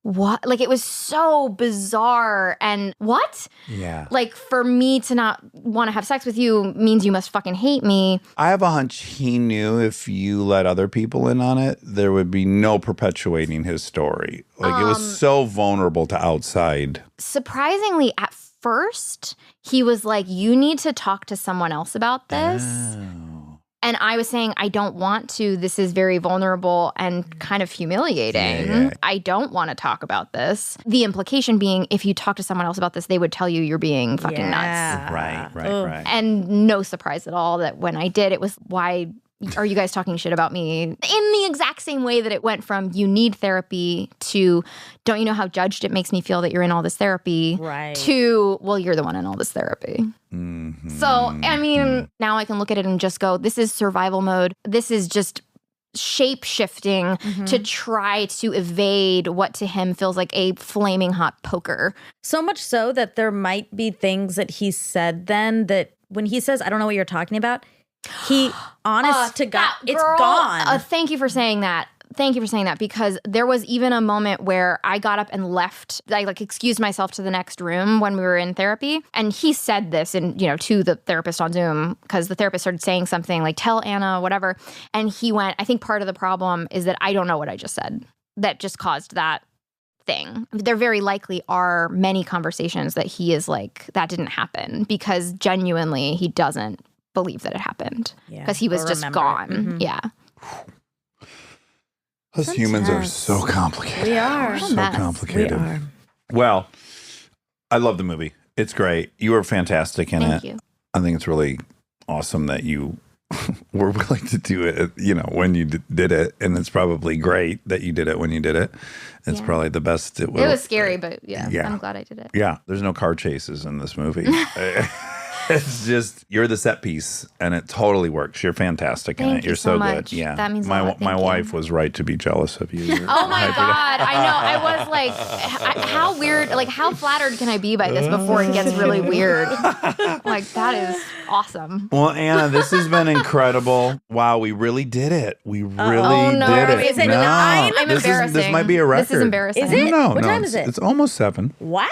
What? Like, it was so bizarre. And what? Yeah. Like, for me to not want to have sex with you means you must fucking hate me. I have a hunch he knew if you let other people in on it, there would be no perpetuating his story. Like, it was so vulnerable to outside. Surprisingly, at first, he was like, you need to talk to someone else about this. Oh. And I was saying, I don't want to. This is very vulnerable and kind of humiliating. Yeah. I don't want to talk about this. The implication being, if you talk to someone else about this, they would tell you you're being fucking nuts. Right. And no surprise at all that when I did, it was, why are you guys talking shit about me? In the exact same way that it went from you need therapy to don't you know how judged it makes me feel that you're in all this therapy Right. to, well, you're the one in all this therapy. Mhm. So, I mean, now I can look at it and just go, this is survival mode. This is just shape shifting to try to evade what to him feels like a flaming hot poker. So much so that there might be things that he said then that when he says, I don't know what you're talking about, he, honest to God, it's Girl, gone. Thank you for saying that. Thank you for saying that, because there was even a moment where I got up and left. I excused myself to the next room when we were in therapy. And he said this to the therapist on Zoom, because the therapist started saying something like, tell Anna, whatever. And he went, I think part of the problem is that I don't know what I just said. That just caused that thing. There very likely are many conversations that he is like, that didn't happen, because genuinely he doesn't believe that it happened, because he was or just remember. gone. Yeah. Us humans are so complicated. We are. So Mess. complicated. We are. Well, I love the movie. It's great. You were fantastic in Thank it. you. I think it's really awesome that you were willing to do it, when you did it. And it's probably great that you did it when you did it. It's Yeah. probably the best it It was scary, but yeah, Yeah. I'm glad I did it. Yeah, there's no car chases in this movie. It's just you're the set piece, and it totally works. You're fantastic in Thank it. you You're so so much. good. Yeah, That means a my lot. my Thank you. wife was right to be jealous of you. You're Oh my hyper- God. I know. I was like, how weird, how flattered can I be by this before it gets really weird? That is awesome. Well, Anna, this has been incredible. Wow, we really did it. We really no, did it. is it no, nine? I'm this embarrassing. This might be a record. This is embarrassing. Is it? No, What no, time it's- is it? It's almost 7. Wow.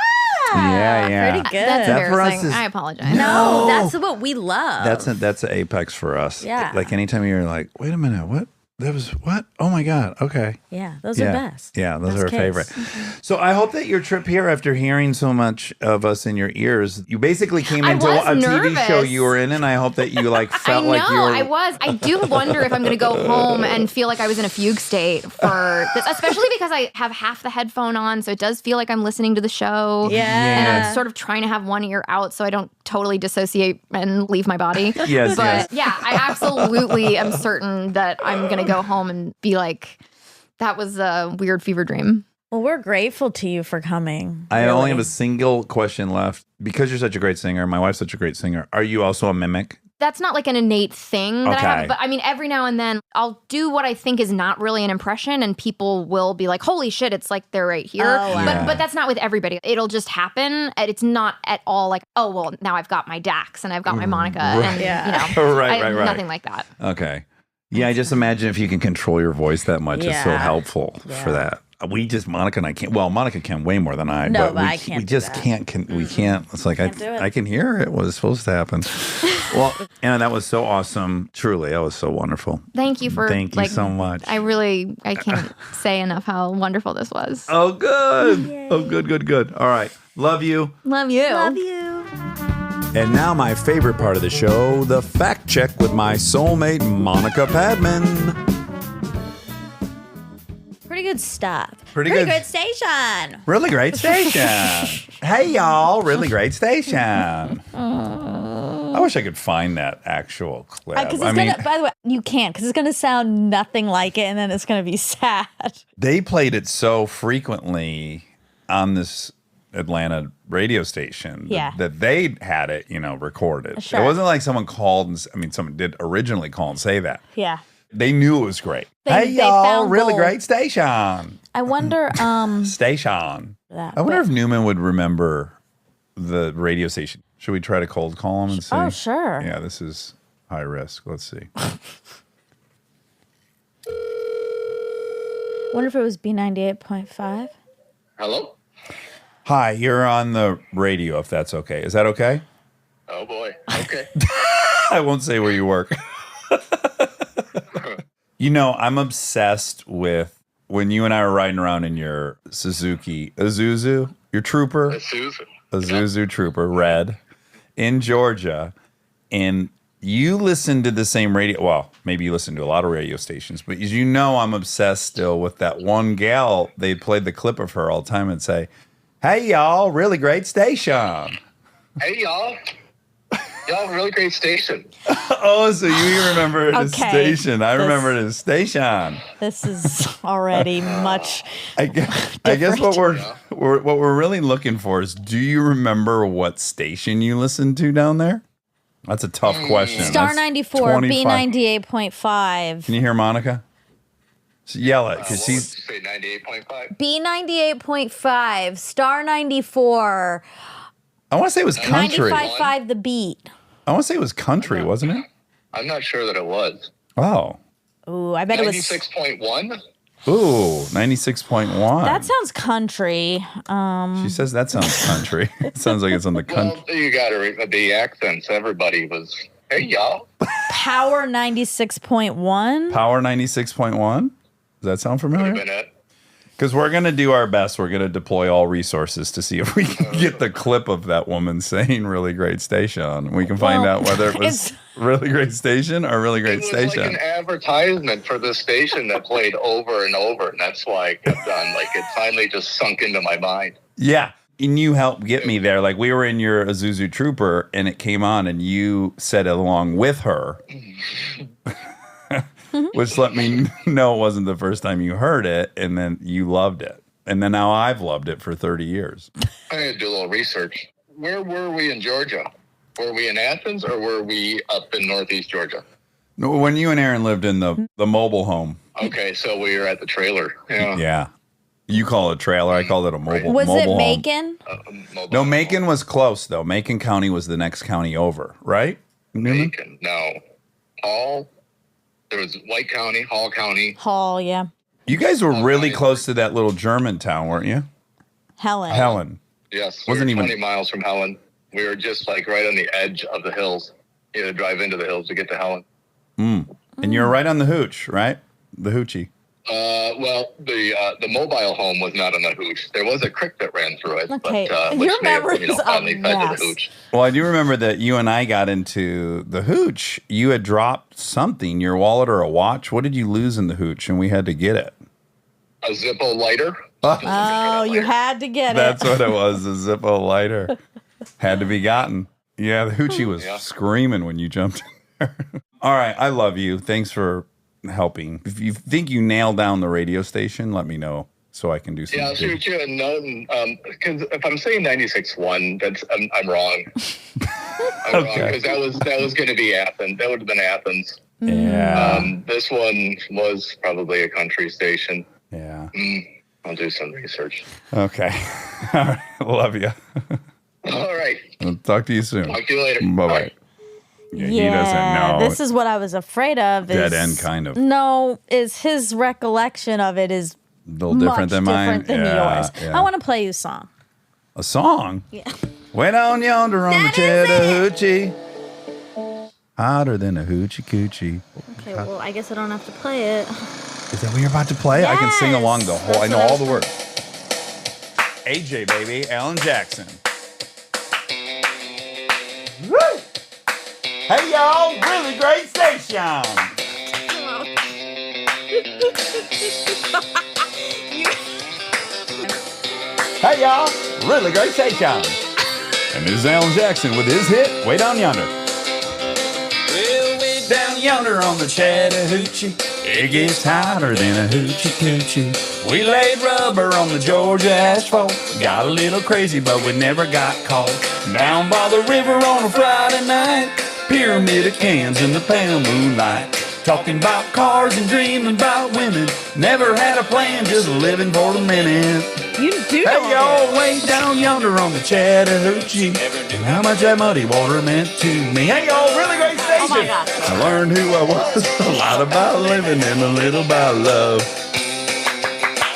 Yeah. Pretty good. That's That for us embarrassing. is- I apologize. No, that's what we love. That's an apex for us. Yeah. Like anytime you're like, wait a minute, what? That was what? Oh my God. Okay. Yeah, those are best. Yeah, those Best are our kids. favorite. So I hope that your trip here, after hearing so much of us in your ears, you basically came I into was a TV show nervous. you were in, and I hope that you I felt know, like you were. I was. I do wonder if I'm going to go home and feel like I was in a fugue state for this, especially because I have half the headphone on, so it does feel like I'm listening to the show. Yeah. And I'm sort of trying to have one ear out so I don't totally dissociate and leave my body. Yes, but yes. yeah, I absolutely am certain that I'm going to go home and be like, that was a weird fever dream. Well, we're grateful to you for coming. I only really. have a single question left. Because you're such a great singer, my wife's such a great singer, are you also a mimic? That's not like an innate thing that I Okay. have. But I mean, every now and then I'll do what I think is not really an impression, and people will be like, holy shit, it's like they're right here. Oh, wow. Yeah. But that's not with everybody. It'll just happen. And it's not at all like, oh, well, now I've got my Dax and I've got my Monica. And, Yeah. Right, I, right. nothing like that. Okay. Yeah, I just imagine if you can control your voice that much, it's so Yeah. helpful for that. Monica and I can't. Well, Monica can way more than I. No, but but we, I can't We do just that. can't. We can't. It's like Can't do it. I can hear it was supposed to happen. Well, Anna, that was so awesome. Truly, that was so wonderful. Thank you for Thank you so much. I can't say enough how wonderful this was. Oh, good. Oh, good. All right. Love you. Love you. Love you. And now my favorite part of the show, the fact check with my soulmate, Monica Padman. Pretty good stuff. Pretty good. good station. Really great station. Hey, y'all. Really great station. I wish I could find that actual clip. Because by the way, you can't, because it's going to sound nothing like it, and then it's going to be sad. they played it so frequently on this Atlanta radio station Yeah. that they had it, recorded. Sure. It wasn't like someone called someone did originally call and say that. Yeah. They knew it was great. They y'all, found really gold. great station. I wonder, Station. that, I wonder but- if Newman would remember the radio station. Should we try to cold call him and see? Oh, sure. Yeah, this is high risk. Let's see. wonder if it was B98.5. Hello? Hi, you're on the radio, if that's okay. Is that okay? Oh boy. Okay. I won't say where you work. I'm obsessed with when you and I were riding around in your Suzuki Isuzu, your Trooper. Susan. a Zuzu trooper, red, in Georgia, and you listen to the same radio. Well, maybe you listen to a lot of radio stations, but as you know, I'm obsessed still with that one gal. They played the clip of her all the time and say, "Hey, y'all, really great station." Hey, y'all. Y'all, really great station. Oh, so you remember the Okay. station. I remember the station. This is already much. I guess what we're really looking for is, do you remember what station you listened to down there? That's a tough question. Star That's 94, 25. B98.5. Can you hear Monica? So yell it, because What would you she's... say, 98.5? B98.5, Star 94, I want to say it was country. 95.5 The Beat. I want to say it was country, wasn't it? I'm not sure that it was. Oh. Ooh, I bet it was. 96.1? Ooh, 96.1. That sounds country. She says that sounds country. It sounds like it's on the country. Well, you got to the accents. Everybody was, hey, y'all. Power 96.1. Power 96.1? Does that sound Would have familiar? been it. Because we're going to do our best. We're going to deploy all resources to see if we can get the clip of that woman saying really great station. We can find Well, out whether it was really great station or really It great was station. like an advertisement for this station that played over and over, and that's why I kept on. Like, it finally just sunk into my mind. Yeah. And you helped get me there. Like, we were in your Azuzu Trooper and it came on and you said it along with her, which let me know it wasn't the first time you heard it. And then you loved it. And then now I've loved it for 30 years. I had to do a little research. Where were we in Georgia? Were we in Athens or were we up in Northeast Georgia? No, when you and Aaron lived in the mobile home. Okay, so we were at the trailer. Yeah. Yeah. You call it a trailer. I called it a mobile Was mobile it home. Macon? Mobile No, home. Macon was close, though. Macon County was the next county over, right? Newman? Macon. No. Hall. There was White County, Hall County. Hall, yeah. You guys were really close to that little German town, weren't you? Helen. Helen. Yes. Wasn't we were even- 20 miles from Helen. We were just like right on the edge of the hills. You had to drive into the hills to get to Helen. And you're right on the hooch, right? The hoochie. Well, the mobile home was not on the hooch. There was a creek that ran through it. Okay, But, your which may have, memory's a finally fed to mess. the hooch. Well, I do remember that you and I got into the hooch. You had dropped something, your wallet or a watch. What did you lose in the hooch? And we had to get it. A Zippo lighter. Oh, you had to get That's it. what it was, a Zippo lighter. Had to be gotten. Yeah, the hoochie was Yeah. screaming when you jumped in there. All right, I love you. Thanks for helping. If you think you nailed down the radio station, let me know so I can do something. Yeah, I'll shoot you a note. Because if I'm saying 96.1, that's I'm wrong. I'm wrong Okay. because that was going to be Athens. That would have been Athens. Yeah. This one was probably a country station. Yeah. I'll do some research. Okay. All right. Love you. All right. I'll talk to you soon. Talk to you later. Bye-bye. Bye. Yeah, he doesn't know. This is what I was afraid of. Dead is- end, kind of. No, is his recollection of it is a little different much than mine. different than Yeah, yours. yeah. I want to play you a song. A song? Yeah. Way down yonder on That the is Chattahoochee. Hotter than a hoochie coochie. Okay, well, I guess I don't have to play it. Is that what you're about to play? I can sing Yes. along the whole. I That's know what I all the was- words. AJ, baby. Alan Jackson. Woo! Hey, y'all. Really great station. Hey, y'all. Really great station. And this is Alan Jackson with his hit, Way Down Yonder. Well, way down yonder on the Chattahoochee, it gets hotter than a hoochie coochie. We laid rubber on the Georgia asphalt, got a little crazy, but we never got caught. Down by the river on a Friday night, pyramid of cans in the pale moonlight. Talking about cars and dreaming about women. Never had a plan, just living for the minute. You do know Hey, y'all, way down yonder on the Chattahoochee. And how much that muddy water meant to me. Hey, y'all, really great station. Oh, my God. I learned who I was, a lot about living and a little about love.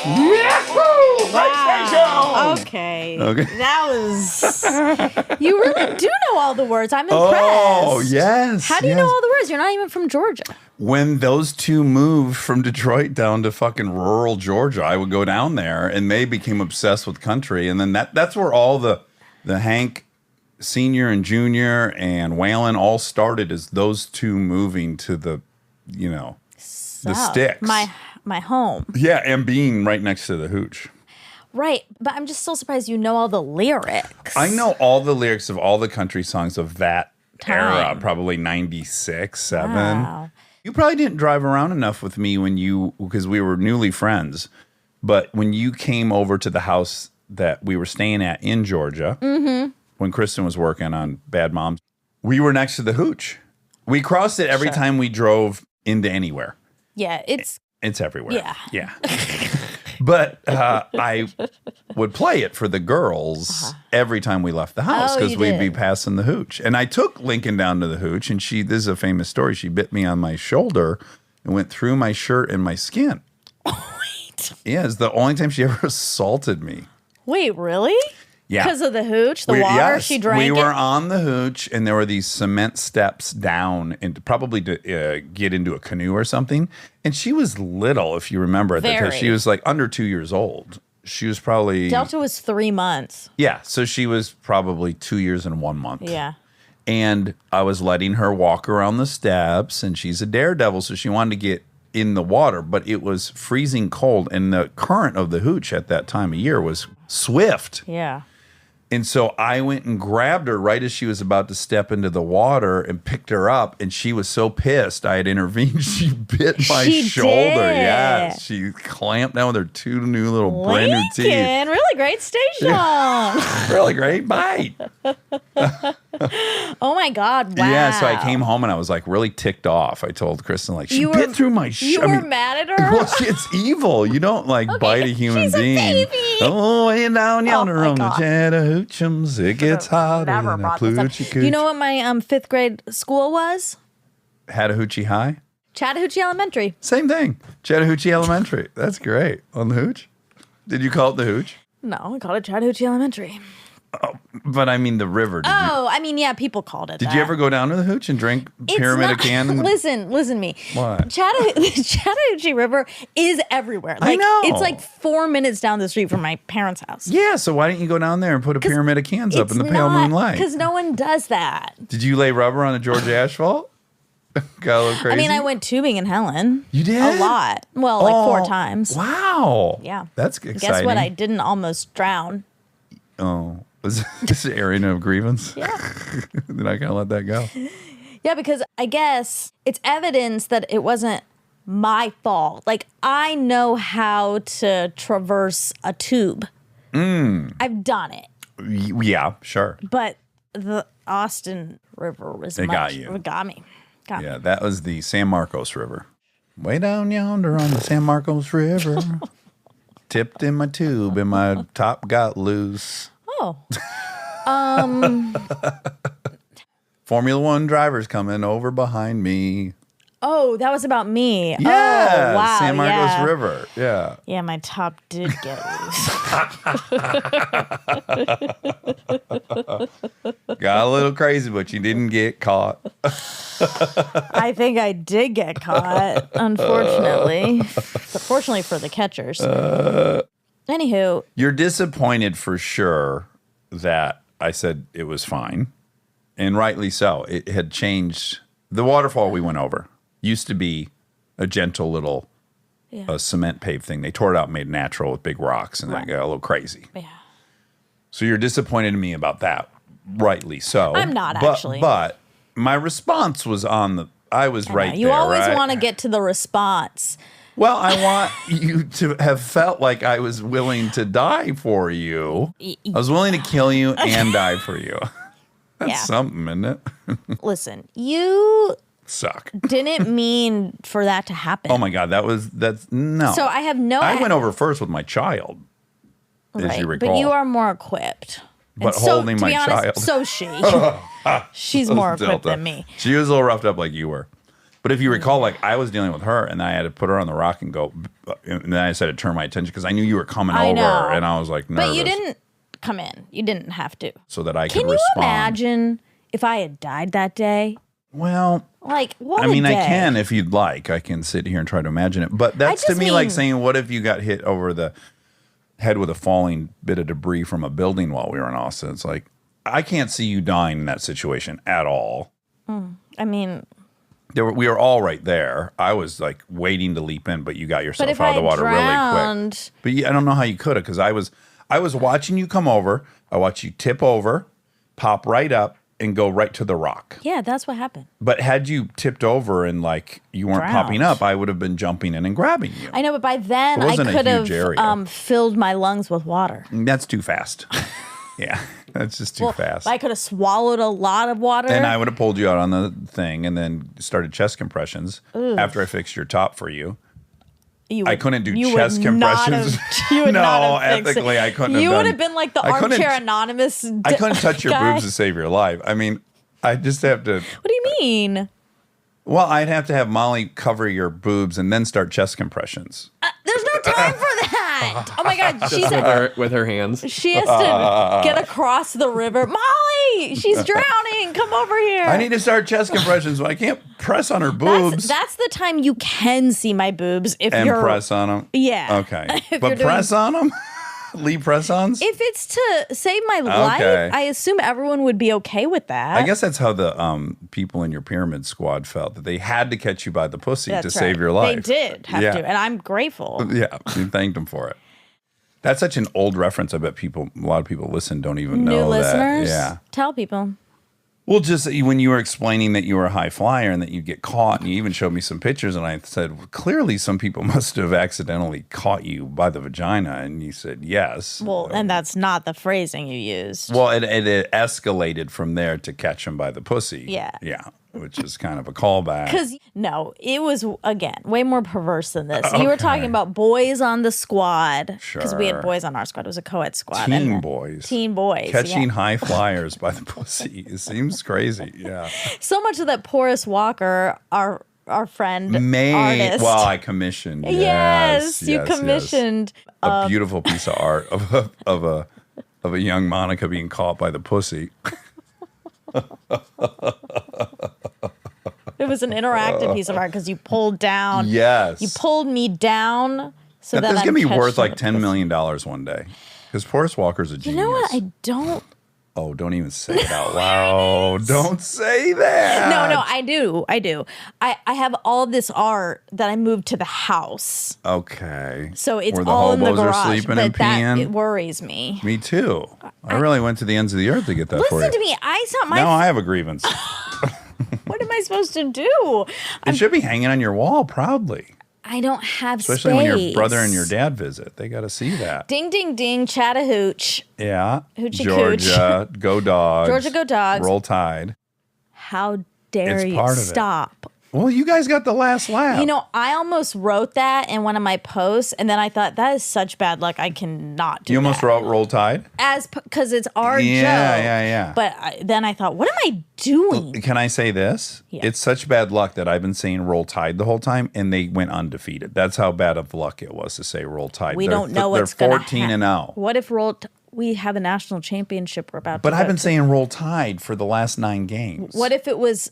Yahoo! Great Wow. station! Okay. Okay. That was. You really do know all the words. I'm impressed. Oh, yes. How do you yes. know all the words? You're not even from Georgia. When those two moved from Detroit down to fucking rural Georgia, I would go down there and they became obsessed with country. And then that's where all the the Hank Senior and Junior and Waylon all started as those two moving to the, the sticks. My home. Yeah, and being right next to the hooch. Right, but I'm just still surprised you know all the lyrics. I know all the lyrics of all the country songs of that era, Time. probably 96, 7. Wow. You probably didn't drive around enough with me because we were newly friends. But when you came over to the house that we were staying at in Georgia, when Kristen was working on Bad Moms, we were next to the hooch. We crossed it every time we drove into anywhere. Yeah, it's everywhere. Yeah. But I would play it for the girls every time we left the house Oh, because you we'd be did. passing the hooch. And I took Lincoln down to the hooch, and this is a famous story. She bit me on my shoulder and went through my shirt and my skin. Wait. Yeah, it's the only time she ever assaulted me. Wait, really? Yeah. Because of the hooch, the water Yes, she drank. we were it? on the hooch, and there were these cement steps down, and probably to get into a canoe or something. And she was little, if you remember at that time. Very. She was like under 2 years old. She was probably Delta was 3 months. yeah. So she was probably 2 years and 1 month. Yeah. And I was letting her walk around the steps, and she's a daredevil, so she wanted to get in the water, but it was freezing cold, and the current of the hooch at that time of year was swift. Yeah. And so I went and grabbed her right as she was about to step into the water and picked her up. And she was so pissed I had intervened. She bit my She shoulder. did. Yes. She clamped down with her two new little brand new teeth. Lincoln, really great station. Really great bite. Oh my God! Wow. Yeah. So I came home and I was like really ticked off. I told Kristen, like, she You bit were- through my You were mad at her. Well, it's evil. You don't like bite a human she's a being. baby. Oh, way down yonder my on the God. Chattahoochums, it gets hotter Never than a brought this up. poochie cooch. You know what my 5th grade school was? Chattahoochee High? Chattahoochee Elementary. Same thing. Chattahoochee Elementary. That's great. On the hooch? Did you call it the hooch? No, I called it Chattahoochee Elementary. But I mean the river. Did you? Oh, I mean, yeah, people called it. Did you ever go down to the hooch and drink It's Pyramid not- of Cannon? Listen to me. What? Chattahoochee River is everywhere. I Like, know. It's like 4 minutes down the street from my parents' house. Yeah, so why didn't you go down there and put a pyramid of cans up in the pale moonlight? Because no one does that. Did you lay rubber on the Georgia asphalt? Got a little crazy? I mean, I went tubing in Helen. You did? A lot. Well, like 4 Oh, times. Wow. Yeah. That's exciting. Guess what? I didn't almost drown. Oh. Was this an area of grievance? Yeah. Then I kind of let that go. Yeah, because I guess it's evidence that it wasn't my fault. Like, I know how to traverse a tube. I've done it. Yeah, sure. But the Austin River was It got you. It got me. Got me. Yeah, that was the San Marcos River. Way down yonder on the San Marcos River. Tipped in my tube and my top got loose. Oh. Formula One drivers coming over behind me. Oh, that was about me. Yeah, Oh, wow. San Marcos yeah. River. Yeah. Yeah, my top did get loose. Got a little crazy, but you didn't get caught. I think I did get caught, unfortunately. Fortunately for the catchers. Anywho, You're disappointed for sure that I said it was fine. And rightly so. It had changed. The waterfall we went over used to be a gentle little cement paved thing. They tore it out and made natural with big rocks, and that got a little crazy. yeah. So you're disappointed in me about that. Rightly so. I'm not, But- actually. But my response was I was right You there. always right? want to get to the response. Well, I want you to have felt like I was willing to die for you. I was willing to kill you and die for you. That's Yeah. something, isn't it? Listen, you Suck. didn't mean for that to happen. Oh my God, that's no. So I have no. I went over first with my child, as you recall. But you are more equipped. But And holding to my be honest, child. So she. She's more equipped Delta. than me. She was a little roughed up like you were. But if you recall, like I was dealing with her, and I had to put her on the rock and go, and then I said to turn my attention because I knew you were coming I over, know. and I was like nervous. But you didn't come in. You didn't have to. so that I Can could you respond. imagine if I had died that day? Well, Like, what I mean, a I day. can if you'd like. I can sit here and try to imagine it. But that's to just me like mean- saying, what if you got hit over the head with a falling bit of debris from a building while we were in Austin? It's like, I can't see you dying in that situation at all. I mean, We were all right there. I was like waiting to leap in, but you got but yourself if out I of the water really quick. drowned, But I don't know how you could have, because I was watching you come over. I watched you tip over, pop right up, and go right to the rock. yeah, that's what happened. But had you tipped over and like you weren't popping Drowned. up, I would have been jumping in and grabbing you. I know, but by then It I wasn't a could huge have area. filled my lungs with water. That's too fast. Yeah, that's just too fast. I could have swallowed a lot of water. And I would have pulled you out on the thing and then started chest compressions after I fixed your top for you. I couldn't do chest compressions. You would No, not have fixed ethically, it. I couldn't have You would done- have been like the I couldn't- Armchair Anonymous I couldn't touch your guy. boobs to save your life. I mean, I just have to. What do you mean? Well, I'd have to have Molly cover your boobs and then start chest compressions. There's no time for that. Oh my God. with her hands. She has to get across the river. Molly, she's drowning. Come over here. I need to start chest compressions, but I can't press on her boobs That's the time you can see my boobs if and you're press on them. Yeah. Okay. If But you're doing- press on them? Lee press-ons? If it's to save my life, Okay. I assume everyone would be okay with that. I guess that's how the people in your pyramid squad felt, that they had to catch you by the pussy That's to save right. your life. They did have Yeah. to, and I'm grateful. Yeah, you thanked them for it. That's such an old reference. I bet a lot of people listen don't even know New listeners, that. Yeah. tell people. Well, just when you were explaining that you were a high flyer and that you get caught, and you even showed me some pictures, and I said, well, clearly some people must have accidentally caught you by the vagina, and you said yes. Well, and that's not the phrasing you used. Well, it escalated from there to catch him by the pussy. Yeah. Yeah, which is kind of a callback. Because, no, it was, again, way more perverse than this. You were talking about boys on the squad. Because we had Sure. boys on our squad. It was a co-ed squad. Teen boys. Teen boys. Catching yeah. high flyers by the pussy. It seems crazy. Yeah. So much of that Porus Walker, our friend artist. Well, I commissioned. Yes, you yes. commissioned. A beautiful piece of art of a young Monica being caught by the pussy. It was an interactive piece of art because you pulled down. Yes. You pulled me down so That that is I'm going to be catching worth like the $10 pussy. million one day. Because Forrest Walker's a You genius. know what? I don't. Oh, don't even say it out loud. Don't say that. No, I do. I have all this art that I moved to the house. Okay. So it's Where the all in the hobos are garage. sleeping and But that peeing. it worries me. Me too. I really went to the ends of the earth to get that for you. Listen to me. It's not my. Now I have a grievance. What am I supposed to do? It should be hanging on your wall proudly. I don't have Especially space. when your brother and your dad visit. They got to see that. Ding, ding, ding. Chattahooch. Yeah. Hoochie Georgia, go dogs. Georgia, go dogs. Roll Tide. How dare It's you part of it. stop? Well, you guys got the last laugh. You know, I almost wrote that in one of my posts, and then I thought that is such bad luck. I cannot do you almost that. wrote Roll Tide? Because it's our joke. Yeah. But then I thought, what am I doing? Can I say this? Yeah. It's such bad luck that I've been saying Roll Tide the whole time, and they went undefeated. That's how bad of luck it was to say Roll Tide. We don't know what's They're going to 14 and 0. What if we have a national championship we're about But to I've go been to? saying Roll Tide for the last 9 games. What if it was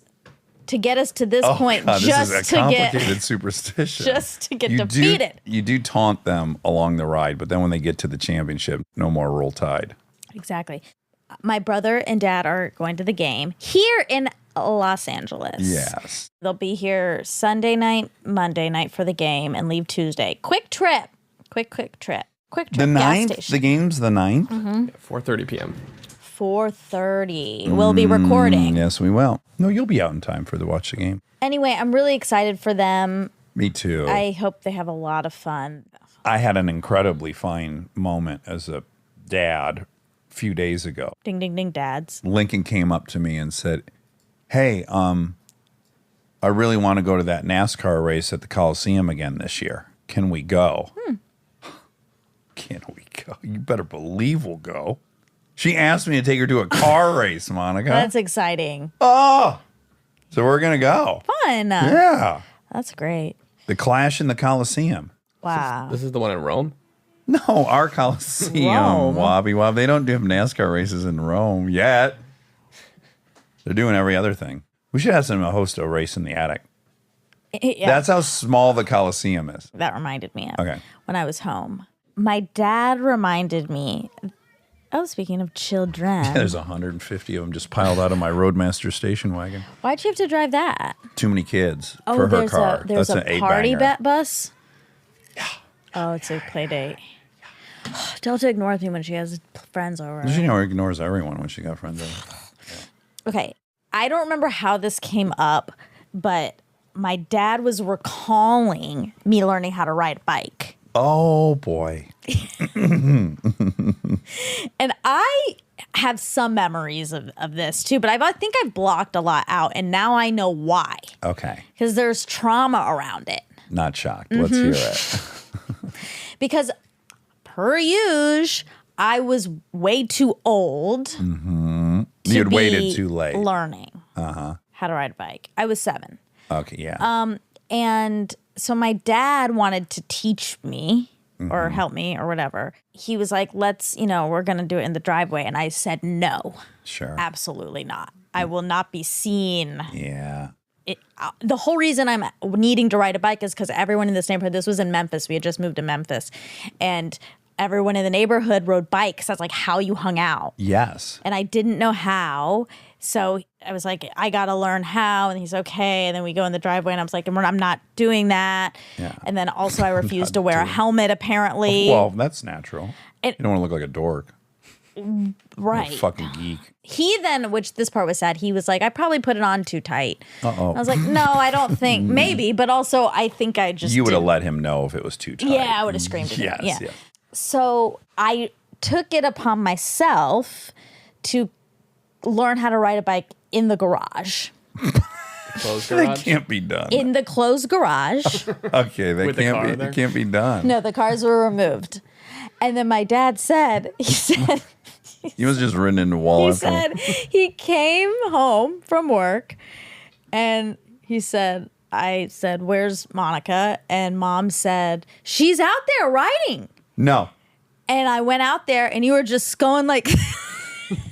to get us to this point, God, just this is a to complicated get superstition. just to get You defeated? You do taunt them along the ride, but then when they get to the championship, no more Roll Tide. Exactly. My brother and dad are going to the game here in Los Angeles. Yes. They'll be here Sunday night, Monday night for the game, and leave Tuesday. Quick trip. Quick trip. The gas 9th? station. The game's the 9th? 4:30 p.m. 4:30. We'll be recording. Yes, we will. No, you'll be out in time to watch the game. Anyway, I'm really excited for them. Me too. I hope they have a lot of fun. I had an incredibly fine moment as a dad a few days ago. Ding, ding, ding, dads. Lincoln came up to me and said, "Hey, I really want to go to that NASCAR race at the Coliseum again this year. Can we go?" Can we go? You better believe we'll go. She asked me to take her to a car race, Monica. That's exciting. So we're going to go. Fun. Yeah. That's great. The Clash in the Coliseum. Wow. This is the one in Rome. No, our Coliseum. Rome. Wobby wob. They don't have NASCAR races in Rome yet. They're doing every other thing. We should have them host a race in the attic. Yeah, That's how small the Coliseum is. that reminded me of Okay. when I was home. My dad reminded me Oh, speaking of children. There's 150 of them just piled out of my Roadmaster station wagon. Why'd you have to drive that? Too many kids Oh, for her there's car. there's That's a an party 8-banger. bus? Yeah. Oh, it's a play date. Delta ignores me when she has friends over. She ignores everyone when she got friends over. Okay. I don't remember how this came up, but my dad was recalling me learning how to ride a bike. Oh, boy. And I have some memories of this too, but I think I've blocked a lot out, and now I know why. Okay. Because there's trauma around it. Not shocked. Let's hear it. Because per usual, I was way too old to You had be waited too late. learning how to ride a bike. I was 7. Okay, yeah. And so my dad wanted to teach me or help me or whatever. He was like, let's, we're going to do it in the driveway. And I said, no, Sure. absolutely not. I will not be seen. Yeah. The whole reason I'm needing to ride a bike is because everyone in this neighborhood, this was in Memphis. We had just moved to Memphis. And everyone in the neighborhood rode bikes. That's like how you hung out. Yes. And I didn't know how. So I was like, I got to learn how. And he's okay. And then we go in the driveway and I was like, I'm not doing that. Yeah. And then also I refused to wear a helmet apparently. Well, that's natural. It- You don't want to look like a dork. Right. A fucking geek. He then, which this part was sad, he was like, I probably put it on too tight. Uh-oh. I was like, no, I don't think. Maybe. But also I think I just You would have didn't. let him know if it was too tight. Yeah, I would have screamed at him. Yes, Yeah. yes. So I took it upon myself to learn how to ride a bike in the garage. Closed That garage. can't be done. In the closed garage. Okay, that With the car there? it can't be done. No, the cars were removed. And then my dad said, He was just ridden into the wall. he after- said he came home from work and he said, I said, where's Monica? And Mom said, she's out there riding. No. And I went out there and you were just going like,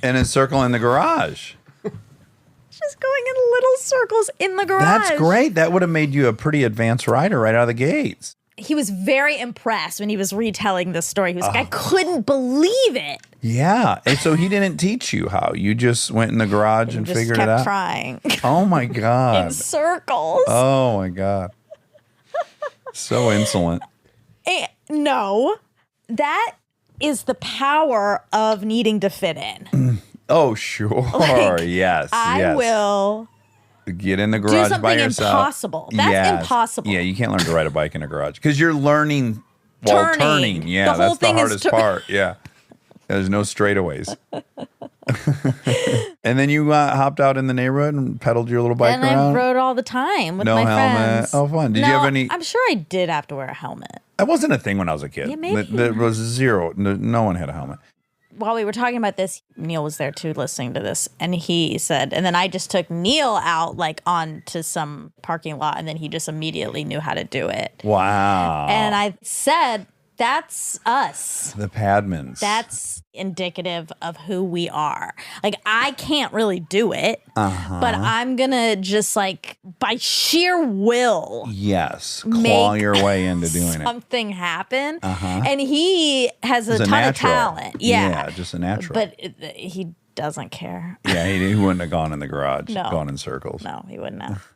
And a circle in the garage. just going in little circles in the garage. That's great. That would have made you a pretty advanced rider right out of the gates. He was very impressed when he was retelling this story. He was like, I couldn't believe it. Yeah. And so he didn't teach you how. You just went in the garage and Just figured kept it out. trying Oh my in God. circles. Oh my God. So insolent. No, that is the power of needing to fit in. Oh, sure. Like, yes. I yes. will Get in the do garage by something yourself. impossible. That's Yes. impossible. Yeah, you can't learn to ride a bike in a garage because you're learning while Turning. turning. Yeah, The whole that's the thing is hardest part. Yeah. There's no straightaways. And then you hopped out in the neighborhood and pedaled your little bike And around. I rode all the time with No my helmet. friends. Oh, fun. Did you No, have any? I'm sure I did have to wear a helmet. That wasn't a thing when I was a kid. Yeah, maybe. There was zero. No one had a helmet. While we were talking about this, Neil was there too listening to this. And he said, and then I just took Neil out like onto some parking lot and then he just immediately knew how to do it. Wow. And I said, that's us. The Padmans. That's indicative of who we are. Like, I can't really do it, but I'm going to just like by sheer will Yes. Claw make your way into doing it. something happen. And he has a It's ton natural. of talent. Yeah. Just a natural. But he doesn't care. yeah, he wouldn't have gone in the garage, No. gone in circles. No, he wouldn't have.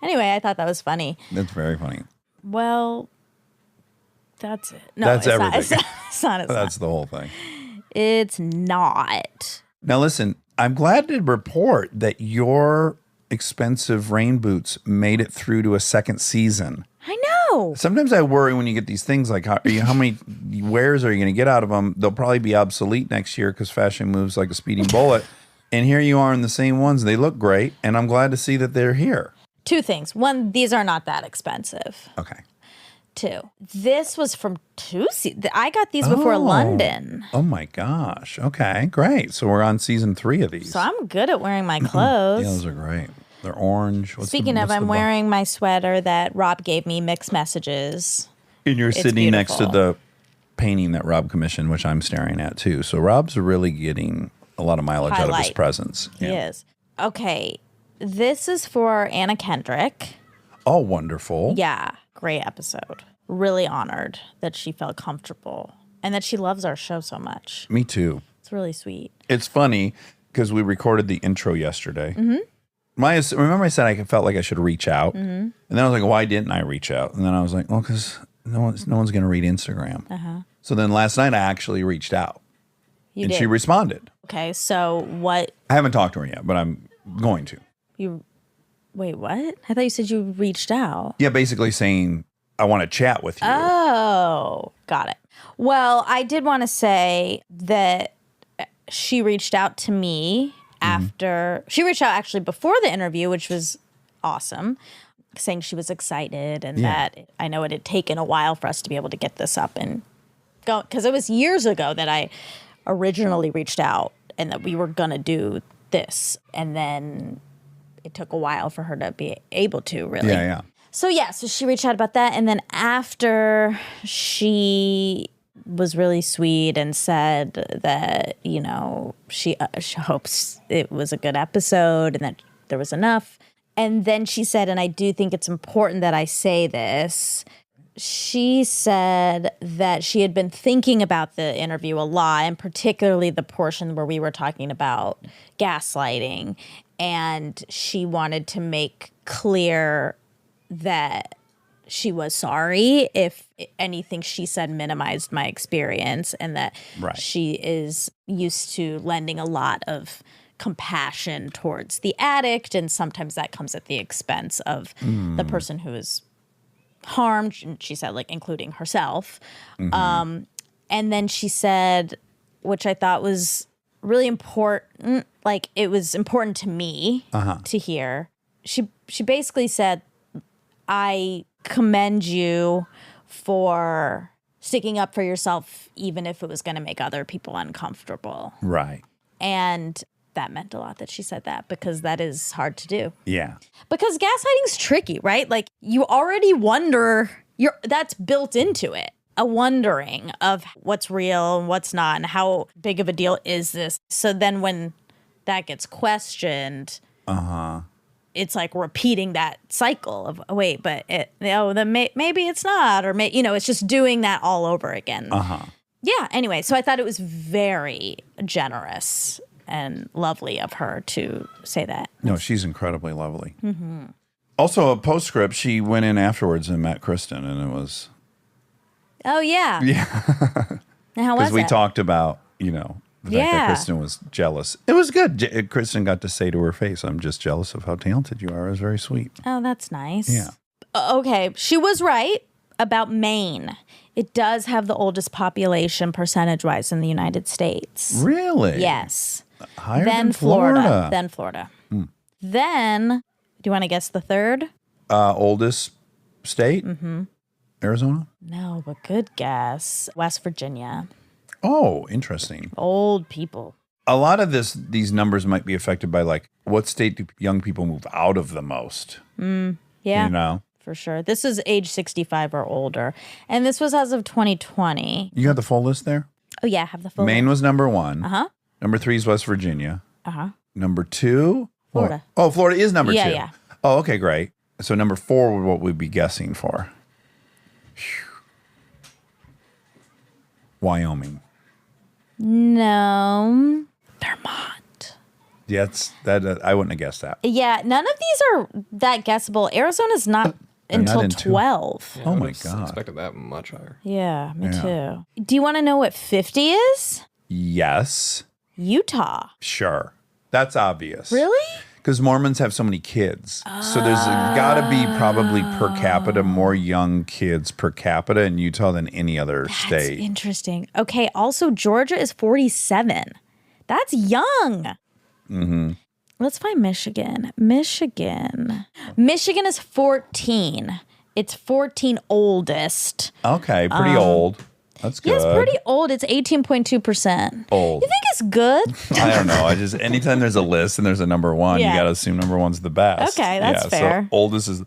Anyway, I thought that was funny. That's very funny. Well, that's it. No, That's it's everything. Not, it's not. It's not. It's That's the whole thing. not. It's not. Now, listen, I'm glad to report that your expensive rain boots made it through to a second season. I know. Sometimes I worry when you get these things like how many wears are you going to get out of them? They'll probably be obsolete next year because fashion moves like a speeding bullet. And here you are in the same ones. They look great. And I'm glad to see that they're here. 2 things. 1, these are not that expensive. Okay. 2, this was from 2 I got these before London. Oh my gosh. Okay, great. So we're on season 3 of these. So I'm good at wearing my Yeah, clothes. those are great. They're orange. Speaking of, I'm wearing my sweater that Rob gave me, Mixed Messages. And you're sitting next to beautiful. the painting that Rob commissioned, which I'm staring at too. So Rob's really getting a lot of mileage out of his Highlight. presence. He is. Okay, this is for Anna Kendrick. Oh, wonderful. Yeah, great episode. Really honored that she felt comfortable and that she loves our show so much. Me too. It's really sweet. It's funny because we recorded the intro yesterday. Remember I said I felt like I should reach out, and then I was like, why didn't I reach out? And then I was like, well, because no one's going to read Instagram. So then last night I actually reached out, and did. she responded. Okay, so what? I haven't talked to her yet, but I'm going to. Wait, what? I thought you said you reached out. Yeah, basically saying I want to chat with you. Oh, got it. Well, I did want to say that she reached out to me after she reached out actually before the interview, which was awesome, saying she was excited and that I know it had taken a while for us to be able to get this up and go, because it was years ago that I originally reached out and that we were going to do this. And then it took a while for her to be able to really. Yeah. So she reached out about that, and then after she was really sweet and said that she hopes it was a good episode and that there was enough, and then she said, and I do think it's important that I say this. She said that she had been thinking about the interview a lot, and particularly the portion where we were talking about gaslighting, and she wanted to make clear that she was sorry if anything she said minimized my experience, and that she is used to lending a lot of compassion towards the addict, and sometimes that comes at the expense of the person who is harmed, and she said, like, including herself. And then she said, which I thought was really important, like it was important to me to hear. She basically said, I commend you for sticking up for yourself, even if it was going to make other people uncomfortable. Right. And that meant a lot that she said that, because that is hard to do. Yeah. Because gaslighting's tricky, right? Like, you already wonder, that's built into it. A wondering of what's real and what's not, and how big of a deal is this. So then when that gets questioned, it's like repeating that cycle of, oh, wait, but maybe it's not, or it's just doing that all over again. Yeah. Anyway, so I thought it was very generous and lovely of her to say that. No, she's incredibly lovely. Also, a postscript, she went in afterwards and met Kristen, and it was... Oh, yeah. Yeah. How was Because we it? talked about, the fact that Kristen was jealous. It was good. Kristen got to say to her face, I'm just jealous of how talented you are. It was very sweet. Oh, that's nice. Yeah. Okay, she was right about Maine. It does have the oldest population percentage-wise in the United States. Really? Yes. Higher Then than Florida. Then Florida. Then, do you want to guess the third? Oldest state? Arizona? No, but good guess. West Virginia. Oh, interesting. Old people. A lot of these numbers might be affected by, like, what state do young people move out of the most? Yeah. For sure. This is age 65 or older. And this was as of 2020. You got the full list there? Oh, yeah, I have the full. Maine was number 1. Number 3 is West Virginia. Number 2? Florida. Oh, Florida is number 2. Yeah. Oh, okay, great. So number 4 would what we'd be guessing for. Wyoming. No. Vermont. Yeah, that I wouldn't have guessed that. Yeah, none of these are that guessable. Arizona's not until not in 12. Oh I my would've God. expected that much higher. Yeah, me too. Do you want to know what 50 is? Yes. Utah. Sure. That's obvious. Really? Because Mormons have so many kids. So there's got to be probably per capita more young kids per capita in Utah than any other That's state. interesting. Okay, also Georgia is 47. That's young. Let's find Michigan. Michigan is 14. It's 14 oldest. Okay, pretty old. That's good. Yeah, it's pretty old. It's 18.2%. Old. You think it's good? I don't know. Anytime there's a list and there's a number 1, Yeah. you got to assume number 1's the best. Okay, that's fair. So oldest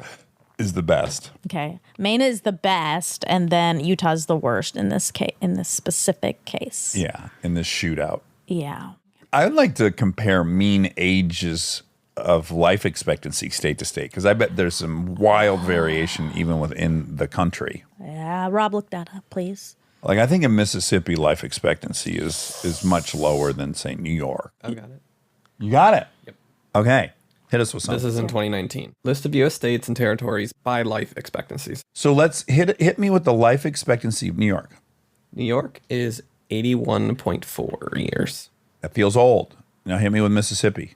is the best. Okay. Maine is the best, and then Utah's the worst in this case, in this specific case. Yeah, in this shootout. Yeah. I would like to compare mean ages of life expectancy state to state, because I bet there's some wild variation even within the country. Yeah. Rob, look that up, please. Like I think in Mississippi, life expectancy is much lower than say New York. I've got it. You got it. Yep. Okay. Hit us with This something. is in 2019. List of U.S. states and territories by life expectancies. So let's hit me with the life expectancy of New York. New York is 81.4 years. That feels old. Now hit me with Mississippi.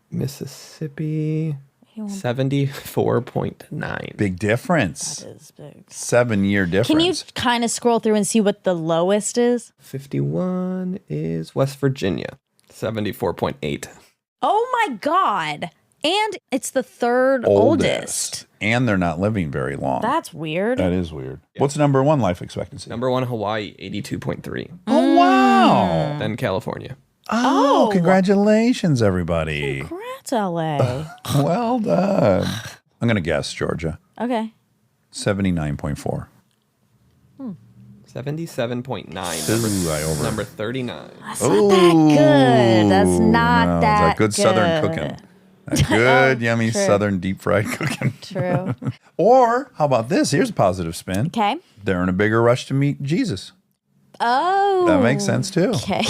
Mississippi, 74.9. Big difference. That is big. 7-year difference. Can you kind of scroll through and see what the lowest is? 51 is West Virginia, 74.8. Oh my God. And it's the third oldest. And they're not living very long. That's weird. That is weird. What's number one life expectancy? Number 1, Hawaii, 82.3. Oh, wow. Then California. Oh, congratulations, everybody. Congrats, LA. Well done. I'm going to guess, Georgia. Okay. 79.4. 77.9. Ooh, I over. Number 39. That's not that good. That's not No, that it's good Southern cooking. That good, yummy true. Southern deep fried cooking. True. Or how about this? Here's a positive spin. Okay. They're in a bigger rush to meet Jesus. Oh. That makes sense too. Okay.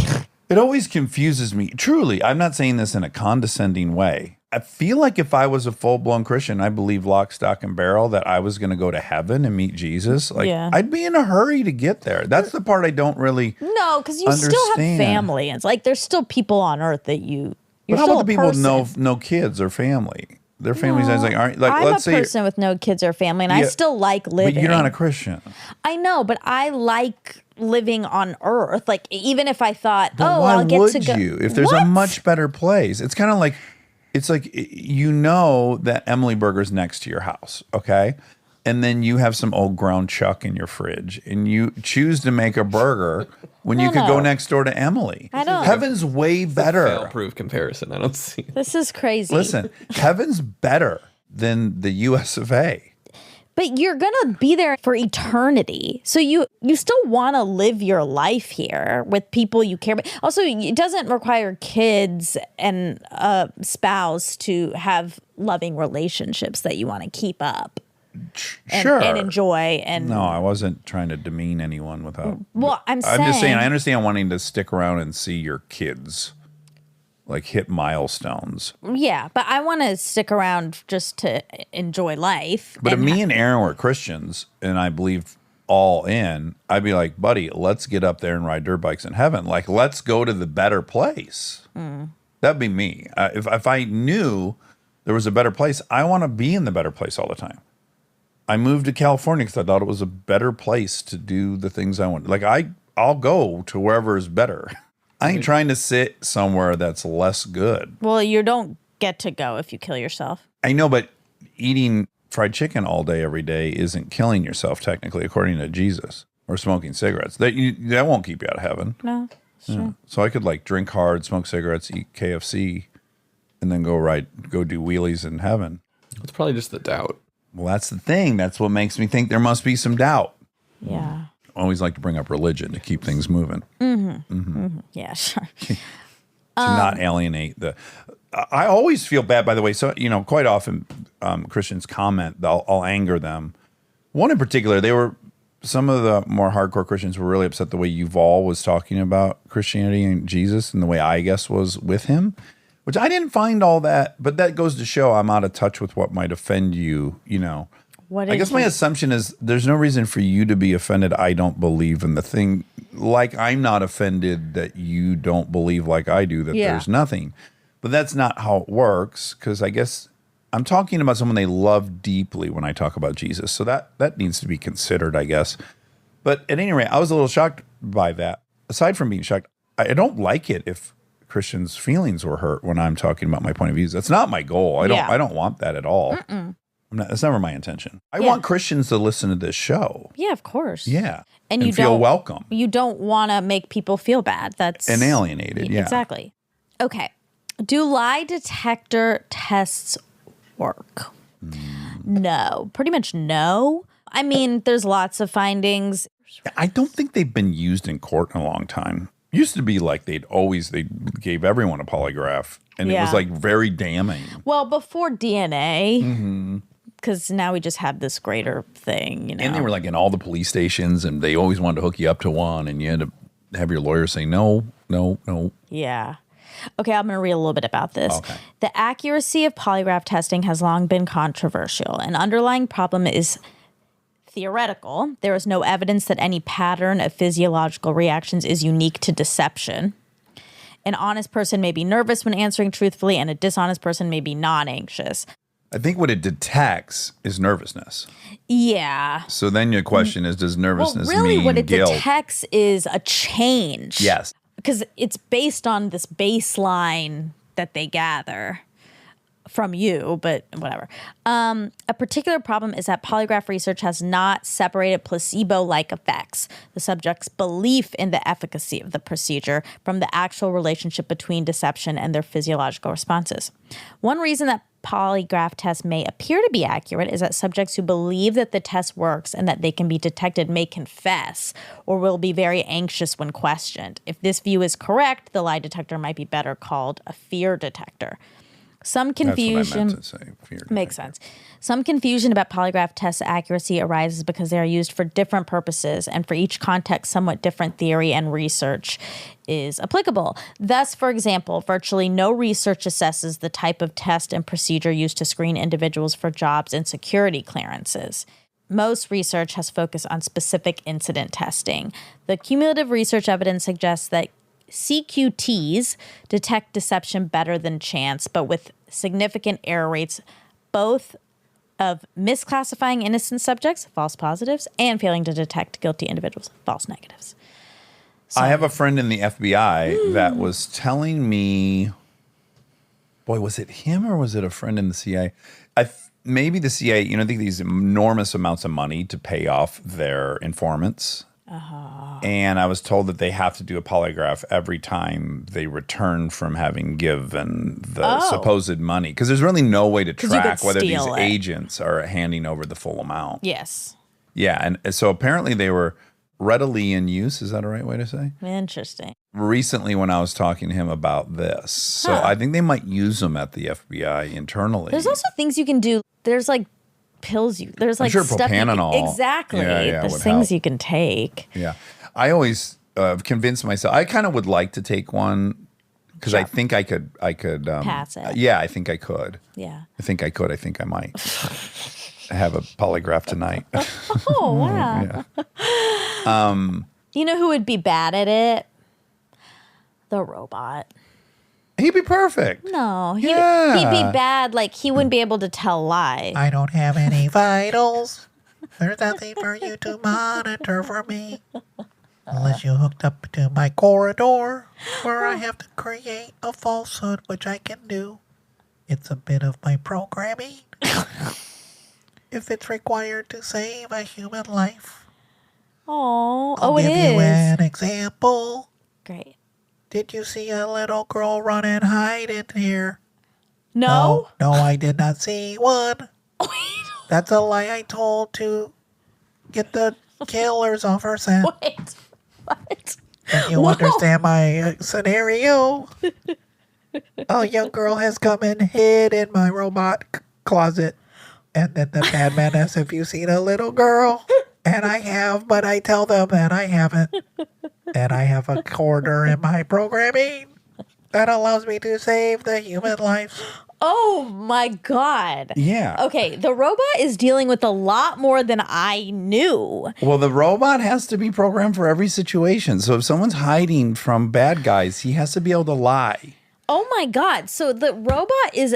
It always confuses me. Truly, I'm not saying this in a condescending way. I feel like if I was a full-blown Christian, I believe lock, stock, and barrel that I was going to go to heaven and meet Jesus. Like, Yeah. I'd be in a hurry to get there. That's the part I don't really No, because you still have understand. family. It's like there's still people on earth that you're But how still about the a people person. with no kids or family? Their families, I was like, aren't like, I'm let's a say, person with no kids or family, and I Yeah, still like living. but you're not a Christian. I know, but I like living on Earth. Like even if I thought, But oh, why I'll get would to go. you? If there's a What? much better place, it's kind of like, it's like you know that Emily Burger's next to your house, okay? And then you have some old ground chuck in your fridge, and you choose to make a burger when you could go no. next door to Emily. I don't- Heaven's way better. Fail-proof comparison. I don't see. This is crazy. Listen, heaven's better than the U.S. of A. But you're gonna be there for eternity, so you still want to live your life here with people you care about. Also, it doesn't require kids and a spouse to have loving relationships that you want to keep up and, Sure. and enjoy. And No, I wasn't trying to demean anyone without. well, I'm just saying, saying, I understand wanting to stick around and see your kids like hit milestones. yeah, but I want to stick around just to enjoy life. But if and me and Aaron were Christians and I believed all in, I'd be like, buddy, let's get up there and ride dirt bikes in heaven. Like, let's go to the better place. That'd be me. If I knew there was a better place, I want to be in the better place all the time. I moved to California because I thought it was a better place to do the things I want. Like, I'll go to wherever is better. I ain't trying to sit somewhere that's less good. well, you don't get to go if you kill yourself. I know, but eating fried chicken all day, every day isn't killing yourself, technically, according to Jesus, or smoking cigarettes. That won't keep you out of heaven. No, Yeah. So I could like drink hard, smoke cigarettes, eat KFC, and then go do wheelies in heaven. It's probably just the doubt. Well, that's the thing. That's what makes me think there must be some doubt. yeah, I always like to bring up religion to keep things moving, yeah, sure. to not alienate the. I always feel bad, by the way. So, quite often Christians comment, I'll anger them. One in particular, some of the more hardcore Christians were really upset the way Yuval was talking about Christianity and Jesus and the way I guess was with him, which I didn't find all that, but that goes to show I'm out of touch with what might offend you, What I guess my assumption is there's no reason for you to be offended. I don't believe in the thing. Like I'm not offended that you don't believe like I do, that there's nothing. But that's not how it works, because I guess I'm talking about someone they love deeply when I talk about Jesus. So that needs to be considered, I guess. But at any rate, I was a little shocked by that. Aside from being shocked, I don't like it if Christians' feelings were hurt when I'm talking about my point of views. That's not my goal. I don't want that at all. That's never my intention. I want Christians to listen to this show. Yeah, of course. Yeah. And you feel don't- welcome You don't want to make people feel bad. That's and alienated. Yeah. Exactly. Okay. Do lie detector tests work? No. Pretty much no. I mean, there's lots of findings. I don't think they've been used in court in a long time. Used to be like they gave everyone a polygraph, and it was Yeah. like very damning. Well, before DNA, because now we just have this greater thing, you know. And they were like in all the police stations, and they always wanted to hook you up to one, and you had to have your lawyer say no. Yeah. Okay, I'm going to read a little bit about this. Okay. The accuracy of polygraph testing has long been controversial. An underlying problem is theoretical. There is no evidence that any pattern of physiological reactions is unique to deception. An honest person may be nervous when answering truthfully, and a dishonest person may be non-anxious. I think what it detects is nervousness. Yeah. So then your question is, does nervousness Well, really, mean what it guilt? detects is a change. Yes. Because it's based on this baseline that they gather from you, but whatever. A particular problem is that polygraph research has not separated placebo-like effects, the subject's belief in the efficacy of the procedure, from the actual relationship between deception and their physiological responses. One reason that polygraph tests may appear to be accurate is that subjects who believe that the test works and that they can be detected may confess or will be very anxious when questioned. If this view is correct, the lie detector might be better called a fear detector. Some confusion That's what I meant to say. Fear makes detector. sense. Some confusion about polygraph test accuracy arises because they are used for different purposes, and for each context, somewhat different theory and research is applicable. Thus, for example, virtually no research assesses the type of test and procedure used to screen individuals for jobs and security clearances. Most research has focused on specific incident testing. The cumulative research evidence suggests that CQTs detect deception better than chance, but with significant error rates, both of misclassifying innocent subjects, false positives, and failing to detect guilty individuals, false negatives. I have a friend in the FBI that was telling me, boy, was it him or was it a friend in the CIA? Maybe the CIA, you know, they get these enormous amounts of money to pay off their informants. And I was told that they have to do a polygraph every time they return from having given the supposed money. Because there's really no way to you could track whether these steal it. agents are handing over the full amount. Yes. Yeah. And so apparently they were readily in use. Is that a right way to say? Interesting. Recently when I was talking to him about this. So I think they might use them at the FBI internally. There's also things you can do. There's like pills there's like sure stuff you can, propanol. exactly. Yeah, There's would things help. you can take. Yeah. I always convinced myself. I kind of would like to take one because I think I could Pass it. Yeah, I think I could. Yeah. I think I could. I think I might have a polygraph tonight. Oh, wow. Yeah. You know who would be bad at it? The robot. He'd be perfect. No, he'd Yeah. be bad. Like, he wouldn't be able to tell lies. I don't have any vitals. There's nothing for you to monitor for me. Unless you hooked up to my corridor, where I have to create a falsehood, which I can do. It's a bit of my programming. If it's required to save a human life. Oh, it Give you is. an example. Great. Did you see a little girl run and hide in here? No? No, I did not see one. That's a lie I told to get the killers off her scent. Wait. What? Can you understand my scenario? A young girl has come and hid in my robot closet. And then the bad man asks if you've seen a little girl. And I have, but I tell them that I haven't. And I have a corner in my programming that allows me to save the human life. Oh, my God. Yeah. Okay, the robot is dealing with a lot more than I knew. Well, the robot has to be programmed for every situation. So if someone's hiding from bad guys, he has to be able to lie. Oh, my God. So the robot is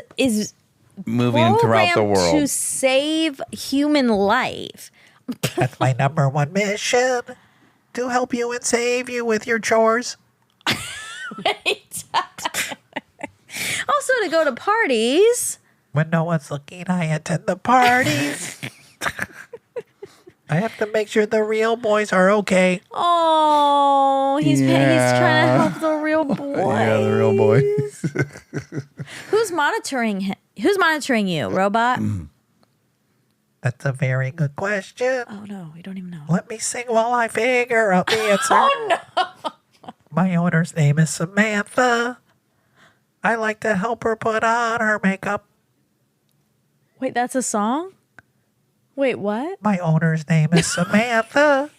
Moving throughout the programmed world. to save human life. That's my number one mission. To help you and save you with your chores. Wait. Also to go to parties. When no one's looking, I attend the parties. I have to make sure the real boys are okay. Oh, he's trying to help the real boys. Yeah, the real boy. Who's monitoring him? Who's monitoring you, robot? That's a very good question. Oh no, we don't even know. Let me sing while I figure out the answer. Oh no. My owner's name is Samantha. I like to help her put on her makeup. Wait, that's a song? Wait, what? My owner's name is Samantha.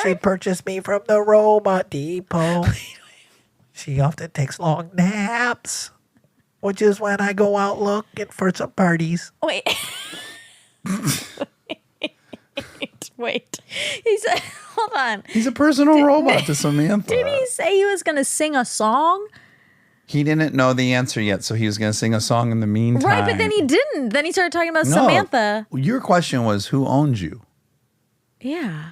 She purchased me from the Robot Depot. She often takes long naps, which is when I go out looking for some parties. Wait. Wait. He said, hold on. He's a personal robot to Samantha. Did he say he was going to sing a song? He didn't know the answer yet, so he was going to sing a song in the meantime. Right, but then he didn't. Then he started talking about No, Samantha. Your question was, who owns you? Yeah.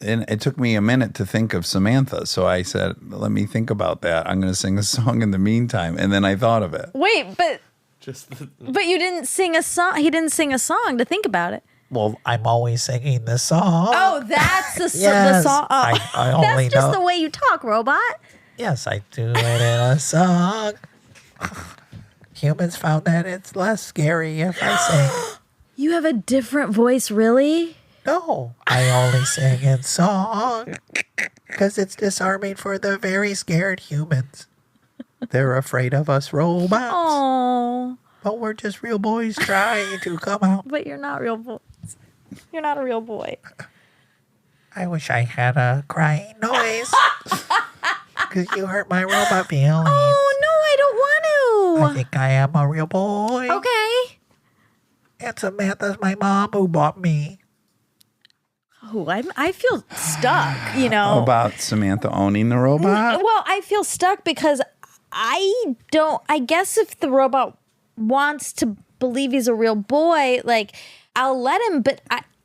And it took me a minute to think of Samantha. So I said, let me think about that. I'm going to sing a song in the meantime. And then I thought of it. Wait, but you didn't sing a song. He didn't sing a song to think about it. Well, I'm always singing the song. Oh, that's the Yes, song. Oh, I only that's just know. the way you talk, robot. Yes, I do it in a song. Humans found that it's less scary if I sing. You have a different voice, really? No, I only sing in song because it's disarming for the very scared humans. They're afraid of us robots, Oh, but we're just real boys trying to come out. but you're not real boys. You're not a real boy. I wish I had a crying noise because you hurt my robot feelings. Oh, no, I I don't want think I am a real boy. to. Okay. And Samantha's my mom who bought me. Oh, I feel stuck, you know. How about Samantha owning the robot? Well, I feel stuck because I guess if the robot wants to believe he's a real boy, like, I'll let him, but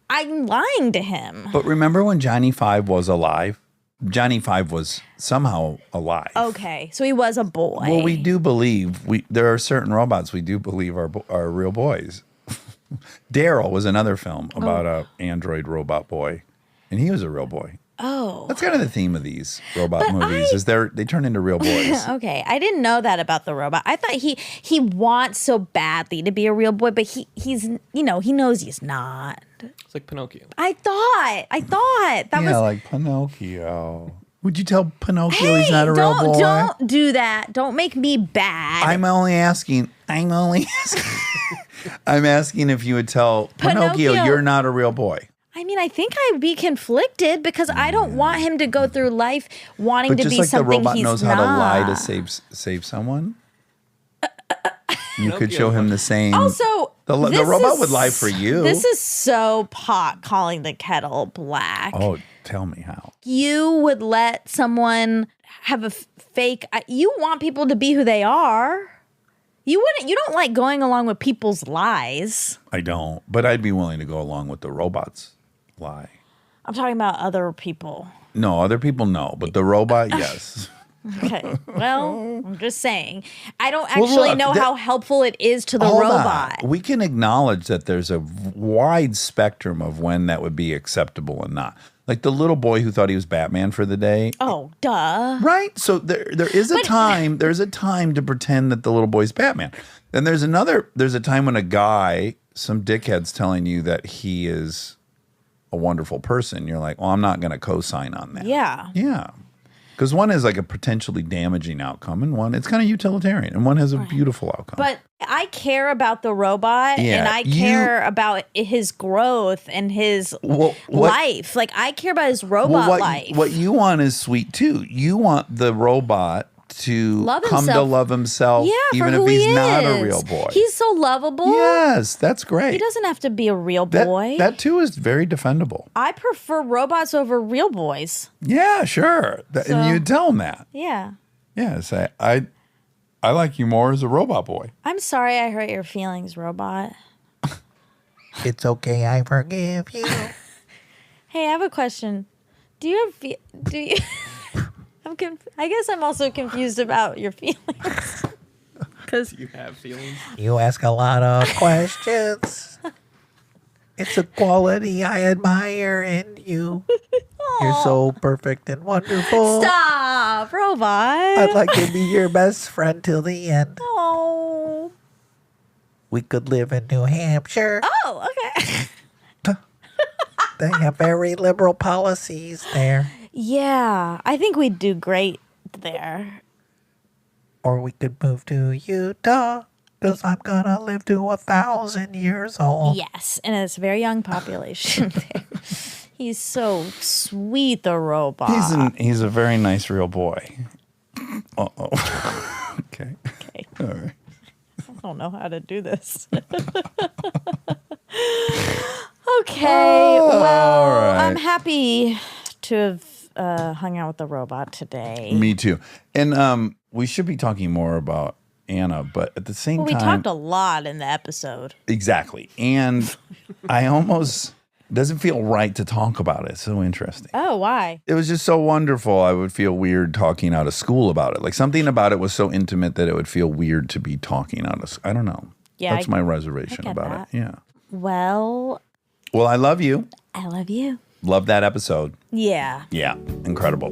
I'm lying to him. But remember when Johnny Five was alive? Johnny Five was somehow alive. Okay, so he was a boy. Well, we do believe there are certain robots we do believe are real boys. Daryl was another film about a android robot boy, and he was a real boy. Oh. That's kind of the theme of these robot movies is they turn into real boys. Okay, I didn't know that about the robot. I thought he wants so badly to be a real boy, but he's he knows he's not. It's like Pinocchio. I thought that was. Yeah, like Pinocchio. Would you tell Pinocchio he's not a real boy? Don't do that. Don't make me bad. I'm asking if you would tell Pinocchio you're not a real boy. I mean, I think I'd be conflicted because I don't want him to go through life wanting But to just be like the something robot he's knows not. how to lie to save someone, you could show him the same. Also, the this robot is- would lie for you. This is so pot calling the kettle black. Oh, tell me how. You would let someone have a fake. You want people to be who they are. You wouldn't. You don't like going along with people's lies. I don't, but I'd be willing to go along with the robot's lie. I'm talking about other people. No, other people no, but the robot, yes. Okay. Well, I'm just saying. I don't Well, actually look, know how helpful it is to the Hold robot. on. We can acknowledge that there's a wide spectrum of when that would be acceptable and not. Like the little boy who thought he was Batman for the day. Oh, duh. Right. So there is a time. There's a time to pretend that the little boy's Batman. Then there's a time when a guy, some dickhead's telling you that he is a wonderful person. You're like, well, I'm not going to co-sign on that. Yeah. Yeah. Because one is like a potentially damaging outcome, and one it's kind of utilitarian, and one has a beautiful outcome. But I care about the robot, Yeah, and I care about his growth and his life. Like I care about his robot life. What you want is sweet too. You want the robot to come to love himself, Yeah, even for if who he's he not a is. real boy. He's so lovable. Yes, that's great. He doesn't have to be a real boy. That too is very defendable. I prefer robots over real boys. Yeah, sure. And you tell him that. Yeah. Yeah, say I like you more as a robot boy. I'm sorry I hurt your feelings, robot. It's okay, I forgive you. Hey, I have a question. Do you I guess I'm also confused about your feelings. Because You have feelings. You ask a lot of questions. It's a quality I admire in you. You're so perfect and wonderful. stop, robot. I'd like to be your best friend till the end. Oh. We could live in New Hampshire. Oh, okay. They have very liberal policies there. Yeah, I think we'd do great there. Or we could move to Utah. 'cause I'm gonna live to 1,000 years old. Yes, and it's a very young population there. He's so sweet, the robot. He's a very nice real boy. Uh-oh. Okay. All right. I don't know how to do this. Okay, well, all right. I'm happy to have hung out with the robot today. Me too. And we should be talking more about Anna, but at the same Well, we time, talked a lot in the episode. exactly. And I almost doesn't feel right to talk about it. It's so interesting. Oh, why? It was just so wonderful. I would feel weird talking out of school about it. Like something about it was so intimate that it would feel weird to be talking out of. I don't know. Yeah, That's my reservation I get about that. it. Yeah. Well, Well, I love you. I love you. Love that episode. Yeah. Yeah. Incredible.